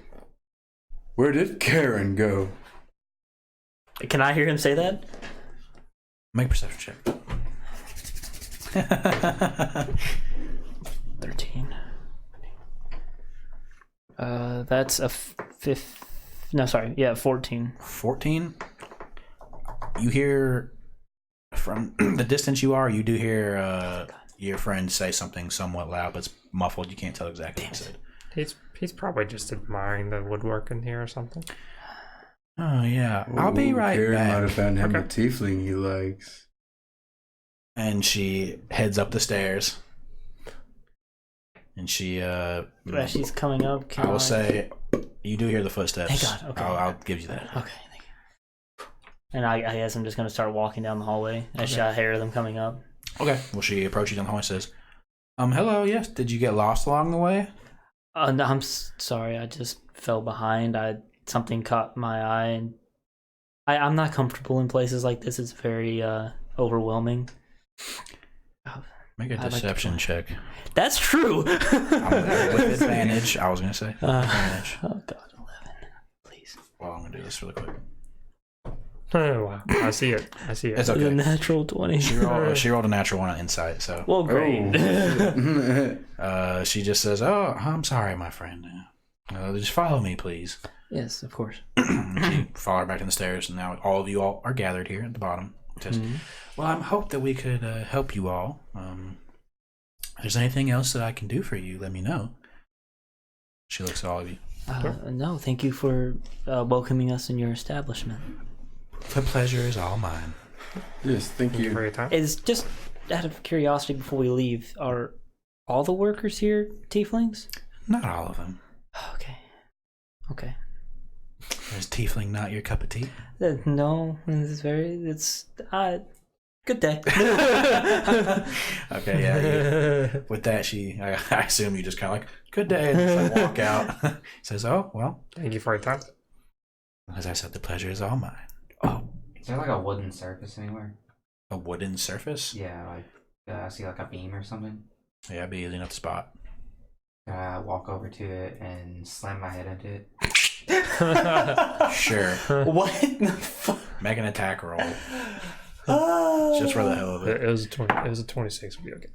S4: where did Karen go?
S1: Can I hear him say that?
S3: Make a perception check.
S1: 13. That's a 14.
S3: 14? You hear, from the distance you are, you do hear your friend say something somewhat loud, but it's muffled. You can't tell exactly what he said.
S2: He's probably just admiring the woodwork in here or something.
S3: Oh, yeah. I'll be right
S4: Karen
S3: back.
S4: might have found him a tiefling he likes.
S3: And she heads up the stairs. And she,
S1: As she's coming up,
S3: I will say, you do hear the footsteps.
S1: Thank God. Okay.
S3: I'll give you that.
S1: Okay, thank you. And I guess I'm just going to start walking down the hallway as I hear them coming up.
S3: Okay. Well, she approaches you down the hallway and says, hello, yes, did you get lost along the way?
S1: No, I'm sorry, I just fell behind. Something caught my eye, and I'm not comfortable in places like this. It's very overwhelming.
S3: Make a deception check.
S1: That's true.
S3: With advantage, I was going to say. Advantage.
S1: Oh, God, 11. Please.
S3: Well, I'm going to do this really quick.
S2: Oh, wow. I see it.
S3: It's okay.
S1: The natural 20.
S3: She rolled a natural one on insight, so.
S1: Well, great.
S3: She just says, "Oh, I'm sorry, my friend. Just follow me, please."
S1: Yes, of course.
S3: She followed her back down the stairs, and now all of you all are gathered here at the bottom. It says, well, I hope that we could help you all. If there's anything else that I can do for you, let me know. She looks at all of you.
S1: No, thank you for welcoming us in your establishment.
S3: The pleasure is all mine.
S4: Yes, thank you.
S2: For your time.
S1: It's just out of curiosity before we leave, are all the workers here tieflings?
S3: Not all of them.
S1: Okay.
S3: Is tiefling not your cup of tea?
S1: No, it's good day.
S3: Okay, yeah. With that, I assume you just kind of like, good day, and just like walk out. Says, oh, well.
S2: Thank you for your time.
S3: As I said, the pleasure is all mine.
S5: Oh, is there like a wooden surface anywhere?
S3: A wooden surface?
S5: Yeah, like I see like a beam or something.
S3: Yeah, it'd be easy enough to spot.
S5: Walk over to it and slam my head into it.
S3: Sure.
S1: What the fuck?
S3: Make an attack roll. Just for the hell of it.
S2: It was a 20. It was a 26. Would be okay.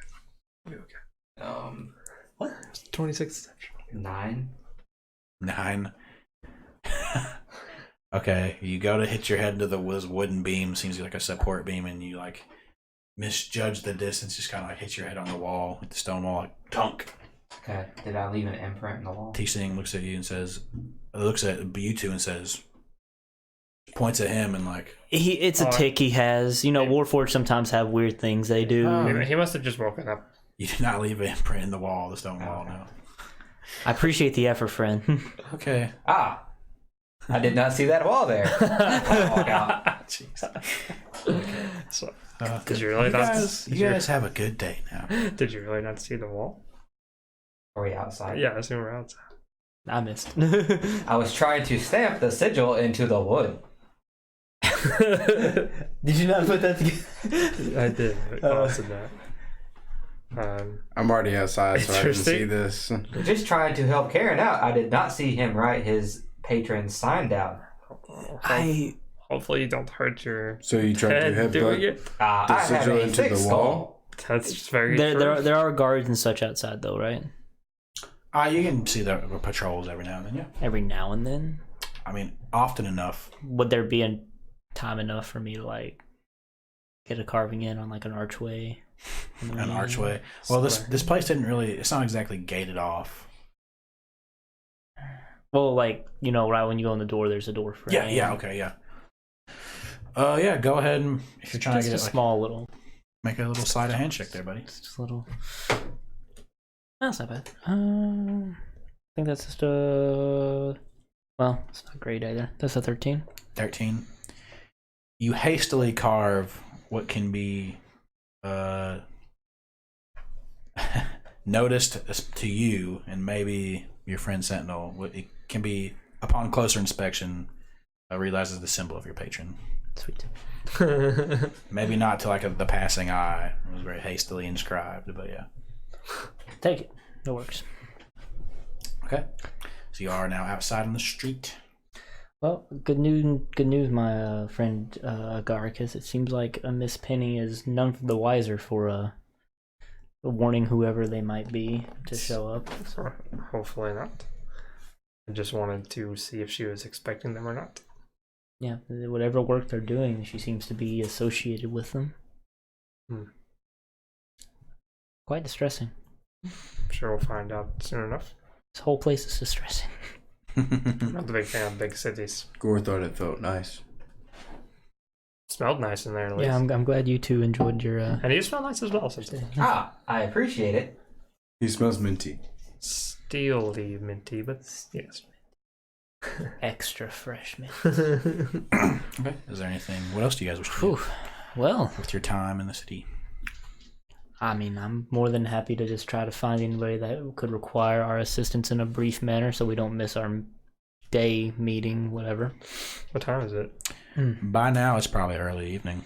S1: What?
S2: 26.
S5: 9.
S3: 9. Okay, you go to hit your head into the wooden beam. Seems like a support beam, and you like misjudge the distance. Just kind of like hit your head on the wall, like the stone wall, like dunk.
S5: Okay. Did I leave an imprint in the wall?
S3: T-Sing looks at you and says, looks at you two and says, points at him and like,
S1: It's a tick he has. You know, Warforged sometimes have weird things they do.
S2: He must have just woken up.
S3: you did not leave an imprint in the wall, the stone wall. No.
S1: I appreciate the effort, friend.
S3: Okay.
S5: I did not see that wall there. I walk out.
S3: Jeez.
S2: So, did you really
S3: You guys have a good day now.
S2: Did you really not see the wall?
S5: Are we outside?
S2: Yeah, I assume we're outside.
S1: I missed.
S5: I was trying to stamp the sigil into the wood.
S1: Did you not put that together?
S2: I did. I said that.
S4: I'm already outside, so I can see
S2: Interesting.
S4: this.
S5: Just trying to help Karen out. I did not see him write his patron sign down.
S2: Hopefully you don't hurt your
S4: So you tried to
S2: head doing
S4: headbutt
S2: it.
S5: I have
S4: sigil
S5: a
S4: into
S5: thick
S4: the
S5: skull.
S4: wall?
S2: That's just very true.
S1: There are guards and such outside, though, right?
S3: You can see the patrols every now and then, yeah.
S1: Every now and then.
S3: I mean, often enough.
S1: Would there be a time enough for me to like get a carving in on like an archway?
S3: An archway. Well, this place didn't really. It's not exactly gated off.
S1: Well, like, you know, right when you go in the door, there's a door frame.
S3: Yeah. Okay. Yeah. Yeah, go ahead and if you're trying
S1: just
S3: to get
S1: a
S3: it, like,
S1: small little.
S3: make a little sleight of hand check there, buddy.
S1: Just a little. That's not bad. I think that's just a. Well, it's not great either. That's a 13.
S3: 13. You hastily carve what can be noticed to you and maybe your friend Sentinel. It can be, upon closer inspection, realizes the symbol of your patron.
S1: Sweet.
S3: Maybe not to like the passing eye. It was very hastily inscribed, but yeah.
S1: Take it. It works.
S3: Okay. So you are now outside on the street.
S1: Well, good news, my friend Agaricus. It seems like Miss Penny is none the wiser for warning whoever they might be to show up.
S2: Hopefully not. I just wanted to see if she was expecting them or not.
S1: Yeah, whatever work they're doing, she seems to be associated with them. Quite distressing.
S2: I'm sure we'll find out soon enough.
S1: This whole place is distressing.
S2: I'm not a big fan of big cities.
S4: Gore thought it felt nice.
S2: Smelled nice in there at least.
S1: Yeah, I'm glad you two enjoyed your.
S2: And you smell nice as well.
S5: I appreciate it.
S4: He smells minty.
S2: Steely minty, but yes.
S1: Extra fresh, man.
S3: Okay. Is there anything? What else do you guys wish to do
S1: Well,
S3: with your time in the city?
S1: I mean, I'm more than happy to just try to find anybody that could require our assistance in a brief manner so we don't miss our day meeting, whatever.
S2: What time is it?
S3: By now, it's probably early evening.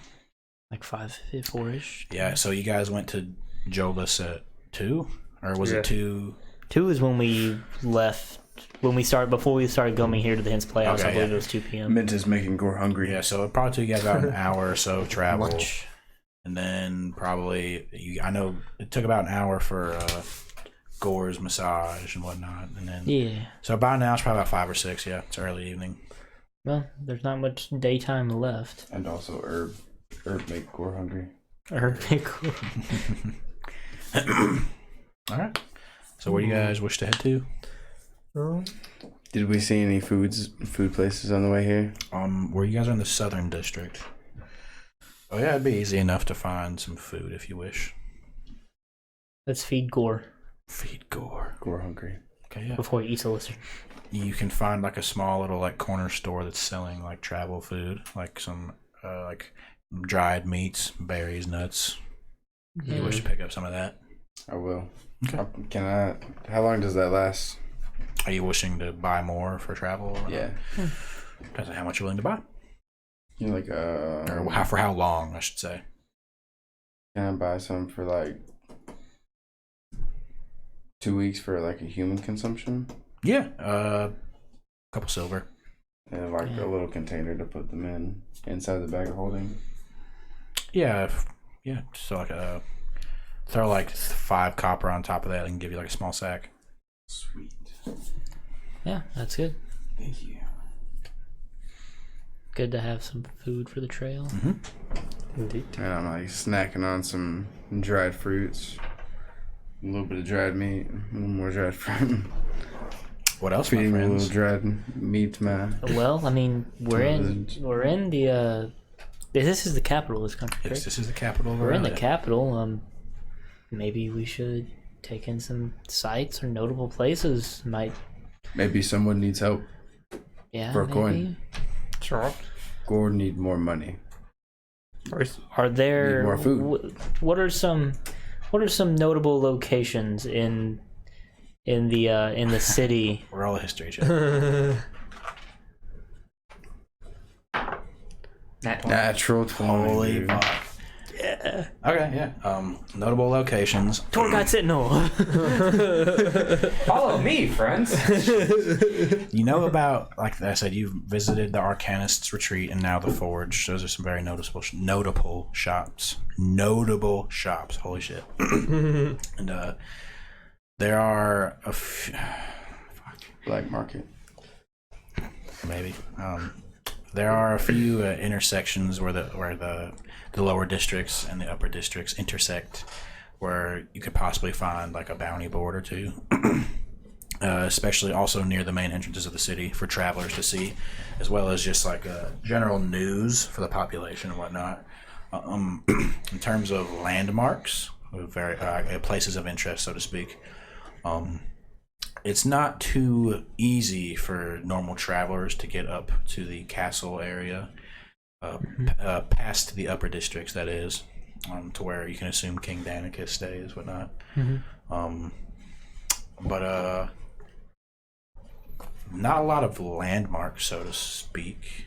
S1: Like 4-ish.
S3: Yeah, so you guys went to Jolas at 2? Or was it 2?
S1: 2 is when we left. Before we started coming here to the Hints Playhouse, I believe it was 2 p.m.
S4: Mint is making Gore hungry.
S3: Yeah, so it probably took you guys about an hour or so of travel.
S1: Lunch.
S3: And then probably, I know it took about an hour for Gore's massage and whatnot. And then,
S1: yeah.
S3: So by now it's probably about 5 or 6. Yeah, it's early evening.
S1: Well, there's not much daytime left.
S4: And also herb make Gore hungry.
S1: Cool.
S3: All right. So where do you guys wish to head to?
S4: Did we see any food places on the way here?
S3: Where you guys are in the southern district. Oh yeah, it'd be easy enough to find some food if you wish.
S1: Let's feed Gore.
S3: Feed Gore.
S4: Gore hungry.
S3: Okay, yeah.
S1: Before he eats a lizard.
S3: You can find like a small little like corner store that's selling like travel food, like some like dried meats, berries, nuts. You wish to pick up some of that?
S4: I will.
S3: Okay.
S4: How long does that last?
S3: Are you wishing to buy more for travel?
S4: Yeah.
S3: Depends on how much you're willing to buy.
S4: You know, like
S3: or for how long, I should say.
S4: Can I buy some for like 2 weeks for like a human consumption?
S3: Yeah, couple silver.
S4: And like a little container to put them in inside the bag of holding.
S3: Yeah, yeah. So like throw like 5 copper on top of that and give you like a small sack.
S4: Sweet.
S1: Yeah, that's good.
S4: Thank you.
S1: Good to have some food for the trail.
S3: Mm-hmm.
S2: Indeed.
S4: And I'm like snacking on some dried fruits, a little bit of dried meat, a little more dried fruit.
S3: What else, my
S4: Feeding a
S3: friends?
S4: little dried meat to my.
S1: Well, I mean, we're in the. This is the capital of this country.
S3: Yes,
S1: Correct?
S3: this is the capital of
S1: We're in the
S3: Eralia.
S1: capital. Maybe we should take in some sites or notable places.
S4: Maybe someone needs help.
S1: Yeah.
S4: For a
S1: maybe.
S4: coin.
S2: Sure.
S4: Gore need more money.
S1: Are there
S4: Need more food.
S1: What are some notable locations in the city?
S3: We're all a history show.
S4: Natural 20.
S3: Holy
S4: dude.
S3: fuck.
S1: Yeah.
S3: Okay, yeah. Notable locations.
S1: Tour guide Sentinel.
S5: Follow me, friends.
S3: You know about, like I said, you've visited the Arcanist's Retreat and now the Forge. Those are some very notable shops. Notable shops. Holy shit. And there are a few...
S4: Black market.
S3: Maybe. There are a few intersections where the lower districts and the upper districts intersect, where you could possibly find like a bounty board or two. especially also near the main entrances of the city for travelers to see, as well as just like general news for the population and whatnot. In terms of landmarks, very places of interest, so to speak, it's not too easy for normal travelers to get up to the castle area, past the upper districts, that is, to where you can assume King Danicus stays, whatnot. But not a lot of landmarks, so to speak.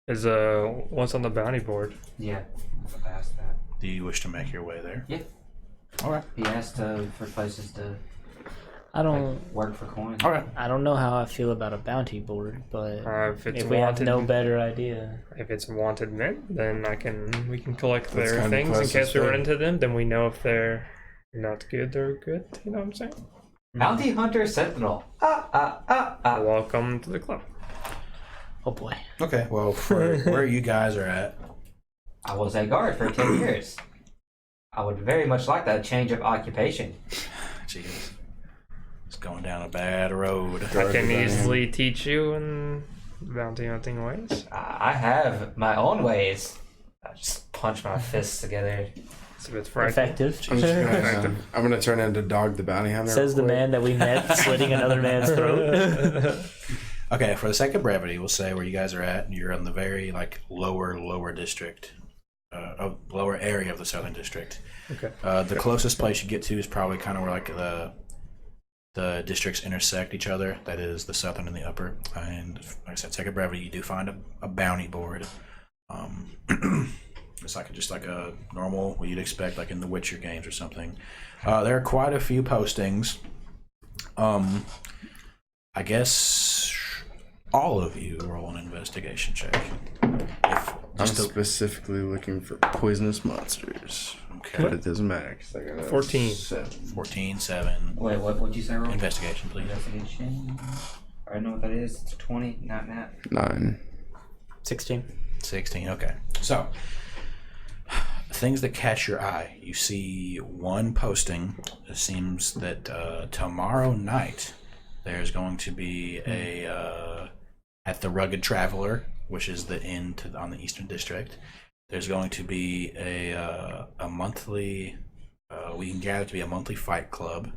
S2: Is what's on the bounty board?
S5: Yeah, I asked that.
S3: Do you wish to make your way there?
S5: Yeah.
S3: All right.
S5: He asked for places to
S1: I don't
S5: work for coins.
S3: All right.
S1: I don't know how I feel about a bounty board, but
S2: If
S1: we have
S2: wanted,
S1: no better idea.
S2: if it's wanted men, then we can collect
S4: That's
S2: their
S4: kind of
S2: things in
S4: closest
S2: case we run
S4: thing.
S2: into them. Then we know if they're not good or good. You know what I'm saying?
S5: Bounty Hunter Sentinel.
S2: Welcome to the club.
S1: Oh boy.
S3: Okay. Well, for where you guys are at,
S5: I was a guard for 10 years. I would very much like that change of occupation.
S3: jeez, it's going down a bad road.
S2: I can easily teach you in bounty hunting ways.
S5: I have my own ways. I just punch my fists together.
S2: It's a bit frightening.
S1: Effective.
S4: I'm gonna turn into Dog the Bounty Hunter.
S1: Says the
S4: real quick.
S1: man that we met slitting another man's throat.
S3: Okay, for the sake of brevity, we'll say where you guys are at. You're in the very lower district, lower area of the southern district.
S2: Okay.
S3: The closest place you get to is probably kind of where the districts intersect each other. That is the southern and the upper. And like I said, sake of brevity, you do find a bounty board. It's just like a normal, what you'd expect, like in the Witcher games or something. There are quite a few postings. I guess all of you roll an investigation check.
S4: I'm specifically looking for poisonous monsters.
S3: Okay.
S4: But it doesn't matter. 'Cause I got a
S2: 14.
S3: 14, 7.
S5: Wait, what'd you say, Roll?
S3: Investigation, please.
S5: Investigation. I know what that is. It's 20, not nat.
S4: 9.
S1: 16.
S3: 16, okay. So, things that catch your eye. You see one posting. It seems that tomorrow night there's going to be at the Rugged Traveler, which is the inn on the Eastern District. There's going to be a monthly, we can gather to be a monthly fight club.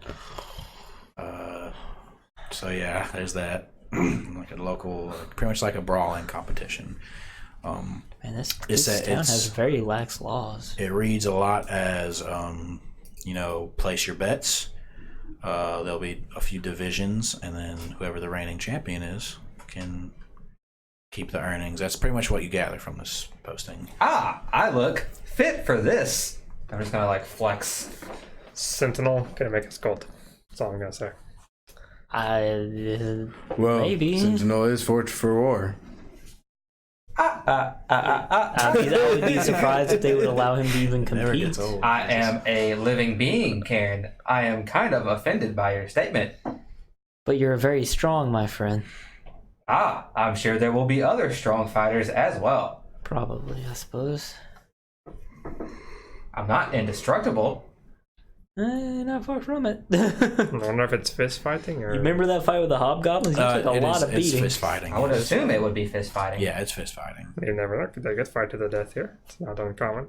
S3: So yeah, there's that. Like a local, pretty much like a brawling competition.
S1: Man, this
S3: It's-
S1: town has very lax laws.
S3: It reads a lot as, place your bets. There'll be a few divisions, and then whoever the reigning champion is can keep the earnings. That's pretty much what you gather from this posting.
S5: I look fit for this. I'm just gonna flex.
S2: Sentinel, gonna make us gold. That's all I'm gonna say.
S4: Well,
S1: Maybe.
S4: Sentinel is forged for war.
S1: I would be surprised if they would allow him to even
S3: Never
S1: compete.
S3: gets old.
S5: I am a living being, Karen. I am kind of offended by your statement.
S1: But you're very strong, my friend.
S5: I'm sure there will be other strong fighters as well.
S1: Probably, I suppose.
S5: I'm not indestructible.
S1: Not far from it.
S2: I wonder if it's fist fighting or.
S1: You remember that fight with the hobgoblins? You took a lot of
S3: It's
S1: beating.
S3: fist fighting.
S5: I would assume it would be fist fighting.
S3: Yeah, it's fist fighting.
S2: You never know. They get fight to the death here. It's not uncommon.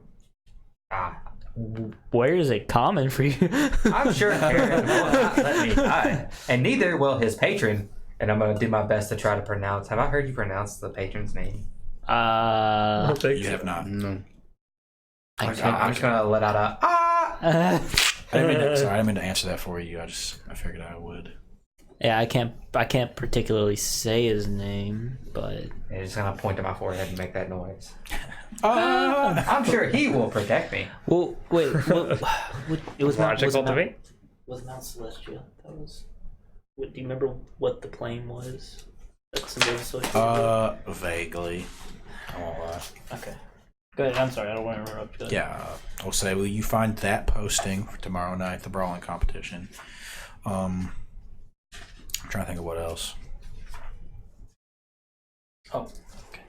S1: Where is it common for you?
S5: I'm sure Karen will not let me die. And neither will his patron. And I'm going to do my best to try to pronounce. Have I heard you pronounce the patron's name?
S2: I don't think
S3: You
S2: so.
S3: have not.
S4: No.
S5: I'm just going to let out a
S3: I didn't mean to answer that for you. I figured I would.
S1: Yeah, I can't particularly say his name, but
S5: I'm just going to point to my forehead and make that noise.
S3: Ah!
S5: I'm sure he will protect me.
S1: well, wait, it was
S2: Logical to me.
S1: Was Mount Celestia? That was. Do you remember what the plane was? That's associated with?
S3: Vaguely. I won't lie.
S1: Okay. Go ahead. I'm sorry. I don't want to interrupt. Go ahead.
S3: Yeah, I'll say, well, you find that posting for tomorrow night, the brawling competition. I'm trying to think of what else.
S1: Oh. Okay.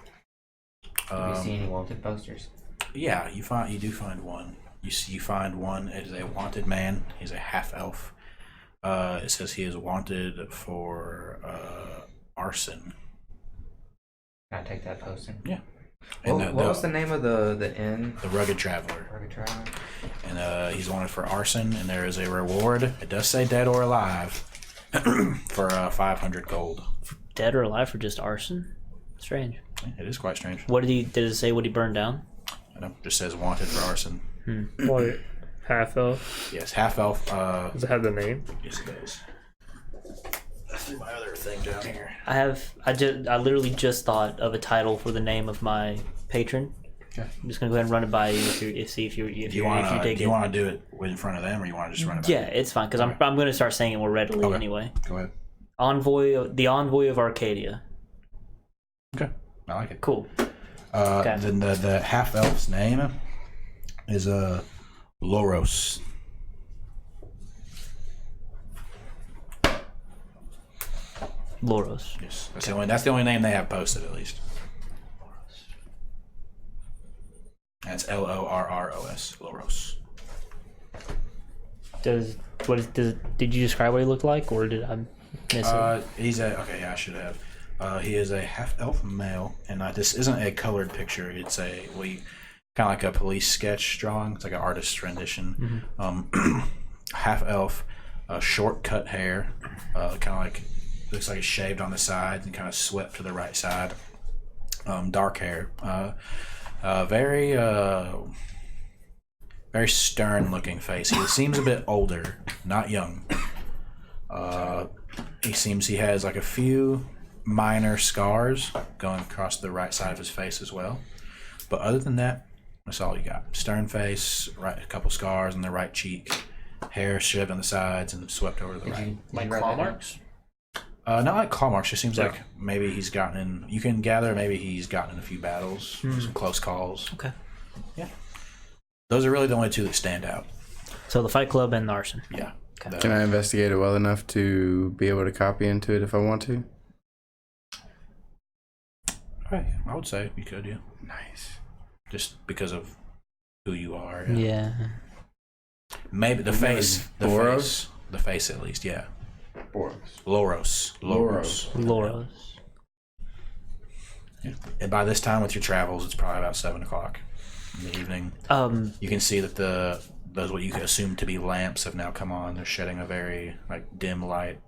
S5: Do you see any wanted posters?
S3: Yeah, you do find one. You find one. It is a wanted man. He's a half elf. It says he is wanted for arson.
S5: Can I take that posting?
S3: Yeah.
S5: What,
S3: And
S5: what was the name of the inn?
S3: The Rugged Traveler.
S5: Rugged Traveler.
S3: And he's wanted for arson, and there is a reward. It does say dead or alive for 500 gold.
S1: Dead or alive for just arson? Strange.
S3: It is quite strange.
S1: What did it say? What he burned down?
S3: I know. It just says wanted for arson.
S2: What? Half elf?
S3: Yes, half elf.
S2: Does it have the name?
S3: Yes, it does. I threw my other thing down here.
S1: I literally just thought of a title for the name of my patron.
S3: Okay.
S1: I'm just gonna go ahead and run it by you if you want
S3: to do it in front of them, or you want to just run it by
S1: Yeah, it's fine because I'm gonna start saying it more readily anyway.
S3: Go ahead.
S1: The envoy of Arcadia.
S3: Okay, I like it.
S1: Cool.
S3: Then the half elf's name is Loros.
S1: Loros.
S3: Yes, that's the only name they have posted, at least. That's Lorros. Loros.
S1: Did you describe what he looked like, or did I miss it?
S3: I should have. He is a half elf male, and this isn't a colored picture. It's kind of like a police sketch drawing. It's like an artist's rendition. Half elf, short cut hair, kind of like looks like it's shaved on the sides and kind of swept to the right side. Dark hair, very very stern looking face. He seems a bit older, not young. He has like a few minor scars going across the right side of his face as well, but other than that, that's all you got. Stern face, right, a couple scars on the right cheek, hair shaved on the sides and swept over to the right.
S1: Like claw marks?
S3: Not like claw marks. It seems like maybe he's gotten in. You can gather maybe he's gotten in a few battles, some close calls.
S1: Okay.
S3: Yeah. Those are really the only two that stand out.
S1: So the Fight Club and the arson.
S3: Yeah.
S1: Okay.
S4: Can I investigate it well enough to be able to copy into it if I want to?
S3: Right. I would say you could, yeah.
S4: Nice.
S3: Just because of who you are.
S1: Yeah.
S3: Maybe the face.
S4: Loros?
S3: The face, at least, yeah.
S4: Loros.
S1: Loros.
S3: Yeah. And by this time with your travels, it's probably about 7 o'clock in the evening. You can see that those what you assume to be lamps have now come on. They're shedding a very dim light,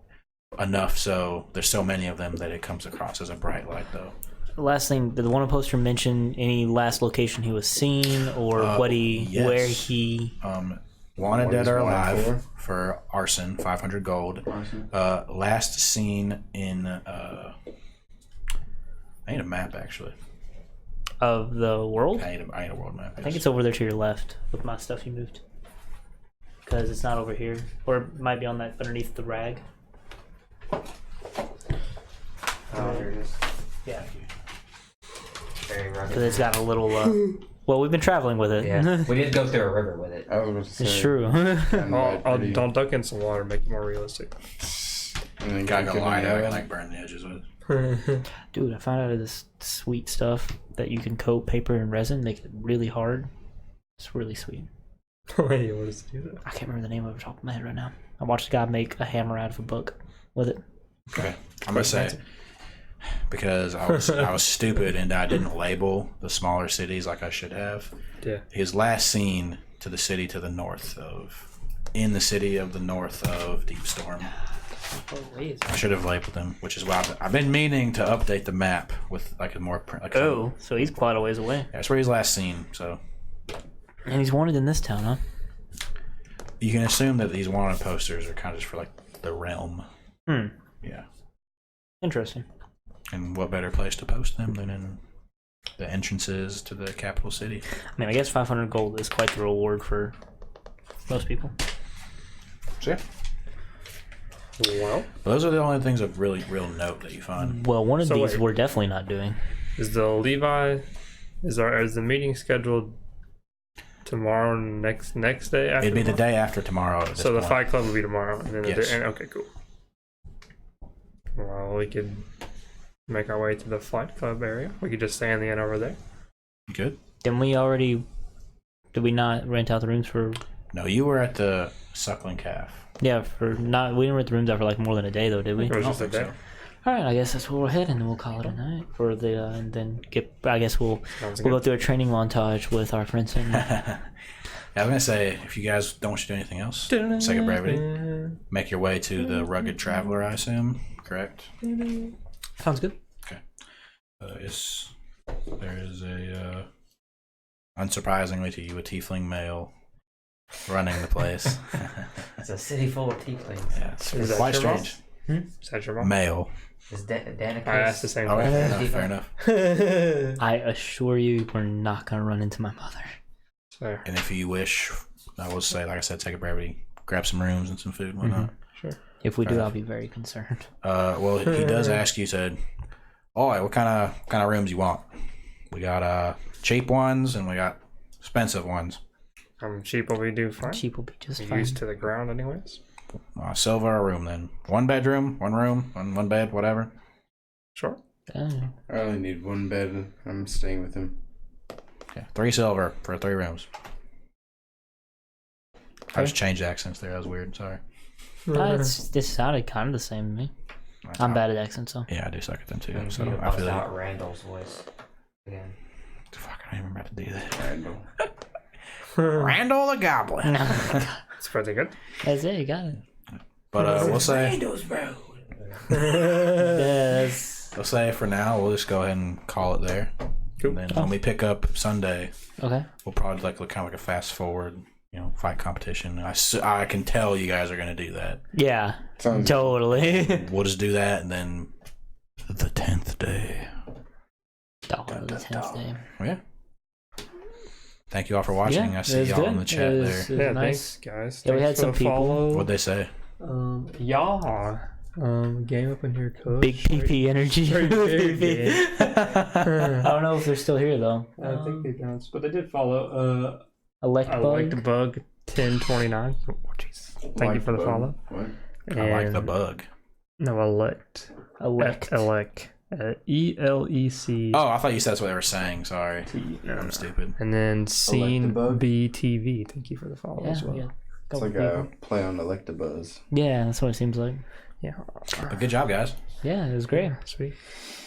S3: enough so there's so many of them that it comes across as a bright light, though.
S1: Last thing, did the one poster mention any last location he was seen or where he
S3: wanted dead or alive for arson, 500 gold. Last seen in I need a map actually
S1: of the world.
S3: I need a world map.
S1: I think it's over there to your left with my stuff you moved, because it's not over here, or it might be on that underneath the rag.
S5: Oh, here it is.
S1: Yeah.
S5: Very rugged.
S1: Because it's got a little. Well, we've been traveling with it.
S5: Yeah, we did go through a river with it.
S4: I was going to say,
S1: It's true.
S2: Don't dunk in some water, make it more realistic.
S4: And then
S3: Gotta go light
S4: it.
S3: it, burn the edges with.
S1: Dude, I found out of this sweet stuff that you can coat paper and resin, make it really hard. It's really sweet.
S2: Wait, what does it do that?
S1: I can't remember the name of it off the top of my head right now. I watched a guy make a hammer out of a book with it.
S3: Okay, I'm gonna say, because I was stupid and I didn't label the smaller cities like I should have.
S2: Yeah.
S3: His last scene to the city to the north of, in the city of the north of Deepstorm. I should have labeled them, which is why I've been meaning to update the map with a more.
S1: So he's quite a ways away.
S3: That's where he's last seen. So.
S1: And he's wanted in this town, huh?
S3: You can assume that these wanted posters are kind of just for the realm. Yeah.
S1: Interesting.
S3: And what better place to post them than in the entrances to the capital city?
S1: I mean, I guess 500 gold is quite the reward for most people.
S3: So yeah.
S2: Well,
S3: Those are the only things of real note that you find.
S1: Well, one of these
S2: wait.
S1: we're definitely not doing.
S2: is the meeting scheduled tomorrow, next day after?
S3: It'd be the
S2: tomorrow?
S3: day after tomorrow. At this
S2: So the
S3: point.
S2: Fight Club will be tomorrow, and then
S3: Yes.
S2: okay, cool. Well, we could make our way to the Fight Club area. We could just stay in the inn over there.
S3: Good.
S1: Did we not rent out the rooms for?
S3: No, you were at the Suckling Calf.
S1: Yeah, we didn't rent the rooms out for like more than a day though, did we?
S2: It was
S3: I
S2: just a
S3: don't think
S2: day.
S3: so.
S1: All right, I guess that's where we'll head, and then we'll call it a night for the and then I guess we'll go through a training montage with our friends.
S3: Yeah, I was gonna say, if you guys don't want to do anything else, Second Brevity, make your way to the Rugged Traveler, I assume, correct?
S1: Sounds good.
S3: Yes, there is unsurprisingly to you, a tiefling male running the place.
S5: It's a city full of tieflings.
S3: Yeah, it's
S2: Is that
S3: quite
S2: your
S3: strange.
S2: Is that your mom?
S3: Male.
S5: Is Danica?
S2: I asked the same
S3: All right,
S2: thing.
S3: fair enough.
S1: I assure you, we're not gonna run into my mother.
S2: Fair.
S3: And if you wish, I will say, like I said, take a brevity, grab some rooms and some food and whatnot.
S2: Sure.
S1: If we do,
S3: Fair
S1: I'll be very concerned.
S3: Well, he does ask you, said, "All right, what kind of rooms you want? We got cheap ones and we got expensive ones.
S2: Cheap will be do fine.
S1: Cheap will be just
S2: You're
S1: fine.
S2: used to the ground anyways.
S3: Silver a room then. One bedroom, one room, one bed, whatever.
S2: Sure.
S1: Yeah.
S4: I only need one bed. I'm staying with him.
S3: Okay, 3 silver for 3 rooms." I just changed accents there. That was weird. Sorry.
S1: This sounded kind of the same to me. I'm bad at accents, so.
S3: Yeah, I do suck at them too.
S5: And
S3: So
S5: you
S3: I
S5: bust
S3: feel
S5: out Randall's voice again.
S3: fuck. I don't even remember how to do that.
S4: Randall.
S3: Randall the Goblin.
S2: It's pretty good.
S1: That's it, you got it.
S3: But we'll say
S1: Yes.
S3: we'll say for now we'll just go ahead and call it there.
S2: Cool.
S3: And then when we pick up Sunday,
S1: Okay.
S3: we'll probably look kind of like a fast forward, fight competition. I can tell you guys are gonna do that.
S1: Yeah.
S4: Sounds
S1: Totally.
S3: We'll just do that, and then the 10th day.
S1: Dawn of the 10th day.
S3: Yeah. Thank you all for watching.
S1: Yeah,
S3: I see
S1: it was
S3: y'all
S1: good.
S3: in the chat
S1: It was-
S3: there.
S1: it was
S2: Yeah,
S1: nice.
S2: thanks, guys.
S1: Yeah, we
S2: Thanks
S1: had
S2: for
S1: some
S2: the
S1: people.
S2: follow.
S3: What'd they say?
S2: Yeah. Game up in here, coach.
S1: Big PP energy.
S2: Very big,
S1: I don't know if they're still here though.
S2: I think they bounced, but they did follow.
S1: Elect
S2: I like the bug 1029. Oh, jeez. Thank you for the follow.
S4: What?
S3: I like the
S2: And-
S3: bug.
S2: No, elect.
S1: Elect.
S2: Elect. ELEC.
S3: Oh, I thought you said that's what they were saying. Sorry.
S2: No,
S3: I'm
S2: no.
S3: stupid.
S2: And then Scene
S4: Electabug?
S2: BTV. Thank you for the follow
S1: Yeah,
S2: as well.
S1: yeah.
S4: It's
S1: Couple
S4: like a
S1: people.
S4: play on Electabuzz.
S1: Yeah, that's what it seems like.
S2: Yeah.
S3: But good job, guys.
S1: Yeah, it was great.
S2: Sweet.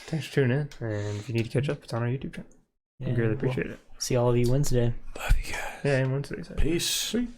S2: Thanks for tuning in. And if you need to catch up, it's on our YouTube channel.
S1: Yeah,
S2: We really
S1: cool.
S2: appreciate it.
S1: See all of you Wednesday.
S3: Love you guys.
S2: Yeah, and Wednesdays.
S3: Peace.
S2: Sweet.